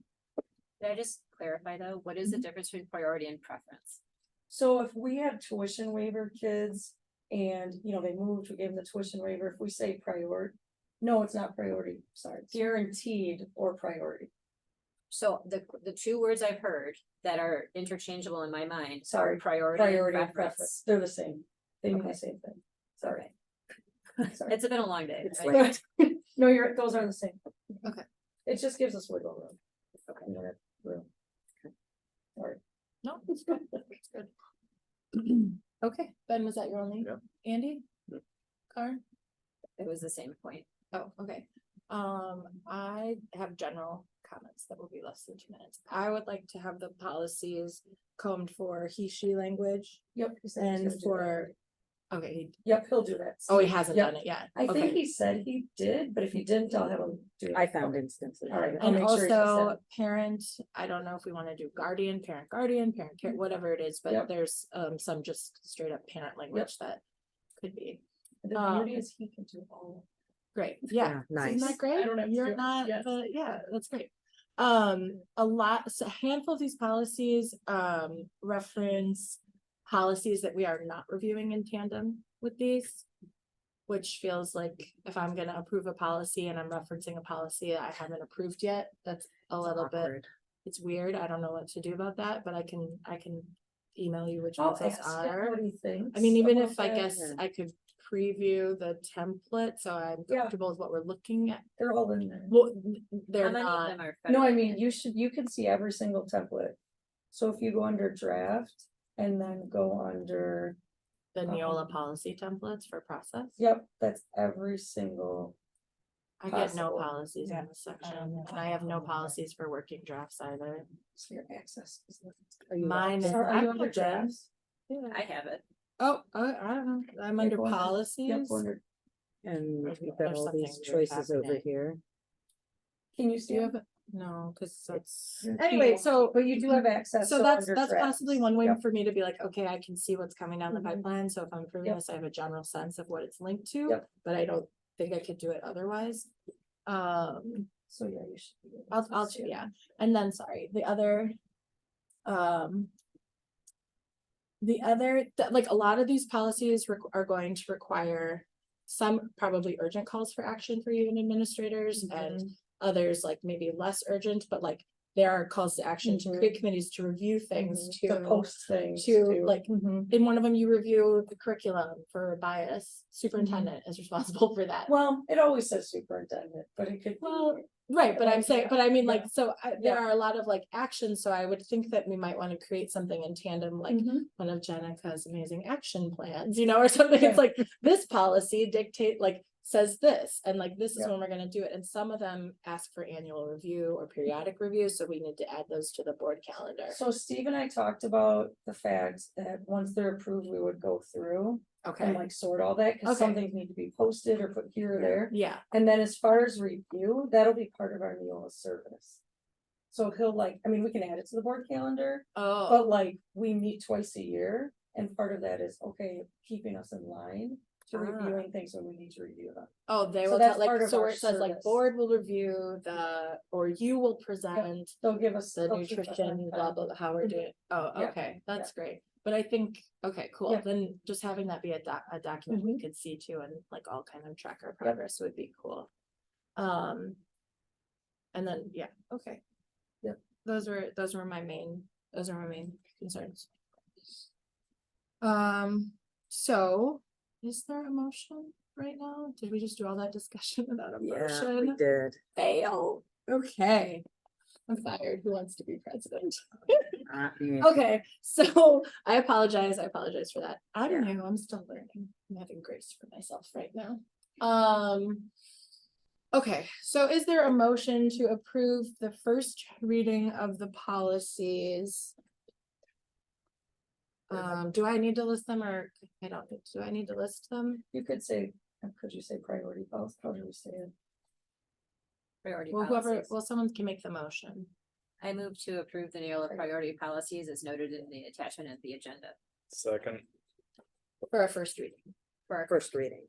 Did I just clarify though, what is the difference between priority and preference? So if we have tuition waiver kids and, they moved, we gave them the tuition waiver, if we say no, it's not priority, sorry, guaranteed or priority. So the two words I've heard that are interchangeable in my mind. are Sorry, Priority and Priority and preference. preference, they're the same, they mean the Okay. same thing, sorry. Sorry. It's been a long day. It's right? like- No, those are the same. Okay. It just gives us wiggle room. Okay. Room. Sorry. No, it's good. It's good. Okay, Ben, was that your only? Yeah. Andy? Yeah. Car? It was the same point. Oh, okay. I have general comments that will be less than 2 minutes. I would like to have the policies combed for he, she language Yep. he said he was and gonna do for, okay, Yep, he'll do that. oh, he hasn't Yep. done it yet. I think Okay. he said he did, but if he didn't, I'll have him do it. I found Okay. instances. All right. I'll And make sure he's also sent. parent, I don't know if we want to do guardian, parent, care, whatever it is, but Yep. there's some just straight up parent language that could be. The beauty is he can do all. Great, Yeah, yeah, nice. isn't that great? I don't have to do You're it. not, Yes. but yeah, that's great. A handful of these policies, reference policies that we are not reviewing in tandem with these. Which feels like if I'm gonna approve a policy and I'm referencing a policy that I haven't approved yet, that's a little bit, Awkward. it's weird. I don't know what to do about that, but I can email you which I'll ones those ask him are. what he thinks. I mean, even about if I that. guess I could preview the template, so I'm Yeah. comfortable with what we're looking at. They're all in there. Well, How they're many of not, them are? No, I federal? mean, you can see every single template. So if you go under draft and then go under, the Neola policy templates for process. yep, that's every single. I get no possible. policies in this section, and I have no policies for working drafts either. So your access. Are you Mine is, Are you I'm under good, Jen. drafts? Yeah. I have it. Oh, I don't know, I'm Yeah, under go under- policies. Yep, go under, And There's- we've got there's all something these weird choices over happening. here. can you Do see you them? have, no, cause it's, You're anyway, key. so. But you do have access. So that's under drafts. possibly one way Yep. for me to be like, okay, I can see what's coming down the Mhm. pipeline, so if I'm approving Yep. this, I have a general sense of what it's linked to. Yep. But I don't think I could do it otherwise. So yeah, you should. be able I'll, to see it. yeah, and then, sorry, the other. Like, a lot of these policies are going to require some probably urgent calls for action for you and administrators and others like maybe less urgent, but like there are calls to action to create committees to review things, To post things. to like, Mhm. in one of them, you review the curriculum for bias. Superintendent is responsible for that. Well, it always says superintendent, but it could. Well, right, but I'm saying, Yeah, but I mean, like, yeah. so there Yeah. are a lot of like actions, so I would think that we might want to create something in tandem, like Mhm. one of Jenica's amazing action plans, you know, or something. Yeah. It's like, this policy dictate, like, says this, and like, this is Yeah. when we're gonna do it, and some of them ask for annual review or periodic review, so we need to add those to the board calendar. So Steve and I talked about the fact that once they're approved, we would go through and Okay, like sort all that, cause some Okay. things need to be posted or put here or there. yeah, And then as far as review, that'll be part of our Neola service. So he'll like, I mean, we can add it to the board calendar, oh, but like, we meet twice a year. And part of that is, okay, keeping us in line to Ah. reviewing things when we need to review them. oh, they So will, that's like, part of so our where it says like, service. board will review the, or you will present They'll give us. the they'll keep us nutrition, on blah, time. blah, blah, how we're Mhm. doing. Oh, Yeah, okay, that's great. But I think, okay, cool. Yeah. Then just having that be a document we could see too and like all kind of track our progress would be cool. And then, yeah, okay. Yep. Those were my main concerns. So is there a motion right now? Did we just do all that discussion without a Yeah, motion? we did. Fail. Okay. I'm fired. Who wants to be president? Yeah. Okay, so I apologize for that. I'm Yeah. new, I'm still learning. I'm having grace for myself right now. Okay, so is there a motion to approve the first reading of the policies? Do I need to list them or I don't, do I need to list them? You could say, could you say priority policy? How do we say it? Priority Well, whoever, policies. well, someone can make the motion. I move to approve the Neola priority policies as noted in the attachment of the agenda. Second. For a first reading. For our First reading.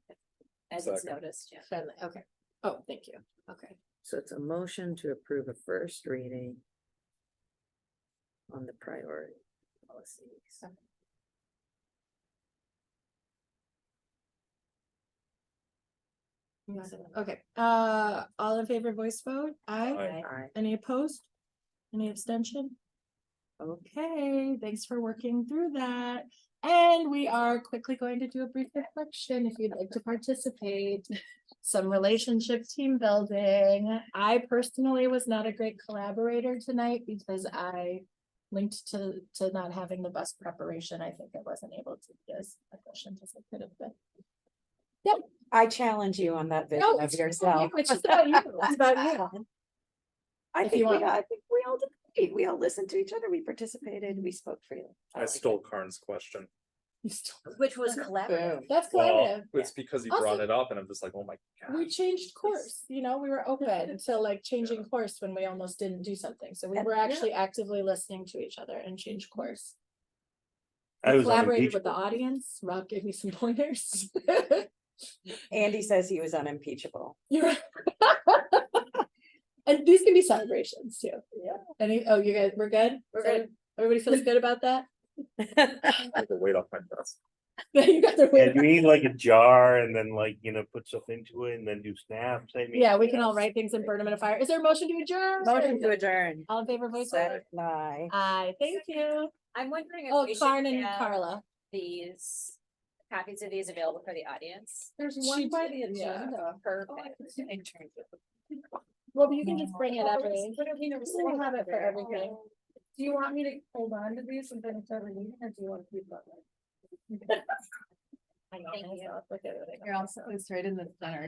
as it's Second. noticed, yeah. Friendly, okay. Oh, thank you. Okay. So it's a motion to approve a first reading on the priority policies. Okay, all in favor, voice vote? Aye. Aye. Any opposed? Any abstention? Okay, thanks for working through that. And we are quickly going to do a brief reflection if you'd like to participate. Some relationship team building. I personally was not a great collaborator tonight because I linked to not having the best preparation. I think I wasn't able to be as efficient as I could have been. I challenge you on that vision No, of it's yourself. It's about you. It's about you. If you want- I think we all did. We all listened to each other. We participated. We spoke freely. I stole Karn's question. Which was collaborative. That's Well, collaborative. it's because you Also- brought it up and I'm just like, oh my We god. changed course, you know, we were open to like changing course when we almost didn't do something. So we And- were actually actively listening to each other and changed course. I We was collaborated with the unimpeachable. audience. Rob gave me some pointers. Andy says he was unimpeachable. You're And these can be celebrations too. Yeah. Oh, you guys, we're good? We're good. Everybody feels good about that? Take the weight off my desk. You got the And weight. you need like a jar and then like, you know, put stuff into it and then do snaps. I mean. Yeah, we can all write things and burn them in a fire. Is there a motion to adjourn? Motion to adjourn. All in favor, voice vote. Aye. Aye, thank you. I'm wondering if Oh, we should Karn and have Carla. these copies of these available for the audience. There's She one by did, the yeah. agenda. Perfect. Well, you can just bring it every. But we never said We'll have it for everything. Do you want me to hold on to these and then it's every meeting, or do you want to keep them? I know, Thank you. myself, look at it. You're also, it's right in the center.